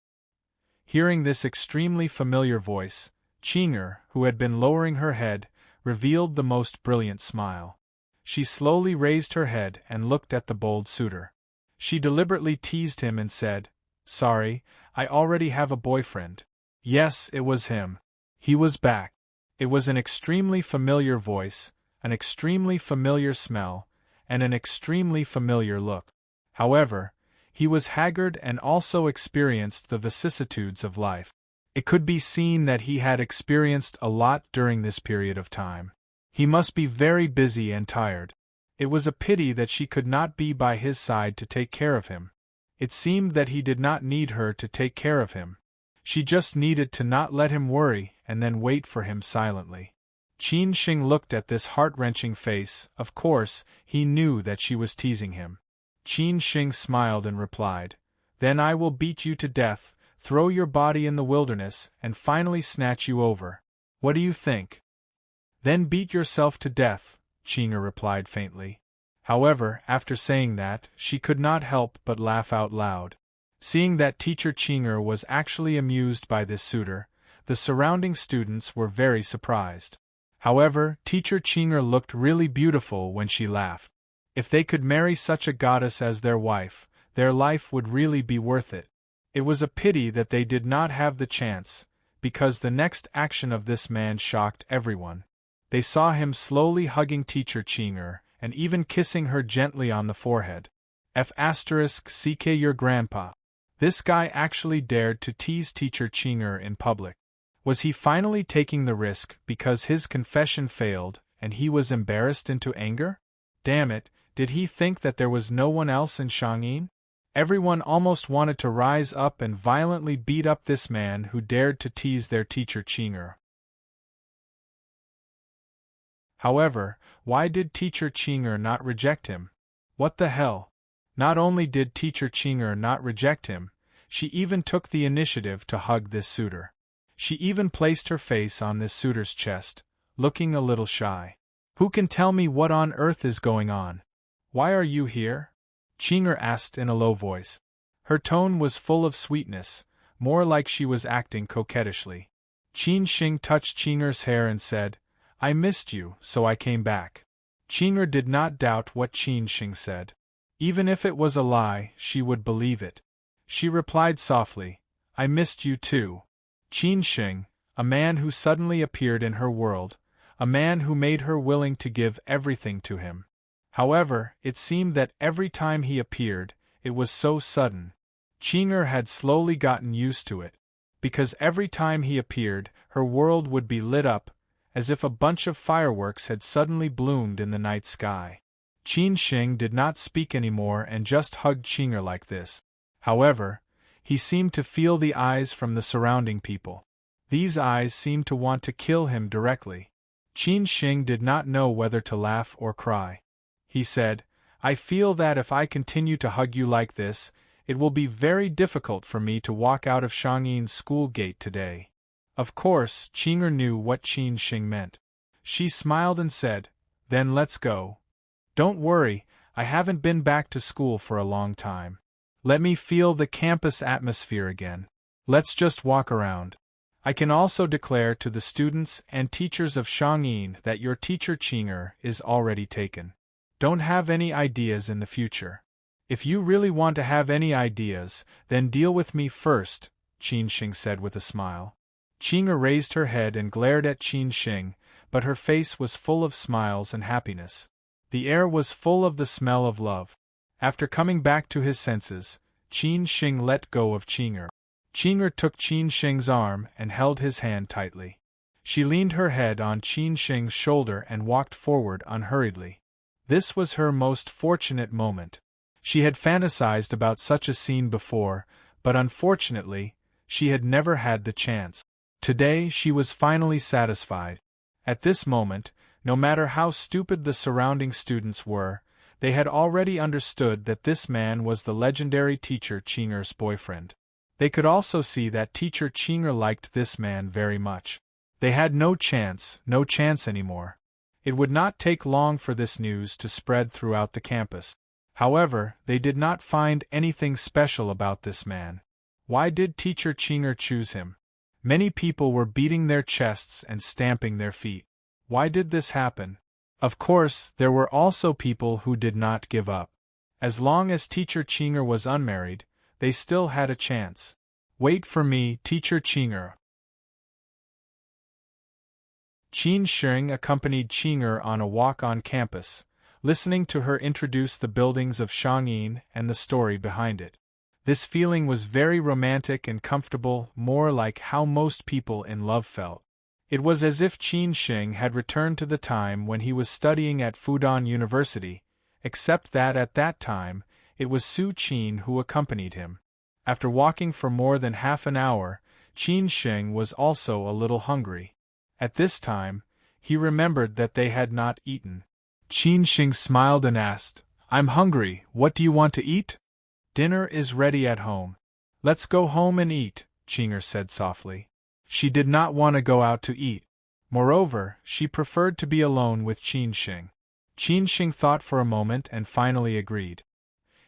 Hearing this extremely familiar voice, Qing, who had been lowering her head, revealed the most brilliant smile. She slowly raised her head and looked at the bold suitor. She deliberately teased him and said, "Sorry, I already have a boyfriend." Yes, it was him. He was back. It was an extremely familiar voice, an extremely familiar smell, and an extremely familiar look. However, he was haggard and also experienced the vicissitudes of life. It could be seen that he had experienced a lot during this period of time. He must be very busy and tired. It was a pity that she could not be by his side to take care of him. It seemed that he did not need her to take care of him. She just needed to not let him worry and then wait for him silently. Qin Sheng looked at this heart-wrenching face. Of course, he knew that she was teasing him. Qin Sheng smiled and replied, "Then I will beat you to death, throw your body in the wilderness, and finally snatch you over. What do you think?" "Then beat yourself to death," Qing'er replied faintly. However, after saying that, she could not help but laugh out loud. Seeing that teacher Qing'er was actually amused by this suitor, the surrounding students were very surprised. However, teacher Qing'er looked really beautiful when she laughed. If they could marry such a goddess as their wife, their life would really be worth it. It was a pity that they did not have the chance, because the next action of this man shocked everyone. They saw him slowly hugging teacher Qing'er, and even kissing her gently on the forehead. *CK your grandpa. This guy actually dared to tease teacher Qing'er in public. Was he finally taking the risk because his confession failed, and he was embarrassed into anger? Damn it, did he think that there was no one else in Shangyin? Everyone almost wanted to rise up and violently beat up this man who dared to tease their teacher Qing'er. However, why did teacher Qing'er not reject him? What the hell? Not only did teacher Qing'er not reject him, she even took the initiative to hug this suitor. She even placed her face on this suitor's chest, looking a little shy. "Who can tell me what on earth is going on? Why are you here?" Qing'er asked in a low voice. Her tone was full of sweetness, more like she was acting coquettishly. Qin Sheng touched Qing'er's hair and said, "I missed you, so I came back." Qing'er did not doubt what Qin Sheng said. Even if it was a lie, she would believe it. She replied softly, "I missed you too." Qin Sheng, a man who suddenly appeared in her world, a man who made her willing to give everything to him. However, it seemed that every time he appeared, it was so sudden. Qing'er had slowly gotten used to it, because every time he appeared, her world would be lit up, as if a bunch of fireworks had suddenly bloomed in the night sky. Qin Sheng did not speak anymore and just hugged Qing'er like this. However, he seemed to feel the eyes from the surrounding people. These eyes seemed to want to kill him directly. Qin Sheng did not know whether to laugh or cry. He said, "I feel that if I continue to hug you like this, it will be very difficult for me to walk out of Shangyin's school gate today." Of course, Qing'er knew what Qin Sheng meant. She smiled and said, "Then let's go. Don't worry, I haven't been back to school for a long time. Let me feel the campus atmosphere again. Let's just walk around. I can also declare to the students and teachers of Shangyin that your teacher Qing'er is already taken. Don't have any ideas in the future. If you really want to have any ideas, then deal with me first," Qin Sheng said with a smile. Qing'er raised her head and glared at Qin Sheng, but her face was full of smiles and happiness. The air was full of the smell of love. After coming back to his senses, Qin Sheng let go of Qing'er. Qing'er took Qin Sheng's arm and held his hand tightly. She leaned her head on Qin Sheng's shoulder and walked forward unhurriedly. This was her most fortunate moment. She had fantasized about such a scene before, but unfortunately, she had never had the chance. Today she was finally satisfied. At this moment, no matter how stupid the surrounding students were, they had already understood that this man was the legendary teacher Qing'er's boyfriend. They could also see that teacher Qing'er liked this man very much. They had no chance anymore. It would not take long for this news to spread throughout the campus. However, they did not find anything special about this man. Why did teacher Qing'er choose him? Many people were beating their chests and stamping their feet. Why did this happen? Of course, there were also people who did not give up. As long as teacher Qing'er was unmarried, they still had a chance. "Wait for me, teacher Qing'er." Qin Sheng accompanied Qing'er on a walk on campus, listening to her introduce the buildings of Shangyin and the story behind it. This feeling was very romantic and comfortable, more like how most people in love felt. It was as if Qin Sheng had returned to the time when he was studying at Fudan University, except that at that time, it was Su Qin who accompanied him. After walking for more than half an hour, Qin Sheng was also a little hungry. At this time, he remembered that they had not eaten. Qin Sheng smiled and asked, "I'm hungry, what do you want to eat?" "Dinner is ready at home." "Let's go home and eat," Qinger said softly. She did not want to go out to eat. Moreover, she preferred to be alone with Qin Sheng. Qin Sheng thought for a moment and finally agreed.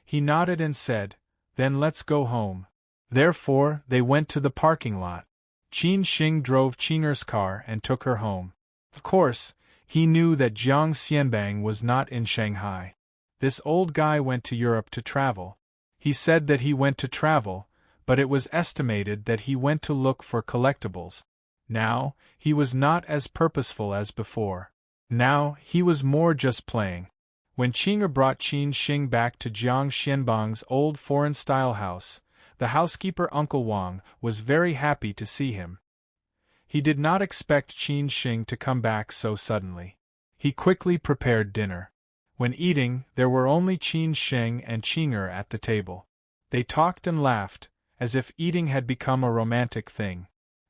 He nodded and said, "Then let's go home." Therefore, they went to the parking lot. Qin Sheng drove Qinger's car and took her home. Of course, he knew that Jiang Xianbang was not in Shanghai. This old guy went to Europe to travel. He said that he went to travel, but it was estimated that he went to look for collectibles. Now, he was not as purposeful as before. Now, he was more just playing. When Qinger brought Qin Sheng back to Jiang Xianbang's old foreign-style house, the housekeeper Uncle Wang was very happy to see him. He did not expect Qin Sheng to come back so suddenly. He quickly prepared dinner. When eating, there were only Qin Sheng and Qinger at the table. They talked and laughed, as if eating had become a romantic thing.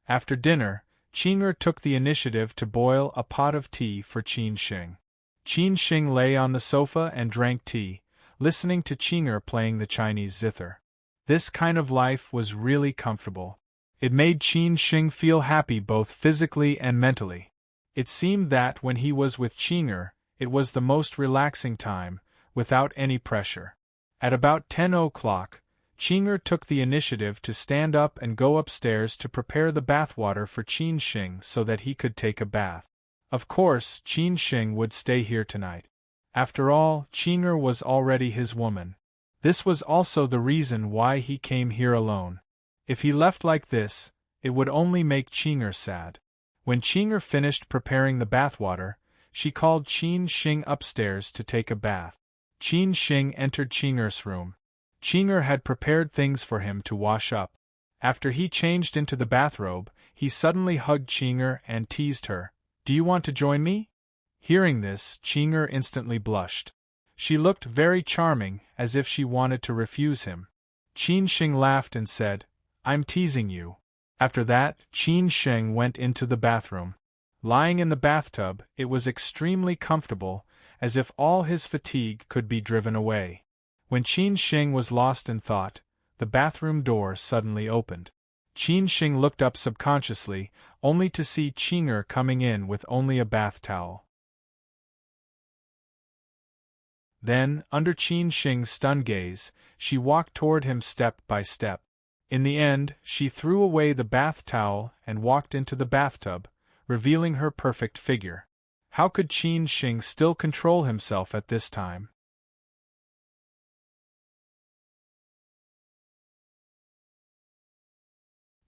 After dinner, Qinger took the initiative to boil a pot of tea for Qin Sheng. Qin Sheng lay on the sofa and drank tea, listening to Qinger playing the Chinese zither. This kind of life was really comfortable. It made Qin Sheng feel happy both physically and mentally. It seemed that when he was with Qinger, it was the most relaxing time, without any pressure. At about 10 o'clock, Qinger took the initiative to stand up and go upstairs to prepare the bathwater for Qin Sheng so that he could take a bath. Of course, Qin Sheng would stay here tonight. After all, Qinger was already his woman. This was also the reason why he came here alone. If he left like this, it would only make Qinger sad. When Qinger finished preparing the bathwater, she called Qin Sheng upstairs to take a bath. Qin Sheng entered Qinger's room. Qinger had prepared things for him to wash up. After he changed into the bathrobe, he suddenly hugged Qinger and teased her. "Do you want to join me?" Hearing this, Qinger instantly blushed. She looked very charming, as if she wanted to refuse him. Qin Sheng laughed and said, "I'm teasing you." After that, Qin Sheng went into the bathroom. Lying in the bathtub, it was extremely comfortable, as if all his fatigue could be driven away. When Qin Sheng was lost in thought, the bathroom door suddenly opened. Qin Sheng looked up subconsciously, only to see Qinger coming in with only a bath towel. Then, under Qin Sheng's stunned gaze, she walked toward him step by step. In the end, she threw away the bath towel and walked into the bathtub, revealing her perfect figure. How could Qin Sheng still control himself at this time?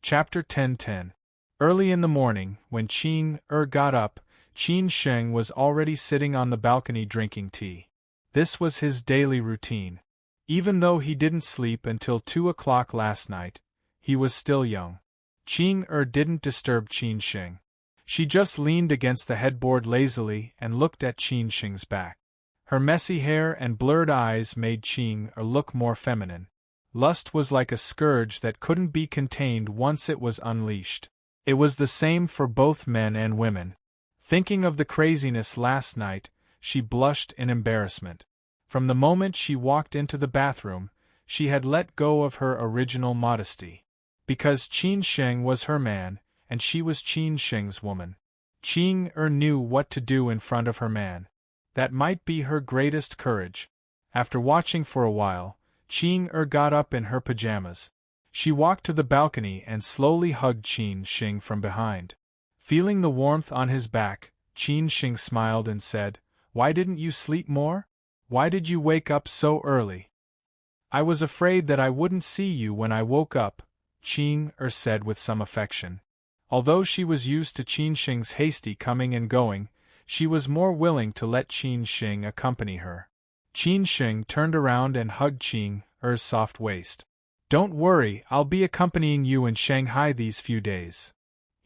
Chapter 10:10. Early in the morning, when Qin got up, Qin Sheng was already sitting on the balcony drinking tea. This was his daily routine. Even though he didn't sleep until 2 o'clock last night, he was still young. Qin didn't disturb Qin Sheng. She just leaned against the headboard lazily and looked at Qin Sheng's back. Her messy hair and blurred eyes made Qin look more feminine. Lust was like a scourge that couldn't be contained once it was unleashed. It was the same for both men and women. Thinking of the craziness last night, she blushed in embarrassment. From the moment she walked into the bathroom, she had let go of her original modesty. Because Qin Sheng was her man, and she was Qin Sheng's woman. Qin knew what to do in front of her man. That might be her greatest courage. After watching for a while, Qin got up in her pajamas. She walked to the balcony and slowly hugged Qin Sheng from behind. Feeling the warmth on his back, Qin Sheng smiled and said, "Why didn't you sleep more? Why did you wake up so early?" "I was afraid that I wouldn't see you when I woke up," Qin said with some affection. Although she was used to Qin Sheng's hasty coming and going, she was more willing to let Qin Sheng accompany her. Qin Sheng turned around and hugged Qinger's soft waist. "Don't worry, I'll be accompanying you in Shanghai these few days."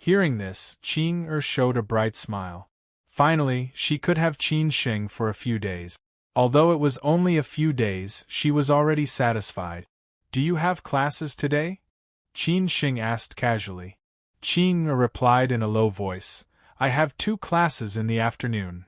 Hearing this, Qing showed a bright smile. Finally, she could have Qin Sheng for a few days. Although it was only a few days, she was already satisfied. Do you have classes today? Qin Sheng asked casually. Qing replied in a low voice, I have 2 classes in the afternoon.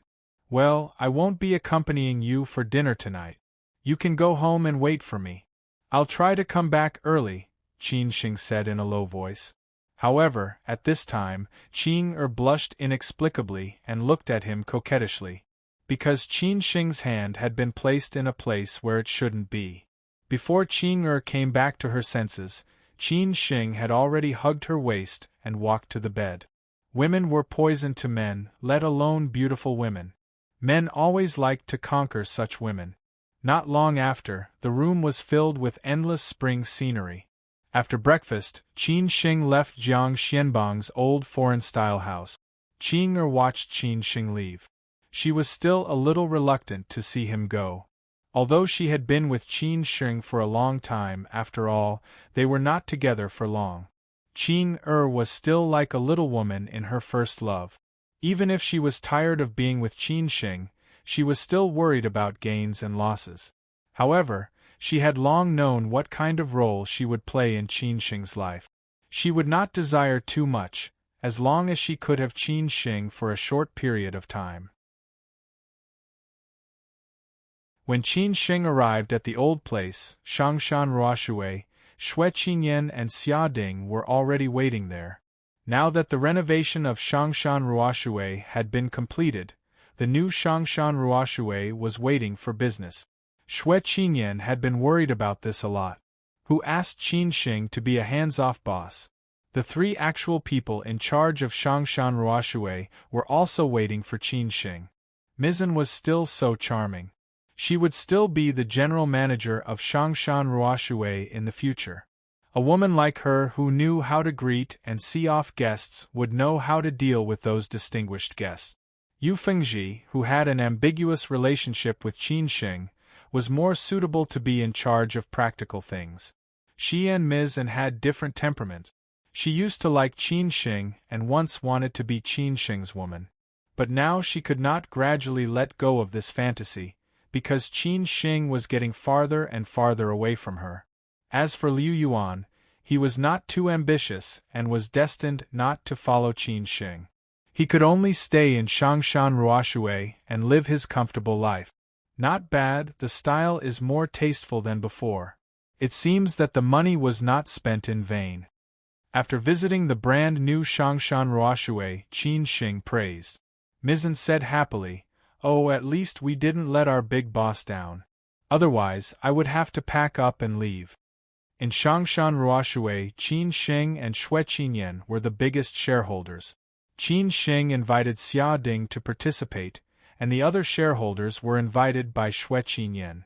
Well, I won't be accompanying you for dinner tonight. You can go home and wait for me. I'll try to come back early, Qin Sheng said in a low voice. However, at this time, Qing blushed inexplicably and looked at him coquettishly. Because Qin Sheng's hand had been placed in a place where it shouldn't be. Before Qing came back to her senses, Qin Sheng had already hugged her waist and walked to the bed. Women were poison to men, let alone beautiful women. Men always liked to conquer such women. Not long after, the room was filled with endless spring scenery. After breakfast, Qin Sheng left Jiang Xianbang's old foreign-style house. Qing watched Qin Sheng leave. She was still a little reluctant to see him go. Although she had been with Qin Sheng for a long time, after all, they were not together for long. Qing was still like a little woman in her first love. Even if she was tired of being with Qin Sheng, she was still worried about gains and losses. However, she had long known what kind of role she would play in Qin Sheng's life. She would not desire too much, as long as she could have Qin Sheng for a short period of time. When Qin Sheng arrived at the old place, Shangshan Ruoshui, Xue Qinyan and Xia Ding were already waiting there. Now that the renovation of Shangshan Ruoshui had been completed, the new Shangshan Ruoshui was waiting for business. Xue Qinyan had been worried about this a lot. Who asked Qin Sheng to be a hands-off boss? The 3 actual people in charge of Shangshan Ruoshui were also waiting for Qin Sheng. Mizan was still so charming. She would still be the general manager of Shangshan Ruoshui in the future. A woman like her who knew how to greet and see off guests would know how to deal with those distinguished guests. Yu Fengji, who had an ambiguous relationship with Qin Sheng, was more suitable to be in charge of practical things. She and Mizan had different temperaments. She used to like Qin Sheng and once wanted to be Qin Sheng's woman. But now she could not gradually let go of this fantasy, because Qin Sheng was getting farther and farther away from her. As for Liu Yuan, he was not too ambitious and was destined not to follow Qin Sheng. He could only stay in Shangshan Ruoshui and live his comfortable life. Not bad, the style is more tasteful than before. It seems that the money was not spent in vain. After visiting the brand new Shangshan Ruoshui, Qin Sheng praised. Mizan said happily, Oh, at least we didn't let our big boss down. Otherwise, I would have to pack up and leave. In Shangshan Ruoshui, Qin Sheng and Xue Qinyan were the biggest shareholders. Qin Sheng invited Xia Ding to participate, and the other shareholders were invited by Xue Qinyan.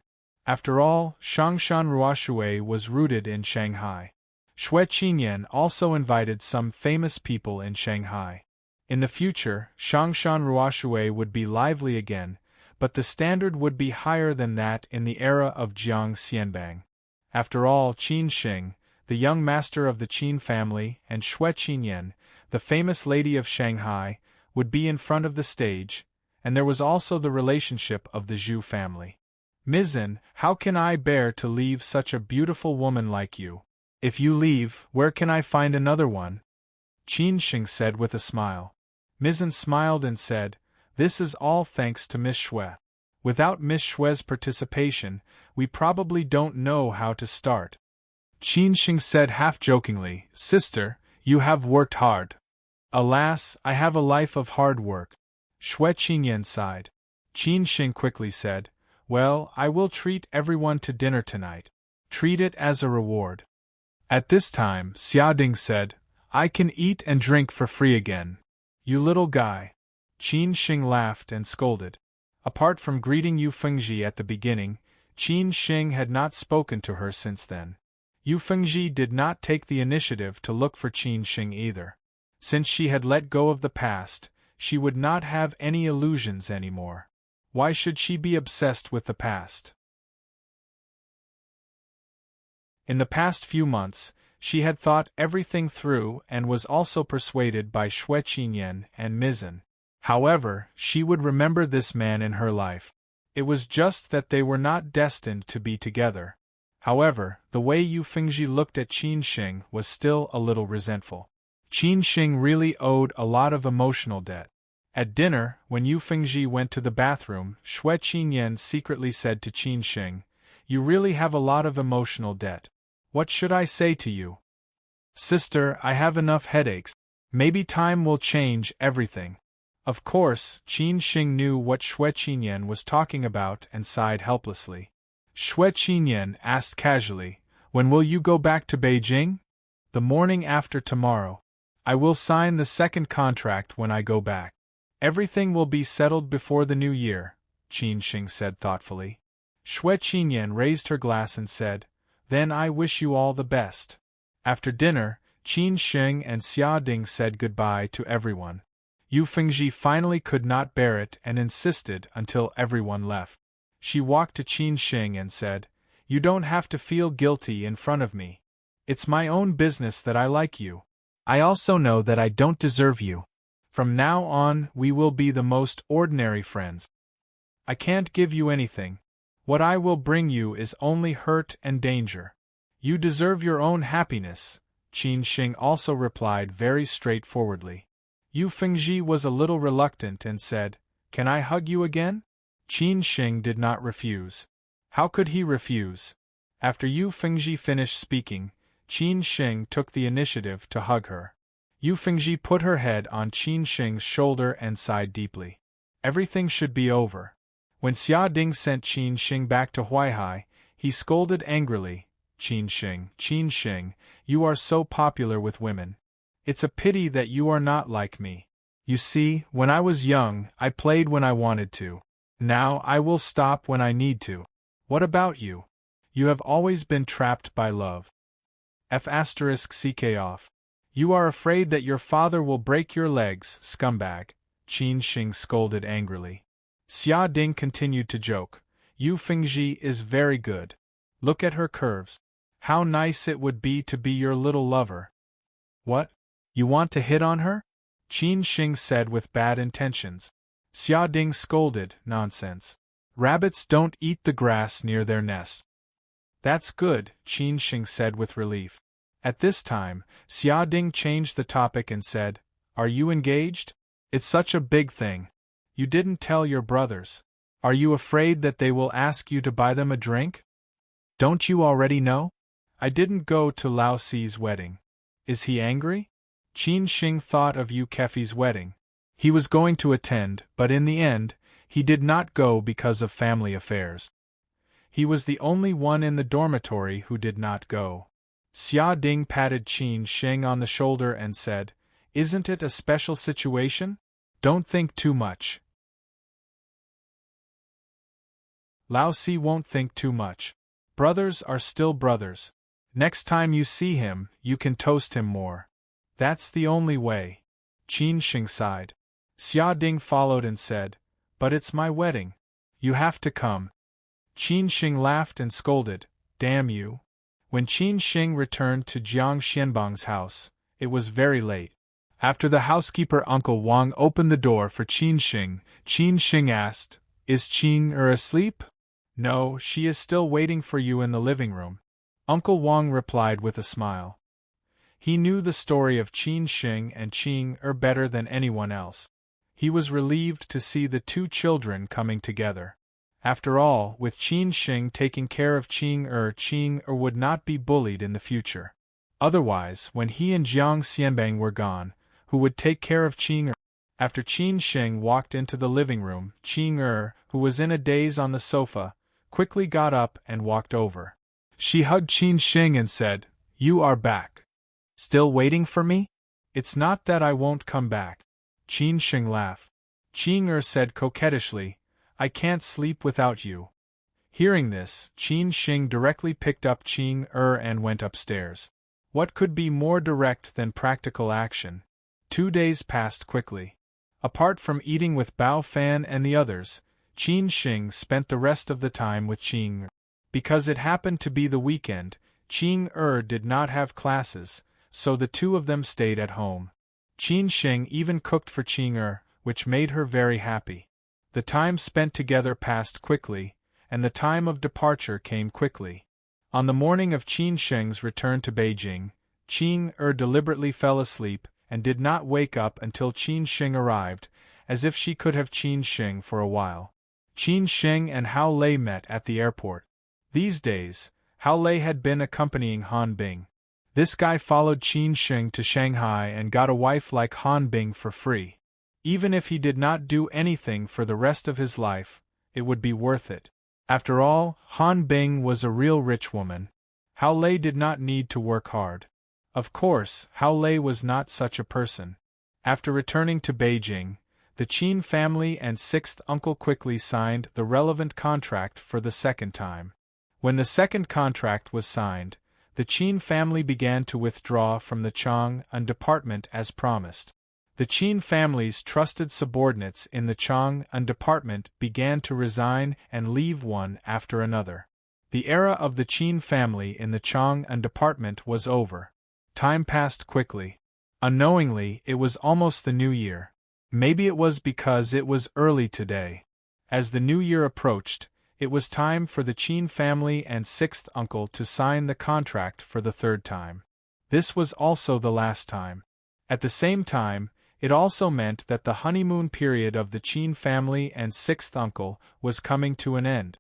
After all, Shangshan Ruoshui was rooted in Shanghai. Xue Qinyan also invited some famous people in Shanghai. In the future, Shangshan Ruoshui would be lively again, but the standard would be higher than that in the era of Jiang Xianbang. After all, Qin Sheng, the young master of the Qin family, and Xue Qinyan, the famous lady of Shanghai, would be in front of the stage, and there was also the relationship of the Zhu family. Mizan, how can I bear to leave such a beautiful woman like you? If you leave, where can I find another one? Qin Sheng said with a smile. Mizan smiled and said, This is all thanks to Miss Xue. Without Miss Xue's participation, we probably don't know how to start. Qin Sheng said half-jokingly, Sister, you have worked hard. Alas, I have a life of hard work. Xue Qinyan sighed. Qin Sheng quickly said, Well, I will treat everyone to dinner tonight. Treat it as a reward. At this time, Xia Ding said, I can eat and drink for free again. You little guy. Qin Sheng laughed and scolded. Apart from greeting Yu Fengji at the beginning, Qin Sheng had not spoken to her since then. Yu Fengji did not take the initiative to look for Qin Sheng either. Since she had let go of the past, she would not have any illusions anymore. Why should she be obsessed with the past? In the past few months, She had thought everything through and was also persuaded by Xue Qinyan and Mizan. However, she would remember this man in her life. It was just that they were not destined to be together. However, the way Yu Fengji looked at Qin Sheng was still a little resentful. Qin Sheng really owed a lot of emotional debt. At dinner, when Yu Fengji went to the bathroom, Xue Qinyan secretly said to Qin Sheng, "You really have a lot of emotional debt. What should I say to you? Sister, I have enough headaches. Maybe time will change everything." Of course, Qin Sheng knew what Xue Qinyan was talking about and sighed helplessly. Xue Qinyan asked casually, "When will you go back to Beijing?" "The morning after tomorrow. I will sign the second contract when I go back. Everything will be settled before the new year," Qin Sheng said thoughtfully. Xue Qinyan raised her glass and said, "Then I wish you all the best." After dinner, Qin Sheng and Xia Ding said goodbye to everyone. Yu Fengji finally could not bear it and insisted until everyone left. She walked to Qin Sheng and said, "You don't have to feel guilty in front of me. It's my own business that I like you. I also know that I don't deserve you. From now on, we will be the most ordinary friends. I can't give you anything. What I will bring you is only hurt and danger. You deserve your own happiness," Qin Sheng also replied very straightforwardly. Yu Fengji was a little reluctant and said, "Can I hug you again?" Qin Sheng did not refuse. How could he refuse? After Yu Fengji finished speaking, Qin Sheng took the initiative to hug her. Yu Fengji put her head on Qin Sheng's shoulder and sighed deeply. Everything should be over. When Xia Ding sent Qin Sheng back to Huaihai, he scolded angrily, Qin Sheng, you are so popular with women. It's a pity that you are not like me. You see, when I was young, I played when I wanted to. Now I will stop when I need to. What about you? You have always been trapped by love. *CK off. You are afraid that your father will break your legs, scumbag, Qin Sheng scolded angrily. Xia Ding continued to joke. Yu Fengji is very good. Look at her curves. How nice it would be to be your little lover. What? You want to hit on her? Qin Sheng said with bad intentions. Xia Ding scolded, nonsense. Rabbits don't eat the grass near their nest. That's good, Qin Sheng said with relief. At this time, Xia Ding changed the topic and said, Are you engaged? It's such a big thing. You didn't tell your brothers. Are you afraid that they will ask you to buy them a drink? Don't you already know? I didn't go to Lao Si's wedding. Is he angry? Qin Sheng thought of Yu Kefi's wedding. He was going to attend, but in the end, he did not go because of family affairs. He was the only one in the dormitory who did not go. Xia Ding patted Qin Sheng on the shoulder and said, Isn't it a special situation? Don't think too much. Lao Si won't think too much. Brothers are still brothers. Next time you see him, you can toast him more. That's the only way. Qin Sheng sighed. Xia Ding followed and said, But it's my wedding. You have to come. Qin Sheng laughed and scolded, Damn you. When Qin Sheng returned to Jiang Xianbang's house, it was very late. After the housekeeper Uncle Wang opened the door for Qin Sheng asked, Is Qin asleep? No, she is still waiting for you in the living room. Uncle Wang replied with a smile. He knew the story of Qin Sheng and Qing better than anyone else. He was relieved to see the two children coming together. After all, with Qin Sheng taking care of Qing would not be bullied in the future. Otherwise, when he and Jiang Xianbang were gone, who would take care of Qing? After Qin Sheng walked into the living room, Qing who was in a daze on the sofa, quickly got up and walked over. She hugged Qin Sheng and said, You are back. Still waiting for me? It's not that I won't come back. Qin Sheng laughed. Qing said coquettishly, I can't sleep without you. Hearing this, Qin Sheng directly picked up Qing and went upstairs. What could be more direct than practical action? 2 days passed quickly. Apart from eating with Bao Fan and the others, Qin Sheng spent the rest of the time with Qing. Because it happened to be the weekend, Qing did not have classes, so the two of them stayed at home. Qin Sheng even cooked for Qing, which made her very happy. The time spent together passed quickly, and the time of departure came quickly. On the morning of Qin Sheng's return to Beijing, Qing deliberately fell asleep and did not wake up until Qin Sheng arrived, as if she could have Qin Sheng for a while. Qin Sheng and Hao Lei met at the airport. These days, Hao Lei had been accompanying Han Bing. This guy followed Qin Sheng to Shanghai and got a wife like Han Bing for free. Even if he did not do anything for the rest of his life, it would be worth it. After all, Han Bing was a real rich woman. Hao Lei did not need to work hard. Of course, Hao Lei was not such a person. After returning to Beijing, the Qin family and sixth uncle quickly signed the relevant contract for the second time. When the second contract was signed, the Qin family began to withdraw from the Chang'an department as promised. The Qin family's trusted subordinates in the Chang'an department began to resign and leave one after another. The era of the Qin family in the Chang'an department was over. Time passed quickly. Unknowingly, it was almost the new year. Maybe it was because it was early today. As the new year approached, it was time for the Qin family and sixth uncle to sign the contract for the third time. This was also the last time. At the same time, it also meant that the honeymoon period of the Qin family and sixth uncle was coming to an end.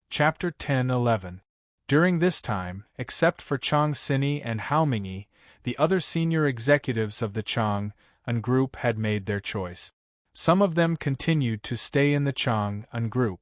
Chapter 10-11. During this time, except for Chang Sini and Hao Mingyi, the other senior executives of the Chang'an Group had made their choice. Some of them continued to stay in the Chang'an Group.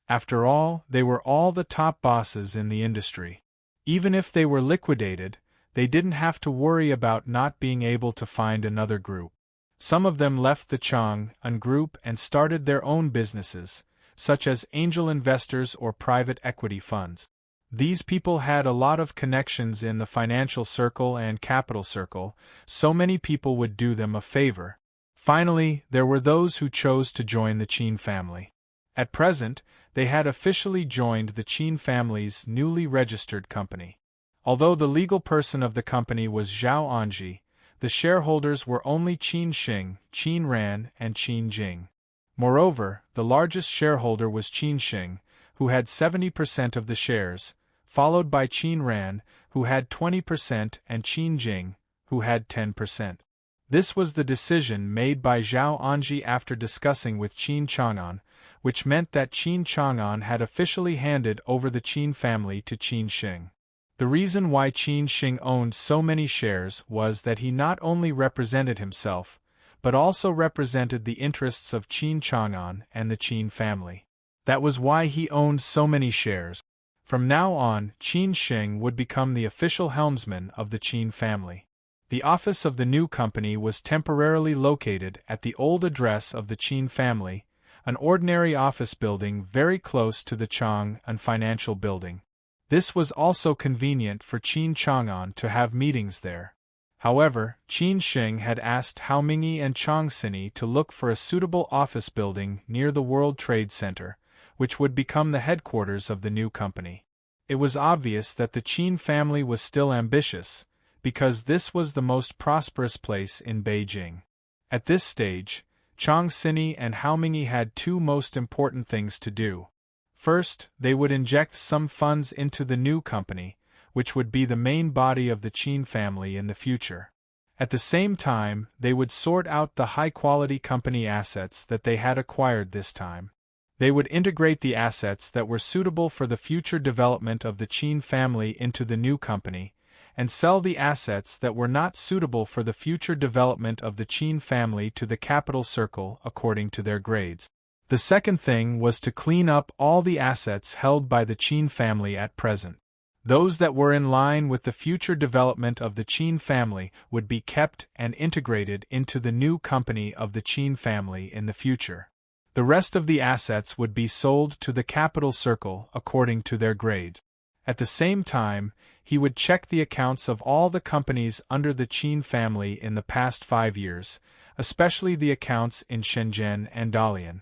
After all, they were all the top bosses in the industry. Even if they were liquidated, they didn't have to worry about not being able to find another group. Some of them left the Chang'an Group and started their own businesses, such as angel investors or private equity funds. These people had a lot of connections in the financial circle and capital circle, so many people would do them a favor. Finally, there were those who chose to join the Qin family. At present, they had officially joined the Qin family's newly registered company. Although the legal person of the company was Zhao Anji, the shareholders were only Qin Sheng, Qin Ran, and Qin Jing. Moreover, the largest shareholder was Qin Sheng, who had 70% of the shares, followed by Qin Ran, who had 20%, and Qin Jing, who had 10%. This was the decision made by Zhao Anji after discussing with Qin Chang'an, which meant that Qin Chang'an had officially handed over the Qin family to Qin Sheng. The reason why Qin Sheng owned so many shares was that he not only represented himself, but also represented the interests of Qin Chang'an and the Qin family. That was why he owned so many shares. From now on, Qin Sheng would become the official helmsman of the Qin family. The office of the new company was temporarily located at the old address of the Qin family, an ordinary office building very close to the Chang'an Financial Building. This was also convenient for Qin Chang'an to have meetings there. However, Qin Sheng had asked Hao Mingyi and Chang Sini to look for a suitable office building near the World Trade Center, which would become the headquarters of the new company. It was obvious that the Qin family was still ambitious, because this was the most prosperous place in Beijing. At this stage, Chang Sini and Hao Mingyi had two most important things to do. First, they would inject some funds into the new company, which would be the main body of the Qin family in the future. At the same time, they would sort out the high-quality company assets that they had acquired this time. They would integrate the assets that were suitable for the future development of the Qin family into the new company, and sell the assets that were not suitable for the future development of the Qin family to the capital circle according to their grades. The second thing was to clean up all the assets held by the Qin family at present. Those that were in line with the future development of the Qin family would be kept and integrated into the new company of the Qin family in the future. The rest of the assets would be sold to the capital circle according to their grades. At the same time, he would check the accounts of all the companies under the Qin family in the past 5 years, especially the accounts in Shenzhen and Dalian.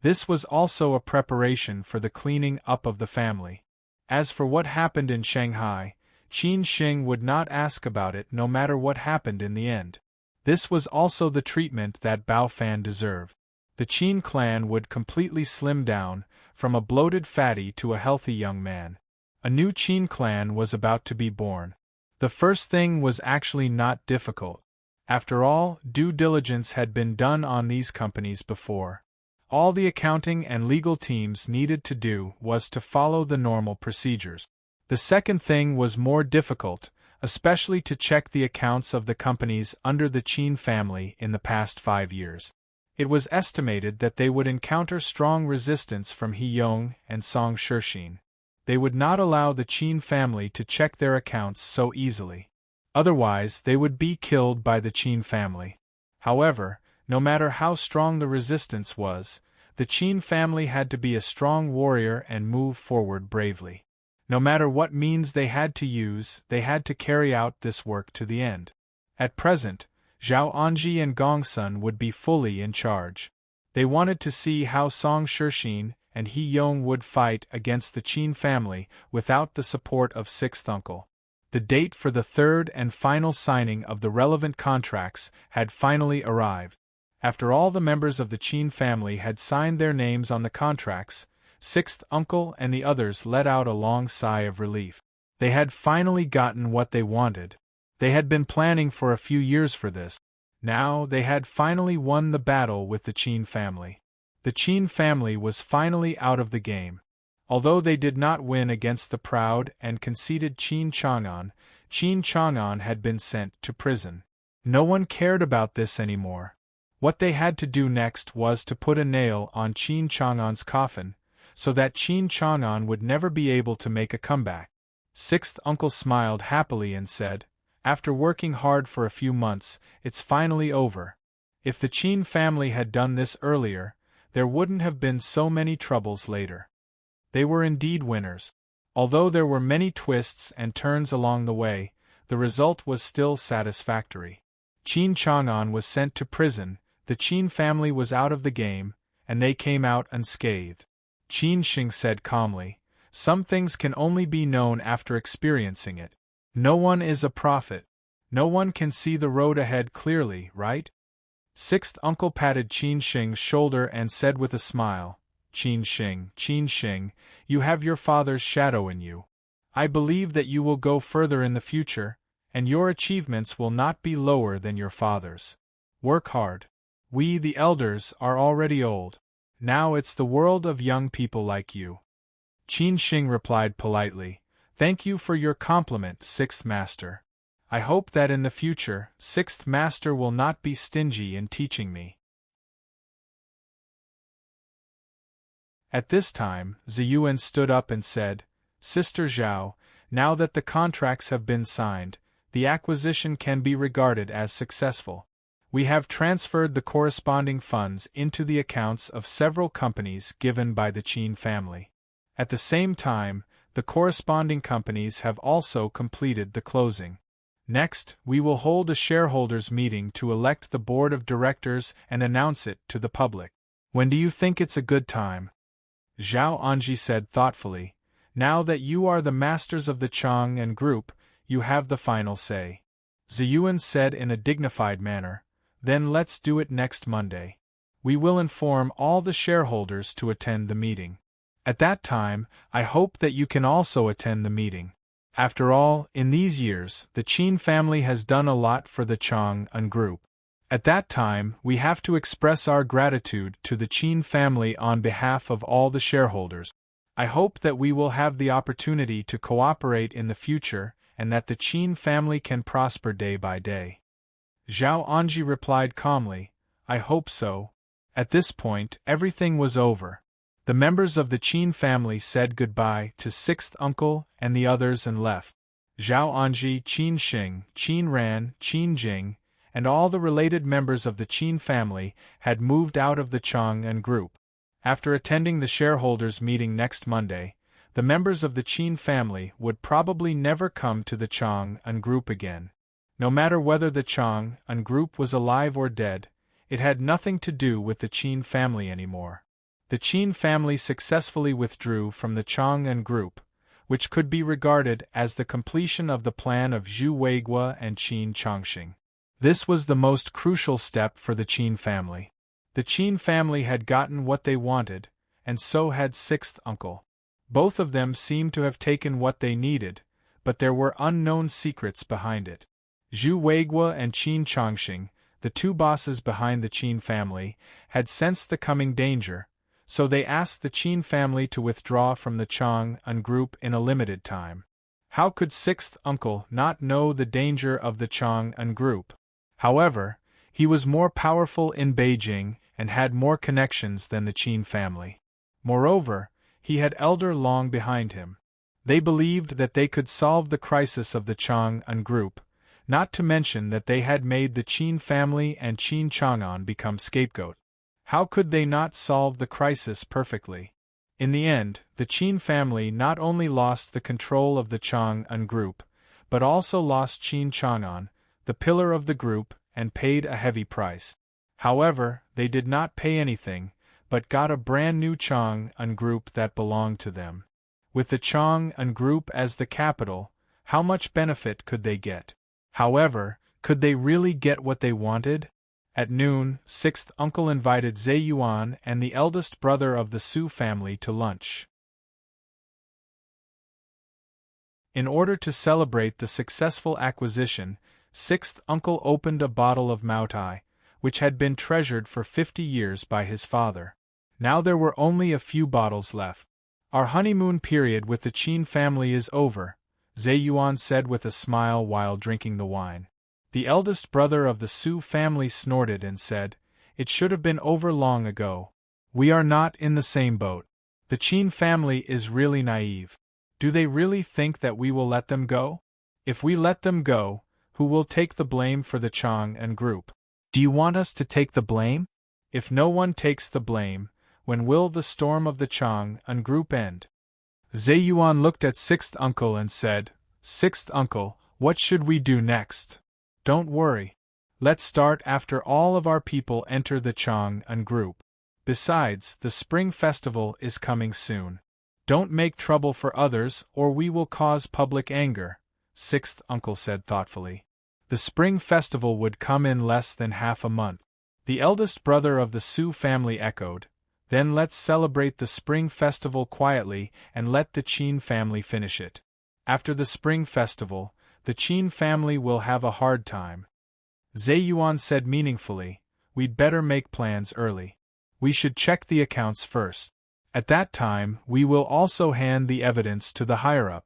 This was also a preparation for the cleaning up of the family. As for what happened in Shanghai, Qin Shing would not ask about it no matter what happened in the end. This was also the treatment that Bao Fan deserved. The Qin clan would completely slim down, from a bloated fatty to a healthy young man. A new Qin clan was about to be born. The first thing was actually not difficult. After all, due diligence had been done on these companies before. All the accounting and legal teams needed to do was to follow the normal procedures. The second thing was more difficult, especially to check the accounts of the companies under the Qin family in the past 5 years. It was estimated that they would encounter strong resistance from He Yong and Song Shixin. They would not allow the Qin family to check their accounts so easily. Otherwise, they would be killed by the Qin family. However, no matter how strong the resistance was, the Qin family had to be a strong warrior and move forward bravely. No matter what means they had to use, they had to carry out this work to the end. At present, Zhao Anji and Gongsun would be fully in charge. They wanted to see how Song Shixin and He Yong would fight against the Qin family without the support of sixth uncle. The date for the third and final signing of the relevant contracts had finally arrived. After all the members of the Qin family had signed their names on the contracts, sixth uncle and the others let out a long sigh of relief. They had finally gotten what they wanted. They had been planning for a few years for this. Now they had finally won the battle with the Qin family. The Qin family was finally out of the game. Although they did not win against the proud and conceited Qin Chang'an had been sent to prison. No one cared about this anymore. What they had to do next was to put a nail on Qin Chang'an's coffin, so that Qin Chang'an would never be able to make a comeback. Sixth uncle smiled happily and said, "After working hard for a few months, it's finally over. If the Qin family had done this earlier, there wouldn't have been so many troubles later." They were indeed winners. Although there were many twists and turns along the way, the result was still satisfactory. Qin Chang'an was sent to prison, the Qin family was out of the game, and they came out unscathed. Qin Shing said calmly, "Some things can only be known after experiencing it. No one is a prophet. No one can see the road ahead clearly, right?" Sixth uncle patted Qin Shing's shoulder and said with a smile, Qin Shing, you have your father's shadow in you. I believe that you will go further in the future, and your achievements will not be lower than your father's. Work hard. We, the elders, are already old. Now it's the world of young people like you." Qin Shing replied politely, "Thank you for your compliment, Sixth Master. I hope that in the future, Sixth Master will not be stingy in teaching me." At this time, Ziyuan stood up and said, "Sister Zhao, now that the contracts have been signed, the acquisition can be regarded as successful. We have transferred the corresponding funds into the accounts of several companies given by the Qin family. At the same time, the corresponding companies have also completed the closing. Next, we will hold a shareholders' meeting to elect the board of directors and announce it to the public. When do you think it's a good time?" Zhao Anji said thoughtfully, "Now that you are the masters of the Chang and group, you have the final say." Ziyuan said in a dignified manner, "Then let's do it next Monday. We will inform all the shareholders to attend the meeting. At that time, I hope that you can also attend the meeting. After all, in these years, the Qin family has done a lot for the Chang and group. At that time, we have to express our gratitude to the Qin family on behalf of all the shareholders. I hope that we will have the opportunity to cooperate in the future and that the Qin family can prosper day by day." Zhao Anji replied calmly, "I hope so." At this point, everything was over. The members of the Qin family said goodbye to Sixth Uncle and the others and left. Zhao Anji, Qin Shing, Qin Ran, Qin Jing, and all the related members of the Qin family had moved out of the Chang and group. After attending the shareholders' meeting next Monday, the members of the Qin family would probably never come to the Chang and group again. No matter whether the Chang and group was alive or dead, it had nothing to do with the Qin family anymore. The Qin family successfully withdrew from the Chang'an group, which could be regarded as the completion of the plan of Zhu Weiguo and Qin Chongqing. This was the most crucial step for the Qin family. The Qin family had gotten what they wanted, and so had sixth uncle. Both of them seemed to have taken what they needed, but there were unknown secrets behind it. Zhu Weiguo and Qin Chongqing, the two bosses behind the Qin family, had sensed the coming danger, so they asked the Qin family to withdraw from the Chang'an group in a limited time. How could sixth uncle not know the danger of the Chang'an group? However, he was more powerful in Beijing and had more connections than the Qin family. Moreover, he had Elder Long behind him. They believed that they could solve the crisis of the Chang'an group, not to mention that they had made the Qin family and Qin Chang'an become scapegoat. How could they not solve the crisis perfectly? In the end, the Qin family not only lost the control of the Chang'an group, but also lost Qin Chang'an, the pillar of the group, and paid a heavy price. However, they did not pay anything, but got a brand new Chang'an group that belonged to them. With the Chang'an group as the capital, how much benefit could they get? However, could they really get what they wanted? At noon, sixth uncle invited Zhe Yuan and the eldest brother of the Su family to lunch. In order to celebrate the successful acquisition, sixth uncle opened a bottle of Maotai, which had been treasured for 50 years by his father. Now there were only a few bottles left. Our honeymoon period with the Qin family is over, Zhe Yuan said with a smile while drinking the wine. The eldest brother of the Su family snorted and said, "It should have been over long ago. We are not in the same boat. The Qin family is really naive. Do they really think that we will let them go? If we let them go, who will take the blame for the Chang'an group? Do you want us to take the blame? If no one takes the blame, when will the storm of the Chang'an group end?" Zhe Yuan looked at sixth uncle and said, "Sixth uncle, what should we do next?" "Don't worry. Let's start after all of our people enter the Chang'an group. Besides, the Spring Festival is coming soon. Don't make trouble for others or we will cause public anger," sixth uncle said thoughtfully. The Spring Festival would come in less than half a month. The eldest brother of the Su family echoed, "Then let's celebrate the Spring Festival quietly and let the Qin family finish it. After the Spring Festival, the Qin family will have a hard time." Zhe Yuan said meaningfully, "We'd better make plans early. We should check the accounts first. At that time, we will also hand the evidence to the higher-up.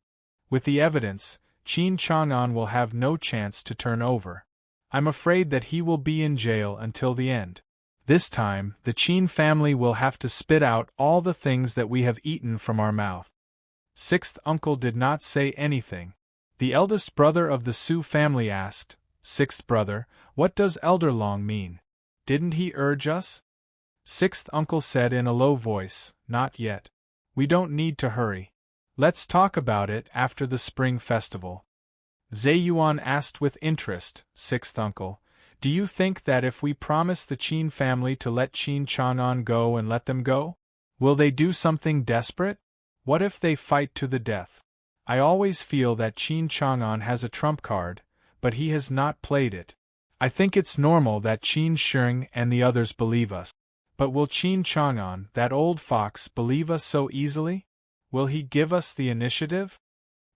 With the evidence, Qin Chang'an will have no chance to turn over. I'm afraid that he will be in jail until the end. This time, the Qin family will have to spit out all the things that we have eaten from our mouth." Sixth uncle did not say anything. The eldest brother of the Su family asked, "Sixth brother, what does Elder Long mean? Didn't he urge us?" Sixth uncle said in a low voice, "Not yet. We don't need to hurry. Let's talk about it after the Spring Festival." Zhe Yuan asked with interest, "Sixth uncle, do you think that if we promise the Qin family to let Qin Chang'an go and let them go, will they do something desperate? What if they fight to the death? I always feel that Qin Chang'an has a trump card, but he has not played it. I think it's normal that Qin Sheng and the others believe us. But will Qin Chang'an, that old fox, believe us so easily? Will he give us the initiative?"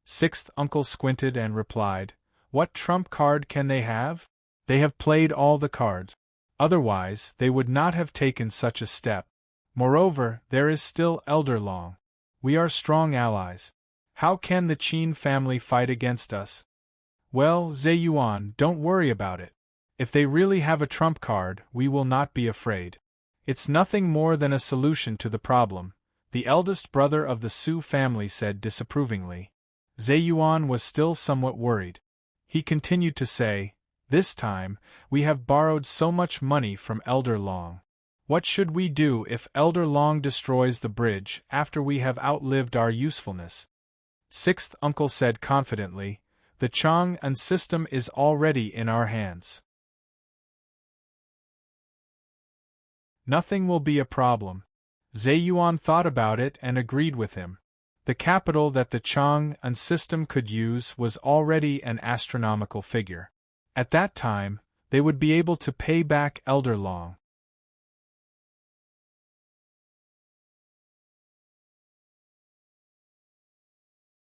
Sixth uncle squinted and replied, "What trump card can they have? They have played all the cards. Otherwise, they would not have taken such a step. Moreover, there is still Elder Long. We are strong allies. How can the Qin family fight against us?" "Well, Zhe Yuan, don't worry about it. If they really have a trump card, we will not be afraid. It's nothing more than a solution to the problem," the eldest brother of the Su family said disapprovingly. Zhe Yuan was still somewhat worried. He continued to say, "This time, we have borrowed so much money from Elder Long. What should we do if Elder Long destroys the bridge after we have outlived our usefulness?" Sixth uncle said confidently, "The Chang'an system is already in our hands. Nothing will be a problem." Zeyuan thought about it and agreed with him. The capital that the Chang'an system could use was already an astronomical figure. At that time, they would be able to pay back Elder Long.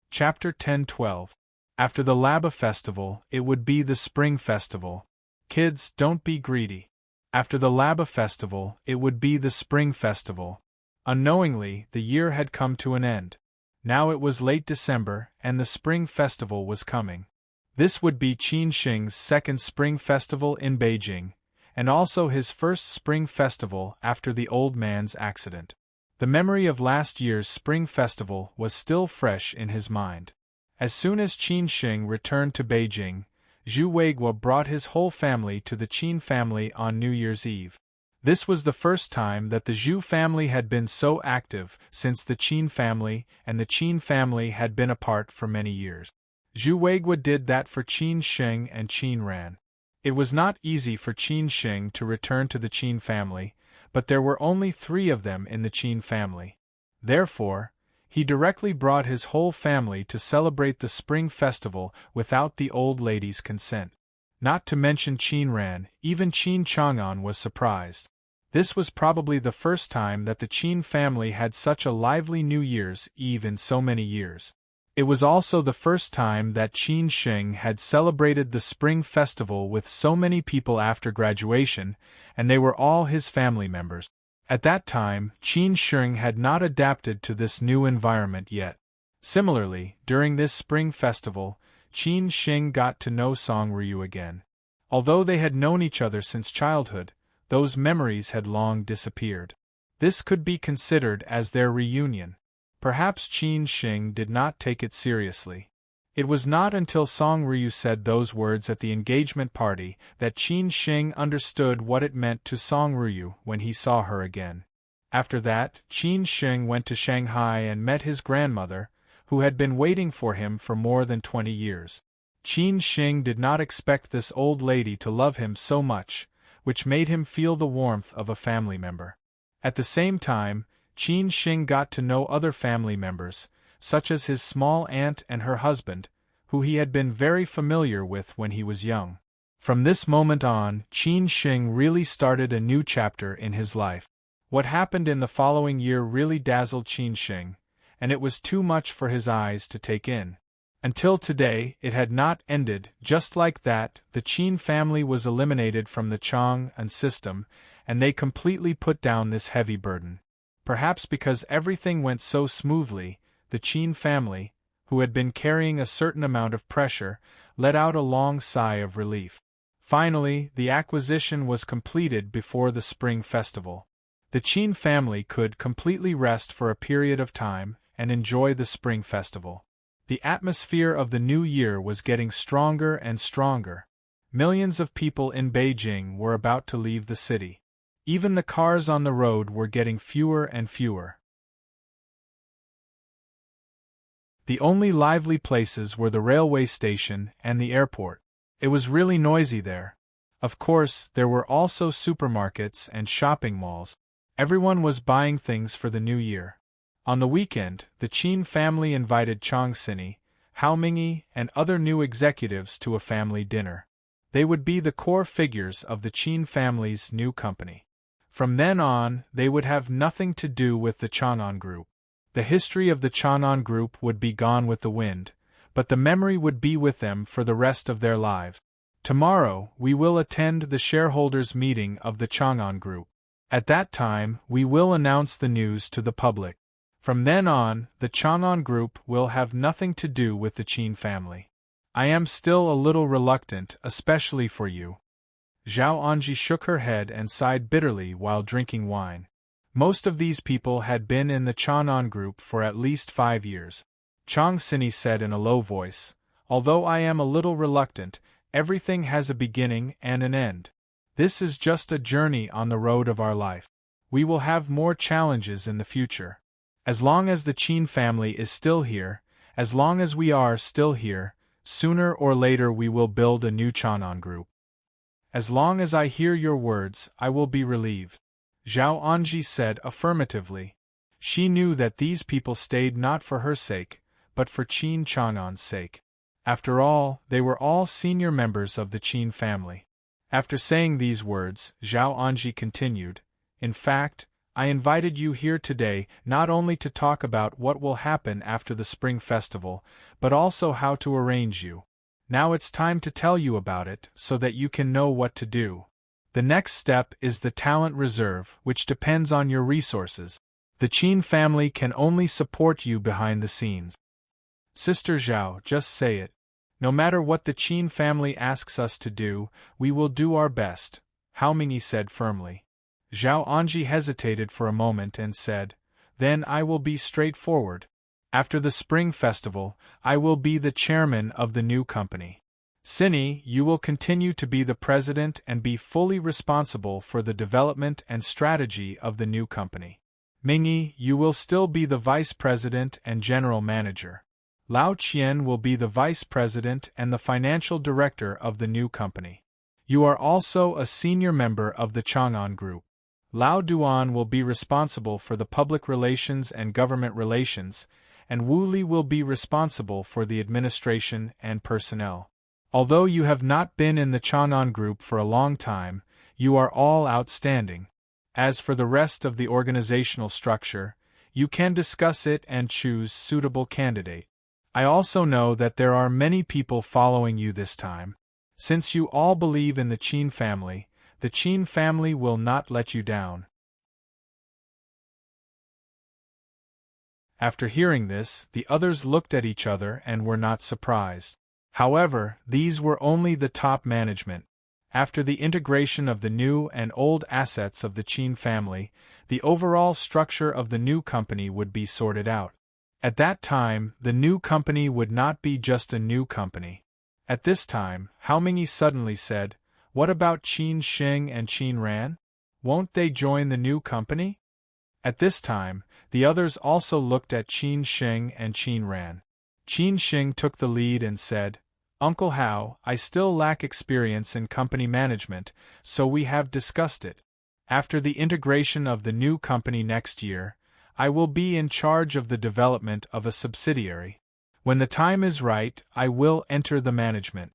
Chapter 10-12. After the Laba Festival, it would be the Spring Festival. Kids, don't be greedy. After the Laba Festival, it would be the Spring Festival. Unknowingly, the year had come to an end. Now it was late December, and the Spring Festival was coming. This would be Qin Shing's second Spring Festival in Beijing, and also his first Spring Festival after the old man's accident. The memory of last year's Spring Festival was still fresh in his mind. As soon as Qin Shing returned to Beijing, Zhu Weiguo brought his whole family to the Qin family on New Year's Eve. This was the first time that the Zhu family had been so active since the Qin family and the Qin family had been apart for many years. Zhu Weiguo did that for Qin Shing and Qin Ran. It was not easy for Qin Shing to return to the Qin family, but there were only 3 of them in the Qin family. Therefore, he directly brought his whole family to celebrate the Spring Festival without the old lady's consent. Not to mention Qin Ran, even Qin Chang'an was surprised. This was probably the first time that the Qin family had such a lively New Year's Eve in so many years. It was also the first time that Qin Shing had celebrated the Spring Festival with so many people after graduation, and they were all his family members. At that time, Qin Shing had not adapted to this new environment yet. Similarly, during this Spring Festival, Qin Shing got to know Song Ryu again. Although they had known each other since childhood, those memories had long disappeared. This could be considered as their reunion. Perhaps Qin Shing did not take it seriously. It was not until Song Ryu said those words at the engagement party that Qin Shing understood what it meant to Song Ryu when he saw her again. After that, Qin Shing went to Shanghai and met his grandmother, who had been waiting for him for more than 20 years. Qin Shing did not expect this old lady to love him so much, which made him feel the warmth of a family member. At the same time, Qin Shing got to know other family members, such as his small aunt and her husband, who he had been very familiar with when he was young. From this moment on, Qin Shing really started a new chapter in his life. What happened in the following year really dazzled Qin Shing, and it was too much for his eyes to take in. Until today, it had not ended. Just like that, the Qin family was eliminated from the Chang'an system, and they completely put down this heavy burden. Perhaps because everything went so smoothly, the Qin family, who had been carrying a certain amount of pressure, let out a long sigh of relief. Finally, the acquisition was completed before the Spring Festival. The Qin family could completely rest for a period of time and enjoy the Spring Festival. The atmosphere of the new year was getting stronger and stronger. Millions of people in Beijing were about to leave the city. Even the cars on the road were getting fewer and fewer. The only lively places were the railway station and the airport. It was really noisy there. Of course, there were also supermarkets and shopping malls. Everyone was buying things for the new year. On the weekend, the Qin family invited Chang Sini, Hao Mingyi, and other new executives to a family dinner. They would be the core figures of the Qin family's new company. From then on, they would have nothing to do with the Chang'an Group. The history of the Chang'an Group would be gone with the wind, but the memory would be with them for the rest of their lives. Tomorrow, we will attend the shareholders' meeting of the Chang'an Group. At that time, we will announce the news to the public. From then on, the Chang'an Group will have nothing to do with the Qin family. I am still a little reluctant, especially for you. Zhao Anji shook her head and sighed bitterly while drinking wine. Most of these people had been in the Chang'an Group for at least 5 years. Chang Sini said in a low voice, "Although I am a little reluctant, everything has a beginning and an end. This is just a journey on the road of our life. We will have more challenges in the future. As long as the Qin family is still here, as long as we are still here, sooner or later we will build a new Chang'an Group. As long as I hear your words, I will be relieved." Zhao Anji said affirmatively. She knew that these people stayed not for her sake, but for Qin Chang'an's sake. After all, they were all senior members of the Qin family. After saying these words, Zhao Anji continued, "In fact, I invited you here today not only to talk about what will happen after the Spring Festival, but also how to arrange you. Now it's time to tell you about it so that you can know what to do. The next step is the talent reserve, which depends on your resources. The Qin family can only support you behind the scenes. Sister Zhao, just say it. No matter what the Qin family asks us to do, we will do our best," Hao Mingyi said firmly. Zhao Anji hesitated for a moment and said, "Then I will be straightforward. After the Spring Festival, I will be the chairman of the new company. Cinny, you will continue to be the president and be fully responsible for the development and strategy of the new company. Mingyi, you will still be the vice president and general manager. Lao Qian will be the vice president and the financial director of the new company. You are also a senior member of the Chang'an Group. Lao Duan will be responsible for the public relations and government relations, and Wu Li will be responsible for the administration and personnel. Although you have not been in the Chang'an Group for a long time, you are all outstanding. As for the rest of the organizational structure, you can discuss it and choose suitable candidate. I also know that there are many people following you this time. Since you all believe in the Qin family will not let you down." After hearing this, the others looked at each other and were not surprised. However, these were only the top management. After the integration of the new and old assets of the Qin family, the overall structure of the new company would be sorted out. At that time, the new company would not be just a new company. At this time, Hao Mingyi suddenly said, "What about Qin Xing and Qin Ran? Won't they join the new company?" At this time, the others also looked at Qin Xing and Qin Ran. Qin Xing took the lead and said, "Uncle Hao, I still lack experience in company management, so we have discussed it. After the integration of the new company next year, I will be in charge of the development of a subsidiary. When the time is right, I will enter the management."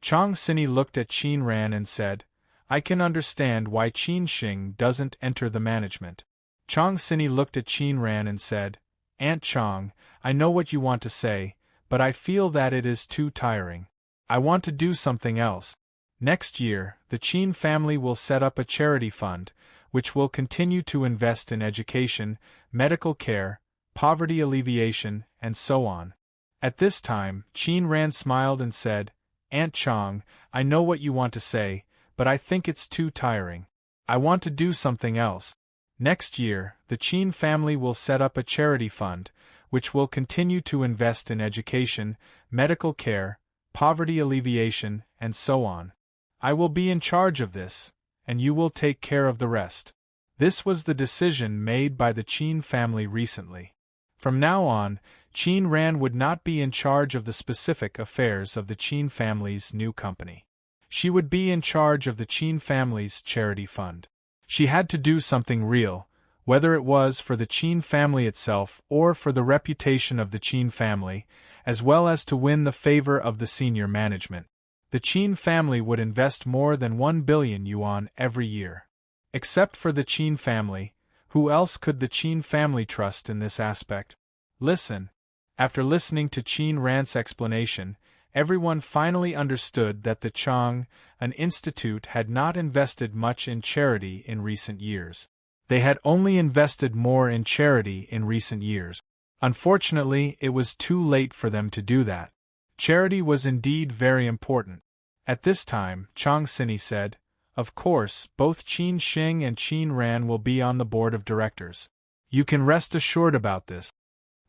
Chang Sini looked at Qin Ran and said, "I can understand why Qin Xing doesn't enter the management." Chang Sini looked at Qin Ran and said, "Aunt Chang, I know what you want to say, but I feel that it is too tiring. I want to do something else. Next year, the Qin family will set up a charity fund, which will continue to invest in education, medical care, poverty alleviation, and so on." At this time, Qin Ran smiled and said, "Aunt Chang, I know what you want to say, but I think it's too tiring. I want to do something else. Next year, the Qin family will set up a charity fund, which will continue to invest in education, medical care, poverty alleviation, and so on. I will be in charge of this, and you will take care of the rest." This was the decision made by the Qin family recently. From now on, Qin Ran would not be in charge of the specific affairs of the Qin family's new company. She would be in charge of the Qin family's charity fund. She had to do something real, whether it was for the Qin family itself or for the reputation of the Qin family, as well as to win the favor of the senior management. The Qin family would invest more than 1 billion yuan every year. Except for the Qin family, who else could the Qin family trust in this aspect? Listen. After listening to Qin Ran's explanation, everyone finally understood that the Chang, an institute, had not invested much in charity in recent years. They had only invested more in charity in recent years. Unfortunately, it was too late for them to do that. Charity was indeed very important. At this time, Chang Sini said, "Of course, both Qin Xing and Qin Ran will be on the board of directors. You can rest assured about this."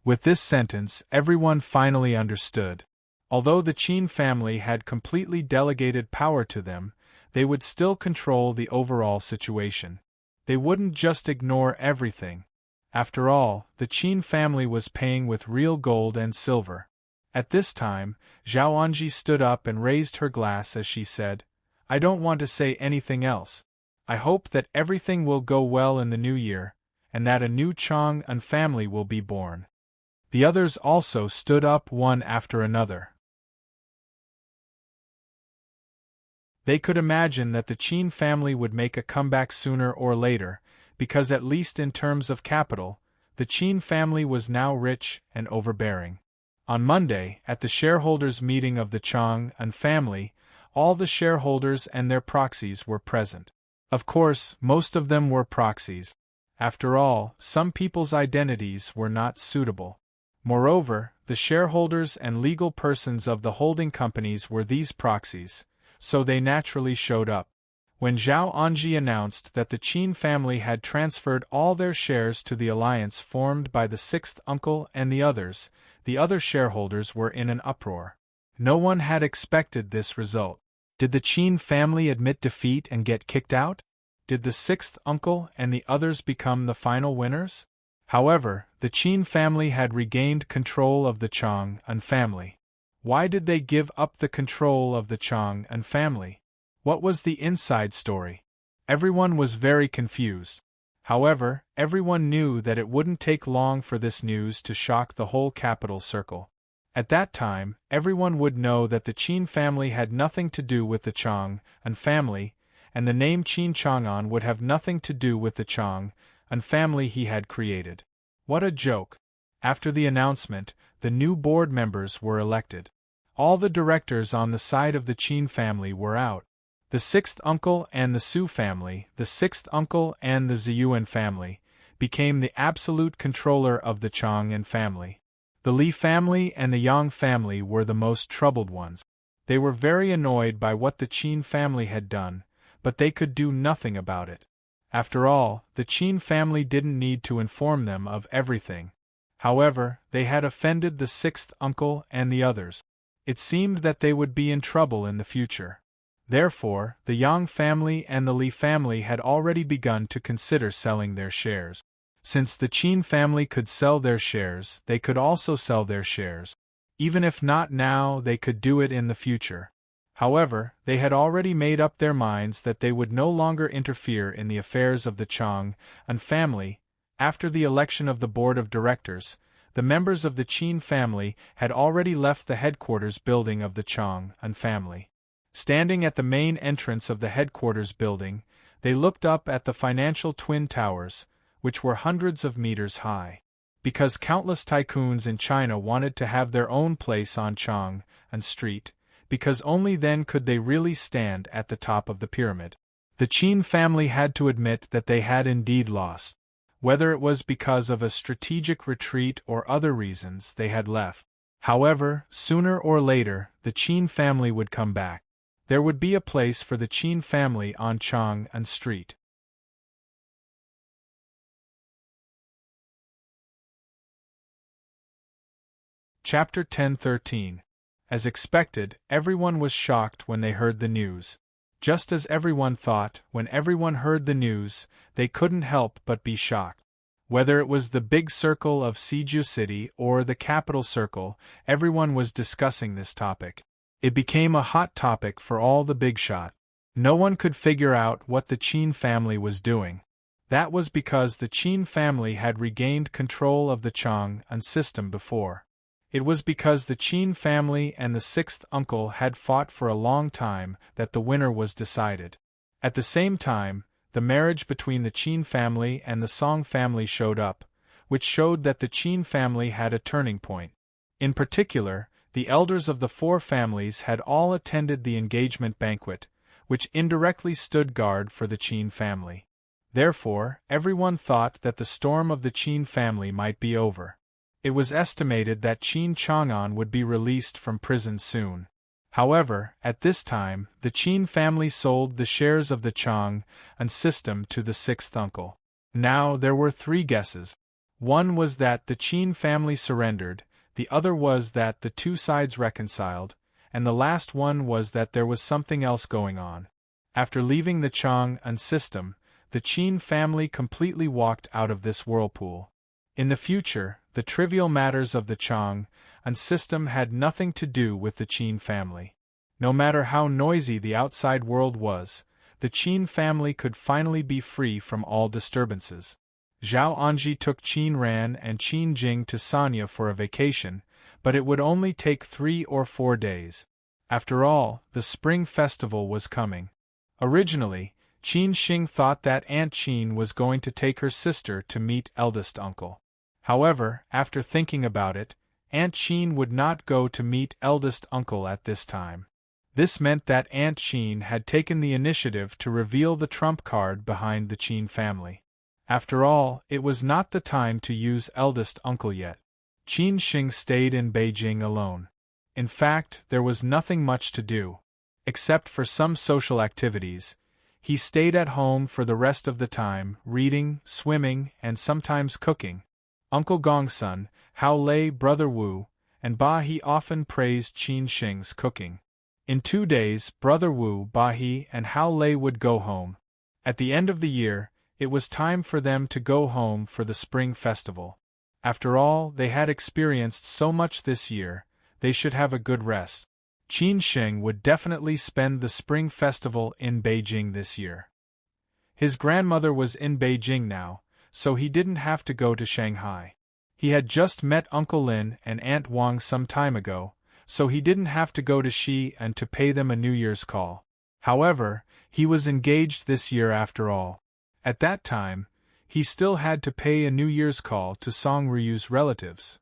With this sentence, everyone finally understood. Although the Qin family had completely delegated power to them, they would still control the overall situation. They wouldn't just ignore everything. After all, the Qin family was paying with real gold and silver. At this time, Zhao Anji stood up and raised her glass as she said, "I don't want to say anything else. I hope that everything will go well in the new year, and that a new Chang and family will be born. The others also stood up one after another. They could imagine that the Qin family would make a comeback sooner or later, because at least in terms of capital, the Qin family was now rich and overbearing. On Monday, at the shareholders' meeting of the Chang and family, all the shareholders and their proxies were present. Of course, most of them were proxies. After all, some people's identities were not suitable. Moreover, the shareholders and legal persons of the holding companies were these proxies, so they naturally showed up. When Zhao Anji announced that the Qin family had transferred all their shares to the alliance formed by the sixth uncle and the other shareholders were in an uproar. No one had expected this result. Did the Qin family admit defeat and get kicked out? Did the sixth uncle and the others become the final winners? However, the Qin family had regained control of the Chang and family. Why did they give up the control of the Chang and family? What was the inside story? Everyone was very confused. However, everyone knew that it wouldn't take long for this news to shock the whole capital circle. At that time, everyone would know that the Qin family had nothing to do with the Chang and family, and the name Qin Chang'an would have nothing to do with the Chang and family he had created. What a joke! After the announcement, the new board members were elected. All the directors on the side of the Qin family were out. The sixth uncle and the Su family, the sixth uncle and the Ziyuan family, became the absolute controller of the Chang and family. The Li family and the Yang family were the most troubled ones. They were very annoyed by what the Qin family had done, but they could do nothing about it. After all, the Qin family didn't need to inform them of everything. However, they had offended the sixth uncle and the others. It seemed that they would be in trouble in the future. Therefore, the Yang family and the Li family had already begun to consider selling their shares. Since the Qin family could sell their shares, they could also sell their shares. Even if not now, they could do it in the future. However, they had already made up their minds that they would no longer interfere in the affairs of the Chang and family. After the election of the board of directors, the members of the Qin family had already left the headquarters building of the Chang and family. Standing at the main entrance of the headquarters building, they looked up at the financial twin towers, which were hundreds of meters high. Because countless tycoons in China wanted to have their own place on Chang and Street, because only then could they really stand at the top of the pyramid. The Qin family had to admit that they had indeed lost. Whether it was because of a strategic retreat or other reasons, they had left. However, sooner or later, the Qin family would come back. There would be a place for the Qin family on Chang and Street. Chapter 10-13. As expected, everyone was shocked when they heard the news. Just as everyone thought, when everyone heard the news, they couldn't help but be shocked. Whether it was the big circle of Siju City or the capital circle, everyone was discussing this topic. It became a hot topic for all the big shot. No one could figure out what the Qin family was doing. That was because the Qin family had regained control of the Chang and system before. It was because the Qin family and the sixth uncle had fought for a long time that the winner was decided. At the same time, the marriage between the Qin family and the Song family showed up, which showed that the Qin family had a turning point. In particular, the elders of the four families had all attended the engagement banquet, which indirectly stood guard for the Qin family. Therefore, everyone thought that the storm of the Qin family might be over. It was estimated that Qin Chang'an would be released from prison soon. However, at this time, the Qin family sold the shares of the Chang and system to the sixth uncle. Now there were three guesses. One was that the Qin family surrendered, the other was that the two sides reconciled, and the last one was that there was something else going on. After leaving the Chang and system, the Qin family completely walked out of this whirlpool. In the future, the trivial matters of the Chang and system had nothing to do with the Qin family. No matter how noisy the outside world was, the Qin family could finally be free from all disturbances. Zhao Anji took Qin Ran and Qin Jing to Sanya for a vacation, but it would only take 3 or 4 days. After all, the spring festival was coming. Originally, Qin Xing thought that Aunt Qin was going to take her sister to meet eldest uncle. However, after thinking about it, Aunt Qin would not go to meet eldest uncle at this time. This meant that Aunt Qin had taken the initiative to reveal the trump card behind the Qin family. After all, it was not the time to use eldest uncle yet. Qin Xing stayed in Beijing alone. In fact, there was nothing much to do. Except for some social activities, he stayed at home for the rest of the time, reading, swimming, and sometimes cooking. Uncle Gongsun, Hao Lei, Brother Wu, and Ba He often praised Qin Xing's cooking. In 2 days, Brother Wu, Ba He, and Hao Lei would go home. At the end of the year, it was time for them to go home for the spring festival. After all, they had experienced so much this year, they should have a good rest. Qin Xing would definitely spend the spring festival in Beijing this year. His grandmother was in Beijing now, so he didn't have to go to Shanghai. He had just met Uncle Lin and Aunt Wang some time ago, so he didn't have to go to Xi and to pay them a New Year's call. However, he was engaged this year after all. At that time, he still had to pay a New Year's call to Song Ryu's relatives.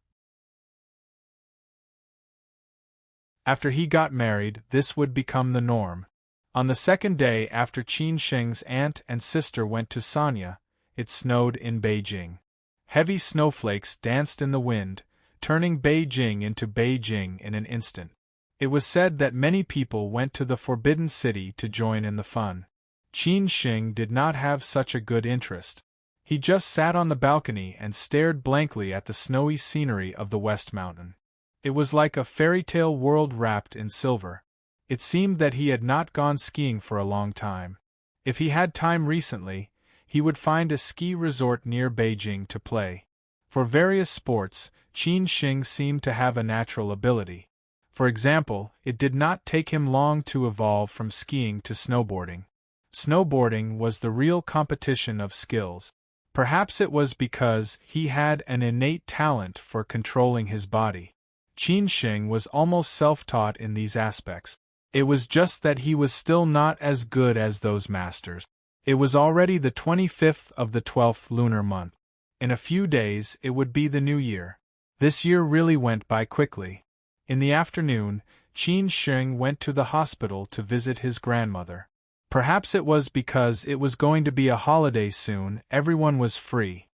After he got married, this would become the norm. On the second day after Qin Xing's aunt and sister went to Sanya, it snowed in Beijing. Heavy snowflakes danced in the wind, turning Beijing into Beijing in an instant. It was said that many people went to the Forbidden City to join in the fun. Qin Xing did not have such a good interest. He just sat on the balcony and stared blankly at the snowy scenery of the West Mountain. It was like a fairy tale world wrapped in silver. It seemed that he had not gone skiing for a long time. If he had time recently, he would find a ski resort near Beijing to play. For various sports, Qin Xing seemed to have a natural ability. For example, it did not take him long to evolve from skiing to snowboarding. Snowboarding was the real competition of skills. Perhaps it was because he had an innate talent for controlling his body. Qin Xing was almost self-taught in these aspects. It was just that he was still not as good as those masters. It was already the 25th of the 12th lunar month. In a few days, it would be the new year. This year really went by quickly. In the afternoon, Qin Xing went to the hospital to visit his grandmother. Perhaps it was because it was going to be a holiday soon, everyone was free.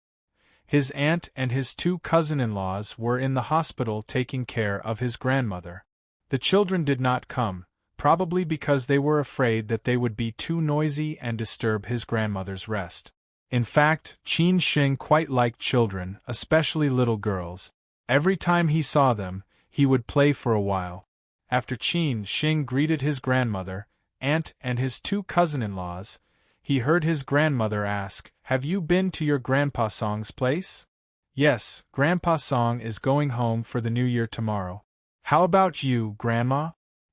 His aunt and his 2 cousin-in-laws were in the hospital taking care of his grandmother. The children did not come, probably because they were afraid that they would be too noisy and disturb his grandmother's rest. In fact, Qin Xing quite liked children, especially little girls. Every time he saw them, he would play for a while. After Qin Xing greeted his grandmother, aunt and his 2 cousin-in-laws, he heard his grandmother ask, "Have you been to your Grandpa Song's place?" "Yes, Grandpa Song is going home for the New Year tomorrow." "How about you, Grandma?"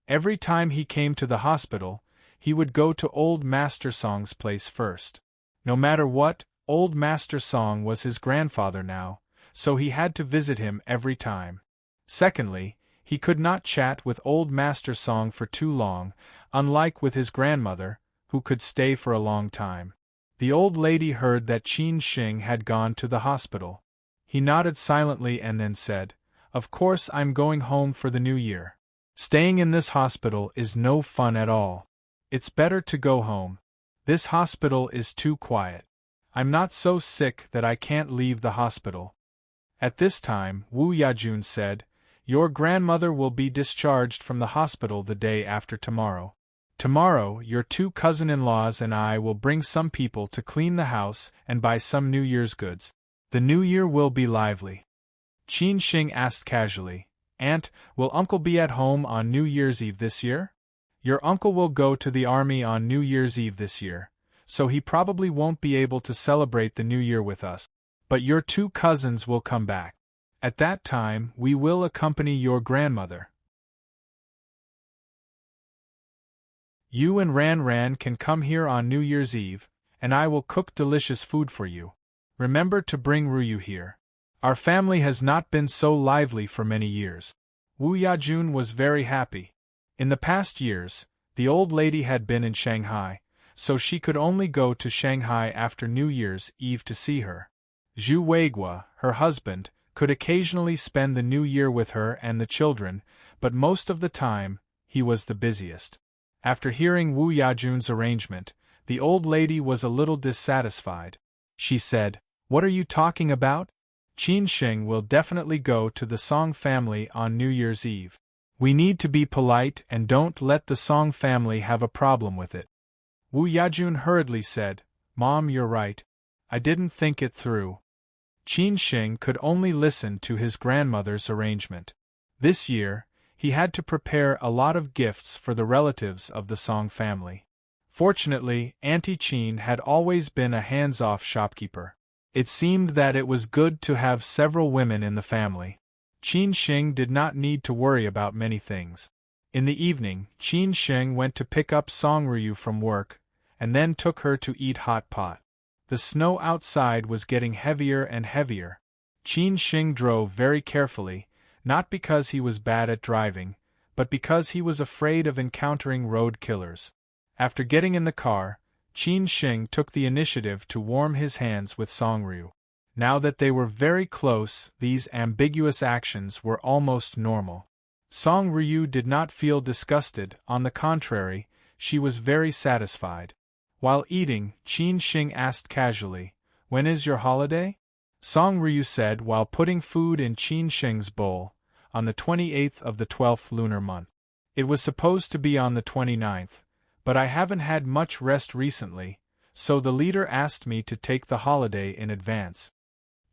Every time he came to the hospital, he would go to Old Master Song's place first. No matter what, Old Master Song was his grandfather now, so he had to visit him every time. Secondly, he could not chat with Old Master Song for too long, unlike with his grandmother, who could stay for a long time. The old lady heard that Qin Xing had gone to the hospital. He nodded silently and then said, "Of course I'm going home for the new year. Staying in this hospital is no fun at all. It's better to go home. This hospital is too quiet. I'm not so sick that I can't leave the hospital." At this time, Wu Yajun said, "Your grandmother will be discharged from the hospital the day after tomorrow. Tomorrow, your 2 cousin-in-laws and I will bring some people to clean the house and buy some New Year's goods. The new year will be lively." Qin Xing asked casually, "Aunt, will Uncle be at home on New Year's Eve this year?" "Your uncle will go to the army on New Year's Eve this year, so he probably won't be able to celebrate the New Year with us. But your 2 cousins will come back. At that time, we will accompany your grandmother. You and Ran Ran can come here on New Year's Eve, and I will cook delicious food for you." Remember to bring Ryu here. Our family has not been so lively for many years. Wu Yajun was very happy. In the past years, the old lady had been in Shanghai, so she could only go to Shanghai after New Year's Eve to see her. Zhu Weigua, her husband, could occasionally spend the New Year with her and the children, but most of the time, he was the busiest. After hearing Wu Yajun's arrangement, the old lady was a little dissatisfied. She said, "What are you talking about? Qin Sheng will definitely go to the Song family on New Year's Eve. We need to be polite and don't let the Song family have a problem with it." Wu Yajun hurriedly said, "Mom, you're right. I didn't think it through." Qin Sheng could only listen to his grandmother's arrangement. This year, he had to prepare a lot of gifts for the relatives of the Song family. Fortunately, Auntie Qin had always been a hands-off shopkeeper. It seemed that it was good to have several women in the family. Qin Sheng did not need to worry about many things. In the evening, Qin Sheng went to pick up Song Ryu from work, and then took her to eat hot pot. The snow outside was getting heavier and heavier. Qin Sheng drove very carefully, not because he was bad at driving, but because he was afraid of encountering road killers. After getting in the car, Qin Sheng took the initiative to warm his hands with Song Ryu. Now that they were very close, these ambiguous actions were almost normal. Song Ryu did not feel disgusted, on the contrary, she was very satisfied. While eating, Qin Sheng asked casually, "When is your holiday?" Song Ryu said while putting food in Qin Sheng's bowl, "On the 28th of the 12th lunar month. It was supposed to be on the 29th, but I haven't had much rest recently, so the leader asked me to take the holiday in advance."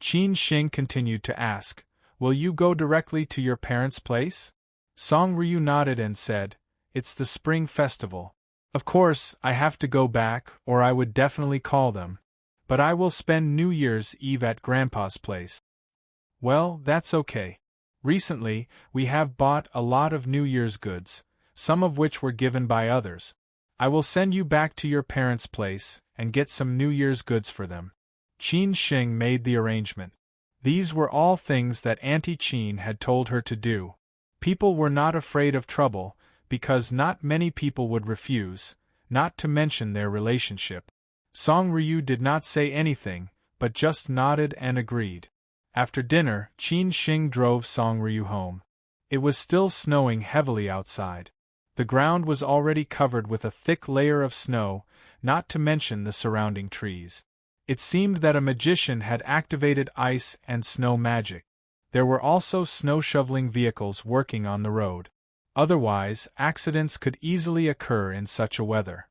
Qin Sheng continued to ask, "Will you go directly to your parents' place?" Song Ryu nodded and said, "It's the spring festival. Of course, I have to go back, or I would definitely call them. But I will spend New Year's Eve at Grandpa's place." "Well, that's okay. Recently, we have bought a lot of New Year's goods, some of which were given by others. I will send you back to your parents' place and get some New Year's goods for them." Qin Sheng made the arrangement. These were all things that Auntie Qin had told her to do. People were not afraid of trouble, because not many people would refuse, not to mention their relationship. Song Ryu did not say anything, but just nodded and agreed. After dinner, Qin Sheng drove Song Ryu home. It was still snowing heavily outside. The ground was already covered with a thick layer of snow, not to mention the surrounding trees. It seemed that a magician had activated ice and snow magic. There were also snow-shoveling vehicles working on the road. Otherwise, accidents could easily occur in such a weather.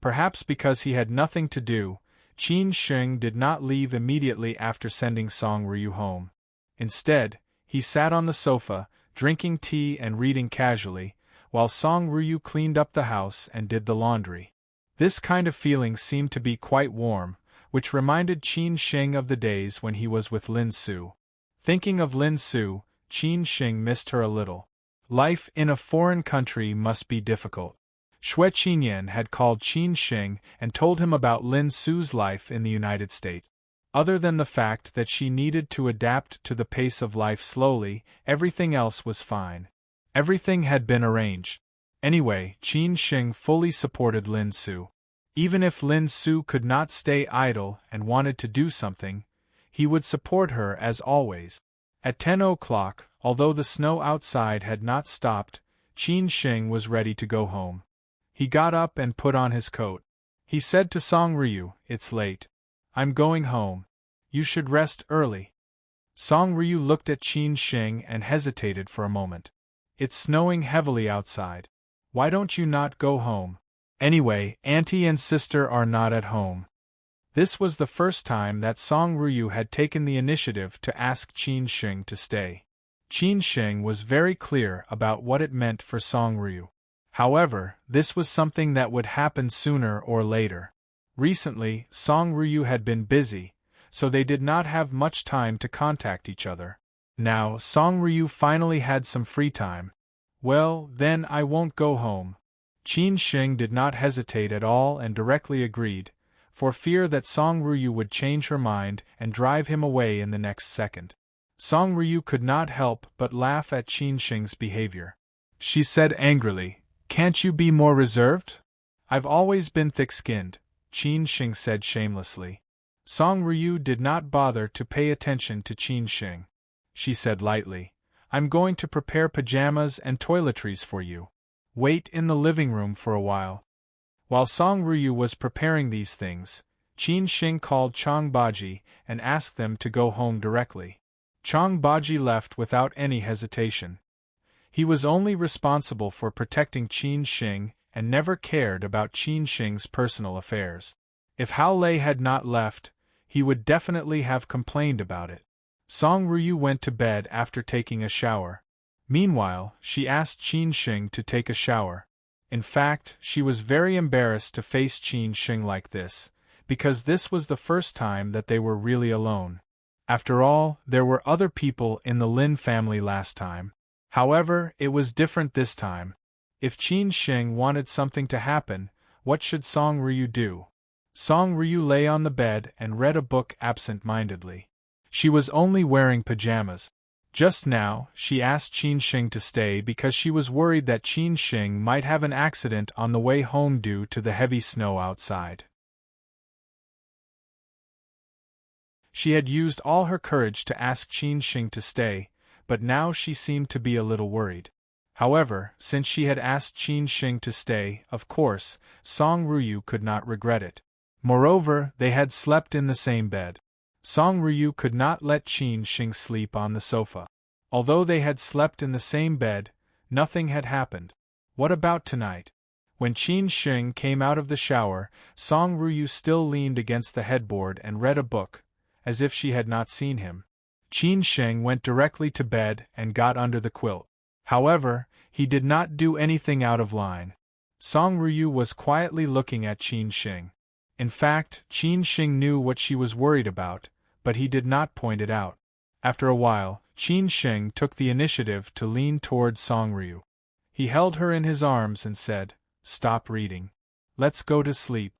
Perhaps because he had nothing to do, Qin Sheng did not leave immediately after sending Song Ryu home. Instead, he sat on the sofa, drinking tea and reading casually, while Song Ryu cleaned up the house and did the laundry. This kind of feeling seemed to be quite warm, which reminded Qin Sheng of the days when he was with Lin Su. Thinking of Lin Su, Qin Sheng missed her a little. Life in a foreign country must be difficult. Xue Qinyan had called Qin Sheng and told him about Lin Su's life in the United States. Other than the fact that she needed to adapt to the pace of life slowly, everything else was fine. Everything had been arranged. Anyway, Qin Sheng fully supported Lin Su. Even if Lin Su could not stay idle and wanted to do something, he would support her as always. At 10 o'clock, although the snow outside had not stopped, Qin Sheng was ready to go home. He got up and put on his coat. He said to Song Ryu, "It's late. I'm going home. You should rest early." Song Ryu looked at Qin Sheng and hesitated for a moment. "It's snowing heavily outside. Why don't you not go home? Anyway, auntie and sister are not at home." This was the first time that Song Ryu had taken the initiative to ask Qin Sheng to stay. Qin Sheng was very clear about what it meant for Song Ryu. However, this was something that would happen sooner or later. Recently, Song Ryu had been busy, so they did not have much time to contact each other. Now, Song Ryu finally had some free time. "Well, then I won't go home." Qin Sheng did not hesitate at all and directly agreed, for fear that Song Ryu would change her mind and drive him away in the next second. Song Ryu could not help but laugh at Qin Sheng's behavior. She said angrily, "Can't you be more reserved?" "I've always been thick-skinned," Qin Sheng said shamelessly. Song Ryu did not bother to pay attention to Qin Sheng. She said lightly, "I'm going to prepare pajamas and toiletries for you. Wait in the living room for a while." While Song Ryu was preparing these things, Qin Sheng called Chang Baji and asked them to go home directly. Chang Baji left without any hesitation. He was only responsible for protecting Qin Sheng and never cared about Qin Sheng's personal affairs. If Hao Lei had not left, he would definitely have complained about it. Song Ryu went to bed after taking a shower. Meanwhile, she asked Qin Sheng to take a shower. In fact, she was very embarrassed to face Qin Sheng like this, because this was the first time that they were really alone. After all, there were other people in the Lin family last time. However, it was different this time. If Qin Sheng wanted something to happen, what should Song Ryu do? Song Ryu lay on the bed and read a book absent-mindedly. She was only wearing pajamas. Just now, she asked Qin Sheng to stay because she was worried that Qin Sheng might have an accident on the way home due to the heavy snow outside. She had used all her courage to ask Qin Sheng to stay, but now she seemed to be a little worried. However, since she had asked Qin Sheng to stay, of course, Song Ryu could not regret it. Moreover, they had slept in the same bed. Song Ryu could not let Qin Sheng sleep on the sofa. Although they had slept in the same bed, nothing had happened. What about tonight? When Qin Sheng came out of the shower, Song Ryu still leaned against the headboard and read a book, as if she had not seen him. Qin Sheng went directly to bed and got under the quilt. However, he did not do anything out of line. Song Ryu was quietly looking at Qin Sheng. In fact, Qin Sheng knew what she was worried about, but he did not point it out. After a while, Qin Sheng took the initiative to lean toward Song Ryu. He held her in his arms and said, "Stop reading. Let's go to sleep."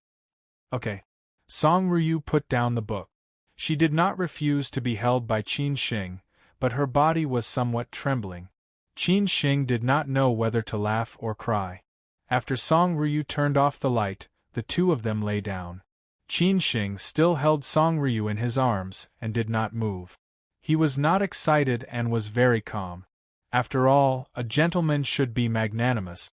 "Okay." Song Ryu put down the book. She did not refuse to be held by Qin Sheng, but her body was somewhat trembling. Qin Sheng did not know whether to laugh or cry. After Song Ryu turned off the light, the two of them lay down. Qin Sheng still held Song Ryu in his arms and did not move. He was not excited and was very calm. After all, a gentleman should be magnanimous.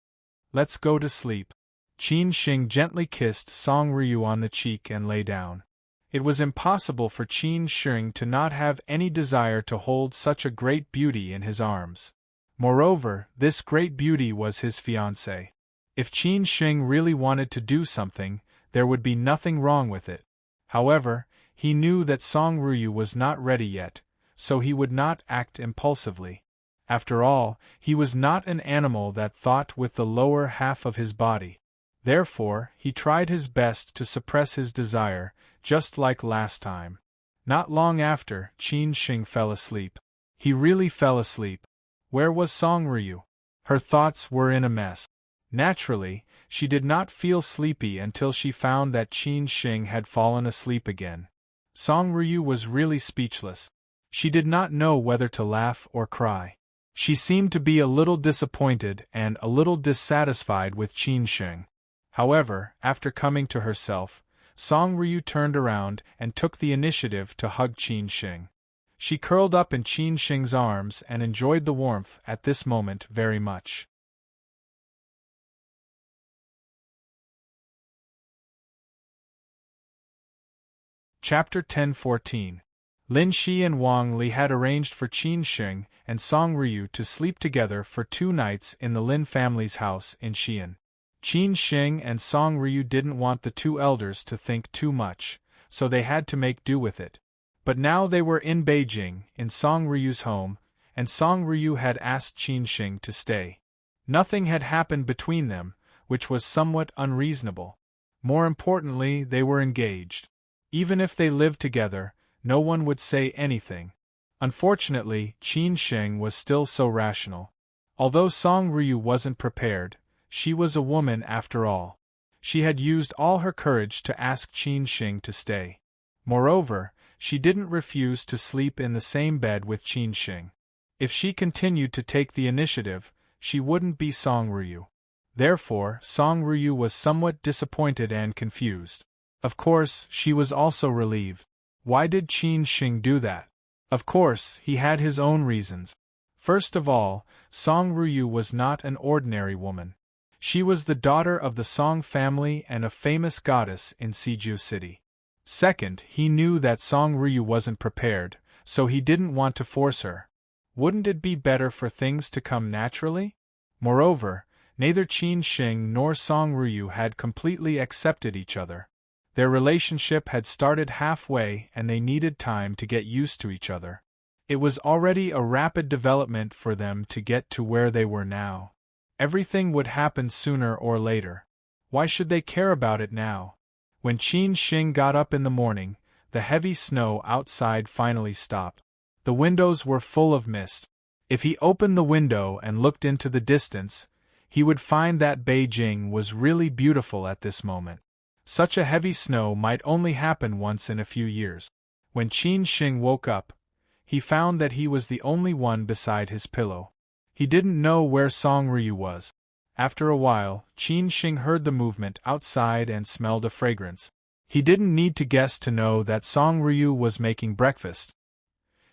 "Let's go to sleep." Qin Sheng gently kissed Song Ryu on the cheek and lay down. It was impossible for Qin Sheng to not have any desire to hold such a great beauty in his arms. Moreover, this great beauty was his fiancée. If Qin Sheng really wanted to do something, there would be nothing wrong with it. However, he knew that Song Ryu was not ready yet, so he would not act impulsively. After all, he was not an animal that thought with the lower half of his body. Therefore, he tried his best to suppress his desire, just like last time. Not long after, Qin Sheng fell asleep. He really fell asleep. Where was Song Ryu? Her thoughts were in a mess. Naturally, she did not feel sleepy until she found that Qin Sheng had fallen asleep again. Song Ryu was really speechless. She did not know whether to laugh or cry. She seemed to be a little disappointed and a little dissatisfied with Qin Sheng. However, after coming to herself, Song Ryu turned around and took the initiative to hug Qin Sheng. She curled up in Qin Sheng's arms and enjoyed the warmth at this moment very much. Chapter 10:14. Lin Shi and Wang Li had arranged for Qin Sheng and Song Ryu to sleep together for 2 nights in the Lin family's house in Xi'an. Qin Sheng and Song Ryu didn't want the 2 elders to think too much, so they had to make do with it. But now they were in Beijing, in Song Ryu's home, and Song Ryu had asked Qin Sheng to stay. Nothing had happened between them, which was somewhat unreasonable. More importantly, they were engaged. Even if they lived together, no one would say anything. Unfortunately, Qin Sheng was still so rational. Although Song Ryu wasn't prepared, she was a woman after all. She had used all her courage to ask Qin Shing to stay. Moreover, she didn't refuse to sleep in the same bed with Qin Shing. If she continued to take the initiative, she wouldn't be Song Ryu. Therefore, Song Ryu was somewhat disappointed and confused. Of course, she was also relieved. Why did Qin Shing do that? Of course, he had his own reasons. First of all, Song Ryu was not an ordinary woman. She was the daughter of the Song family and a famous goddess in Siju City. Second, he knew that Song Ryu wasn't prepared, so he didn't want to force her. Wouldn't it be better for things to come naturally? Moreover, neither Qin Shing nor Song Ryu had completely accepted each other. Their relationship had started halfway and they needed time to get used to each other. It was already a rapid development for them to get to where they were now. Everything would happen sooner or later. Why should they care about it now? When Qin Shing got up in the morning, the heavy snow outside finally stopped. The windows were full of mist. If he opened the window and looked into the distance, he would find that Beijing was really beautiful at this moment. Such a heavy snow might only happen once in a few years. When Qin Shing woke up, he found that he was the only one beside his pillow. He didn't know where Song Ryu was. After a while, Qin Shing heard the movement outside and smelled a fragrance. He didn't need to guess to know that Song Ryu was making breakfast.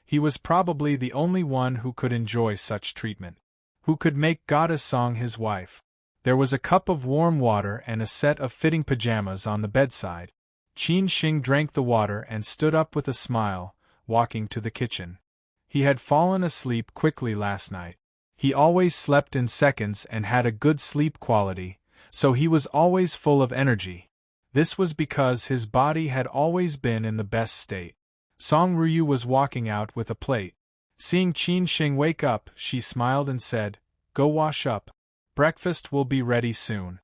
He was probably the only one who could enjoy such treatment. Who could make Goddess Song his wife? There was a cup of warm water and a set of fitting pajamas on the bedside. Qin Shing drank the water and stood up with a smile, walking to the kitchen. He had fallen asleep quickly last night. He always slept in seconds and had a good sleep quality, so he was always full of energy. This was because his body had always been in the best state. Song Ryu was walking out with a plate. Seeing Qin Shing wake up, she smiled and said, "Go wash up. Breakfast will be ready soon."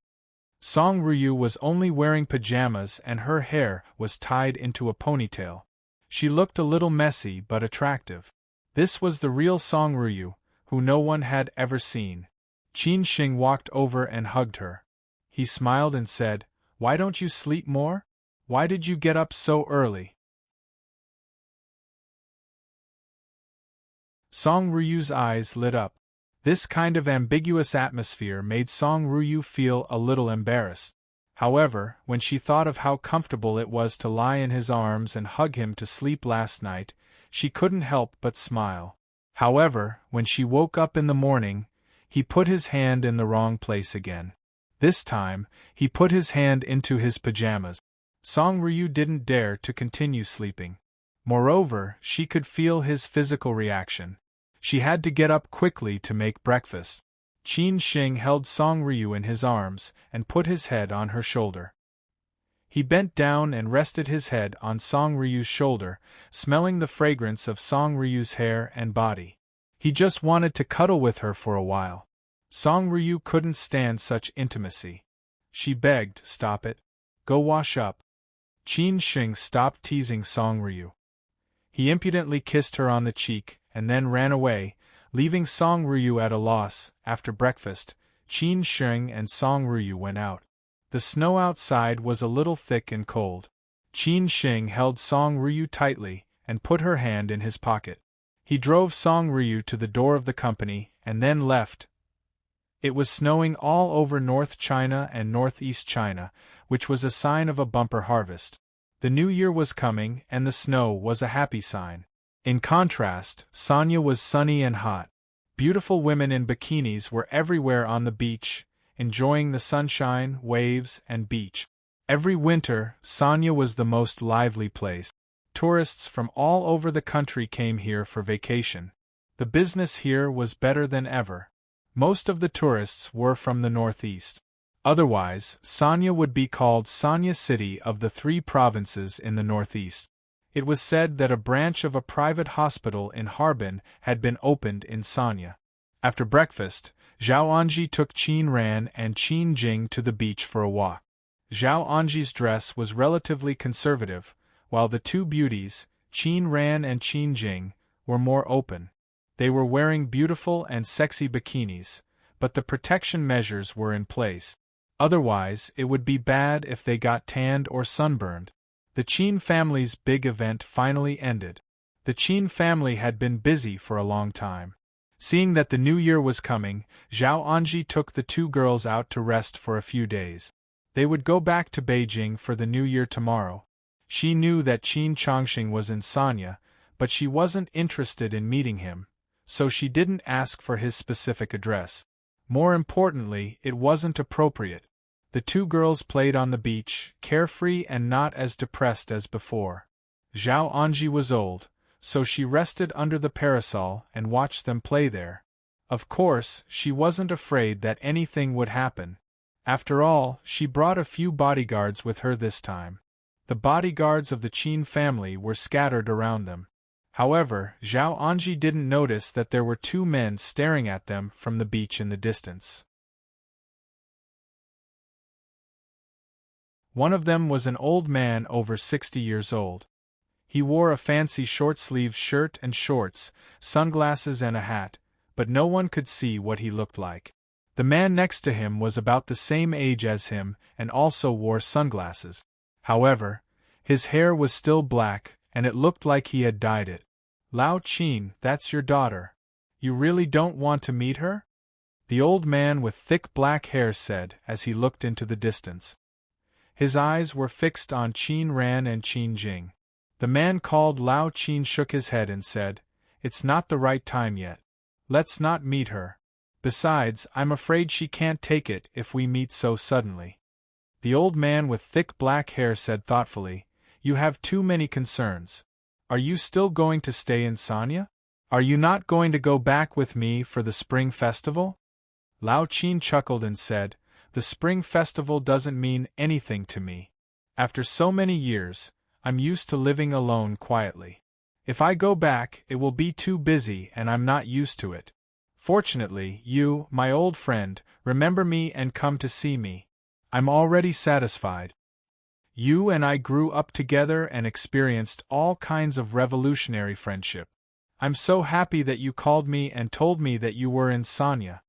Song Ryu was only wearing pajamas and her hair was tied into a ponytail. She looked a little messy but attractive. This was the real Song Ryu, who no one had ever seen. Qin Shing walked over and hugged her. He smiled and said, "Why don't you sleep more? Why did you get up so early?" Song Ryu's eyes lit up. This kind of ambiguous atmosphere made Song Ryu feel a little embarrassed. However, when she thought of how comfortable it was to lie in his arms and hug him to sleep last night, she couldn't help but smile. However, when she woke up in the morning, he put his hand in the wrong place again. This time, he put his hand into his pajamas. Song Ryu didn't dare to continue sleeping. Moreover, she could feel his physical reaction. She had to get up quickly to make breakfast. Qin Shing held Song Ryu in his arms and put his head on her shoulder. He bent down and rested his head on Song Ryu's shoulder, smelling the fragrance of Song Ryu's hair and body. He just wanted to cuddle with her for a while. Song Ryu couldn't stand such intimacy. She begged, "Stop it. Go wash up." Qin Shing stopped teasing Song Ryu. He impudently kissed her on the cheek and then ran away, leaving Song Ryu at a loss. After breakfast, Qin Shing and Song Ryu went out. The snow outside was a little thick and cold. Qin Shing held Song Ryu tightly and put her hand in his pocket. He drove Song Ryu to the door of the company and then left. It was snowing all over North China and Northeast China, which was a sign of a bumper harvest. The new year was coming and the snow was a happy sign. In contrast, Sanya was sunny and hot. Beautiful women in bikinis were everywhere on the beach, enjoying the sunshine, waves, and beach. Every winter, Sanya was the most lively place. Tourists from all over the country came here for vacation. The business here was better than ever. Most of the tourists were from the northeast. Otherwise, Sanya would be called Sanya City of the 3 provinces in the northeast. It was said that a branch of a private hospital in Harbin had been opened in Sanya. After breakfast, Zhao Anji took Qin Ran and Qin Jing to the beach for a walk. Zhao Anji's dress was relatively conservative, while the two beauties, Qin Ran and Qin Jing, were more open. They were wearing beautiful and sexy bikinis, but the protection measures were in place. Otherwise, it would be bad if they got tanned or sunburned. The Qin family's big event finally ended. The Qin family had been busy for a long time. Seeing that the new year was coming, Zhao Anji took the two girls out to rest for a few days. They would go back to Beijing for the new year tomorrow. She knew that Qin Chongqing was in Sanya, but she wasn't interested in meeting him, so she didn't ask for his specific address. More importantly, it wasn't appropriate. The two girls played on the beach, carefree and not as depressed as before. Zhao Anji was old, so she rested under the parasol and watched them play there. Of course, she wasn't afraid that anything would happen. After all, she brought a few bodyguards with her this time. The bodyguards of the Qin family were scattered around them. However, Zhao Anji didn't notice that there were two men staring at them from the beach in the distance. One of them was an old man over 60 years old. He wore a fancy short-sleeved shirt and shorts, sunglasses and a hat, but no one could see what he looked like. The man next to him was about the same age as him and also wore sunglasses. However, his hair was still black, and it looked like he had dyed it. "Lao Qin, that's your daughter. You really don't want to meet her?" The old man with thick black hair said as he looked into the distance. His eyes were fixed on Qin Ran and Qin Jing. The man called Lao Qin shook his head and said, "It's not the right time yet. Let's not meet her. Besides, I'm afraid she can't take it if we meet so suddenly." The old man with thick black hair said thoughtfully, "You have too many concerns. Are you still going to stay in Sanya? Are you not going to go back with me for the spring festival?" Lao Qin chuckled and said, "The spring festival doesn't mean anything to me. After so many years, I'm used to living alone quietly. If I go back, it will be too busy and I'm not used to it. Fortunately, you, my old friend, remember me and come to see me. I'm already satisfied. You and I grew up together and experienced all kinds of revolutionary friendship. I'm so happy that you called me and told me that you were in Sanya.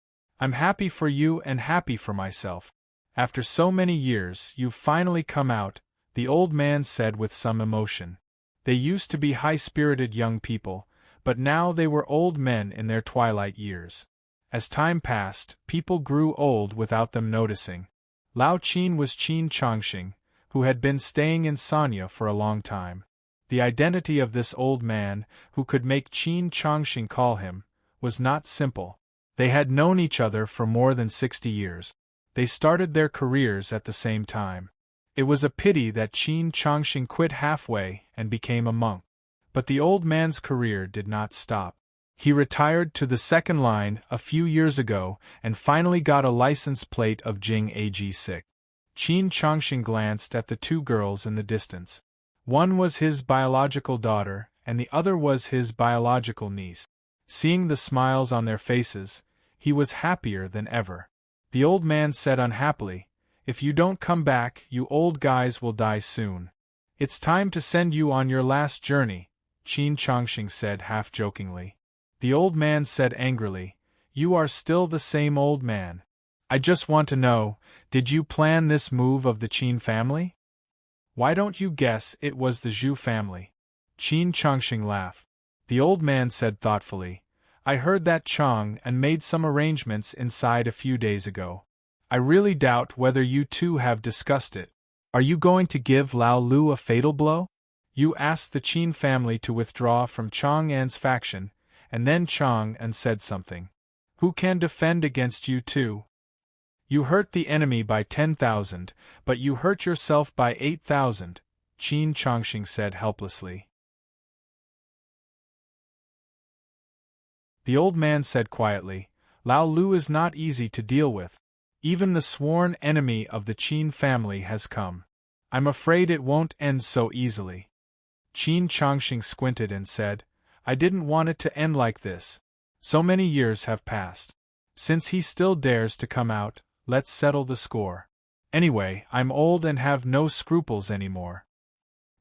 I'm happy for you and happy for myself. After so many years, you've finally come out," the old man said with some emotion. They used to be high-spirited young people, but now they were old men in their twilight years. As time passed, people grew old without them noticing. Lao Qin was Qin Chongqing, who had been staying in Sanya for a long time. The identity of this old man, who could make Qin Chongqing call him, was not simple. They had known each other for more than 60 years. They started their careers at the same time. It was a pity that Qin Chongqing quit halfway and became a monk. But the old man's career did not stop. He retired to the second line a few years ago and finally got a license plate of Jing AG6. Qin Chongqing glanced at the two girls in the distance. One was his biological daughter, and the other was his biological niece. Seeing the smiles on their faces, he was happier than ever. The old man said unhappily, "If you don't come back, you old guys will die soon. It's time to send you on your last journey," Qin Chongqing said half-jokingly. The old man said angrily, "You are still the same old man. I just want to know, did you plan this move of the Qin family? Why don't you guess it was the Zhu family?" Qin Chongqing laughed. The old man said thoughtfully, "I heard that Chong and made some arrangements inside a few days ago. I really doubt whether you two have discussed it. Are you going to give Lao Lu a fatal blow? You asked the Qin family to withdraw from Chong An's faction, and then Chong An said something. Who can defend against you two? You hurt the enemy by 10,000, but you hurt yourself by 8,000, Qin Chongqing said helplessly. The old man said quietly, "Lao Lu is not easy to deal with. Even the sworn enemy of the Qin family has come. I'm afraid it won't end so easily." Qin Chongqing squinted and said, "I didn't want it to end like this. So many years have passed. Since he still dares to come out, let's settle the score. Anyway, I'm old and have no scruples anymore."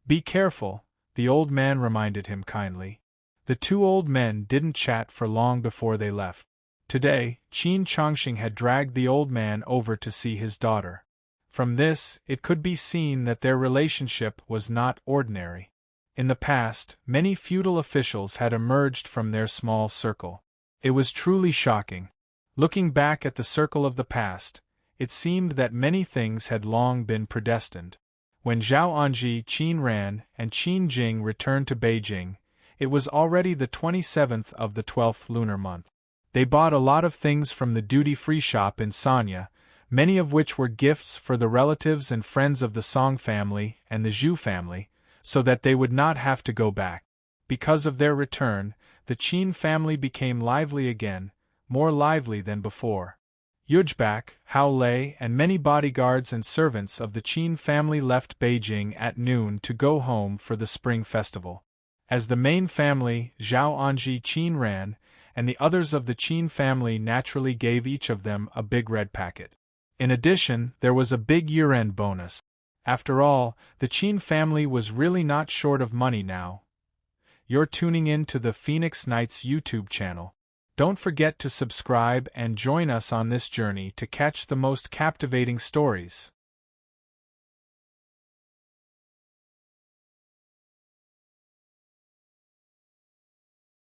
"Be careful," the old man reminded him kindly. The two old men didn't chat for long before they left. Today, Qin Chongxing had dragged the old man over to see his daughter. From this, it could be seen that their relationship was not ordinary. In the past, many feudal officials had emerged from their small circle. It was truly shocking. Looking back at the circle of the past, it seemed that many things had long been predestined. When Zhao Anji, Qin Ran, and Qin Jing returned to Beijing, it was already the 27th of the 12th lunar month. They bought a lot of things from the duty-free shop in Sanya, many of which were gifts for the relatives and friends of the Song family and the Zhu family, so that they would not have to go back. Because of their return, the Qin family became lively again, more lively than before. Yujbak, Hao Lei, and many bodyguards and servants of the Qin family left Beijing at noon to go home for the Spring Festival. As the main family, Zhao Anji, Qin Ran, and the others of the Qin family naturally gave each of them a big red packet. In addition, there was a big year-end bonus. After all, the Qin family was really not short of money now. You're tuning in to the Phoenix Nights YouTube channel. Don't forget to subscribe and join us on this journey to catch the most captivating stories.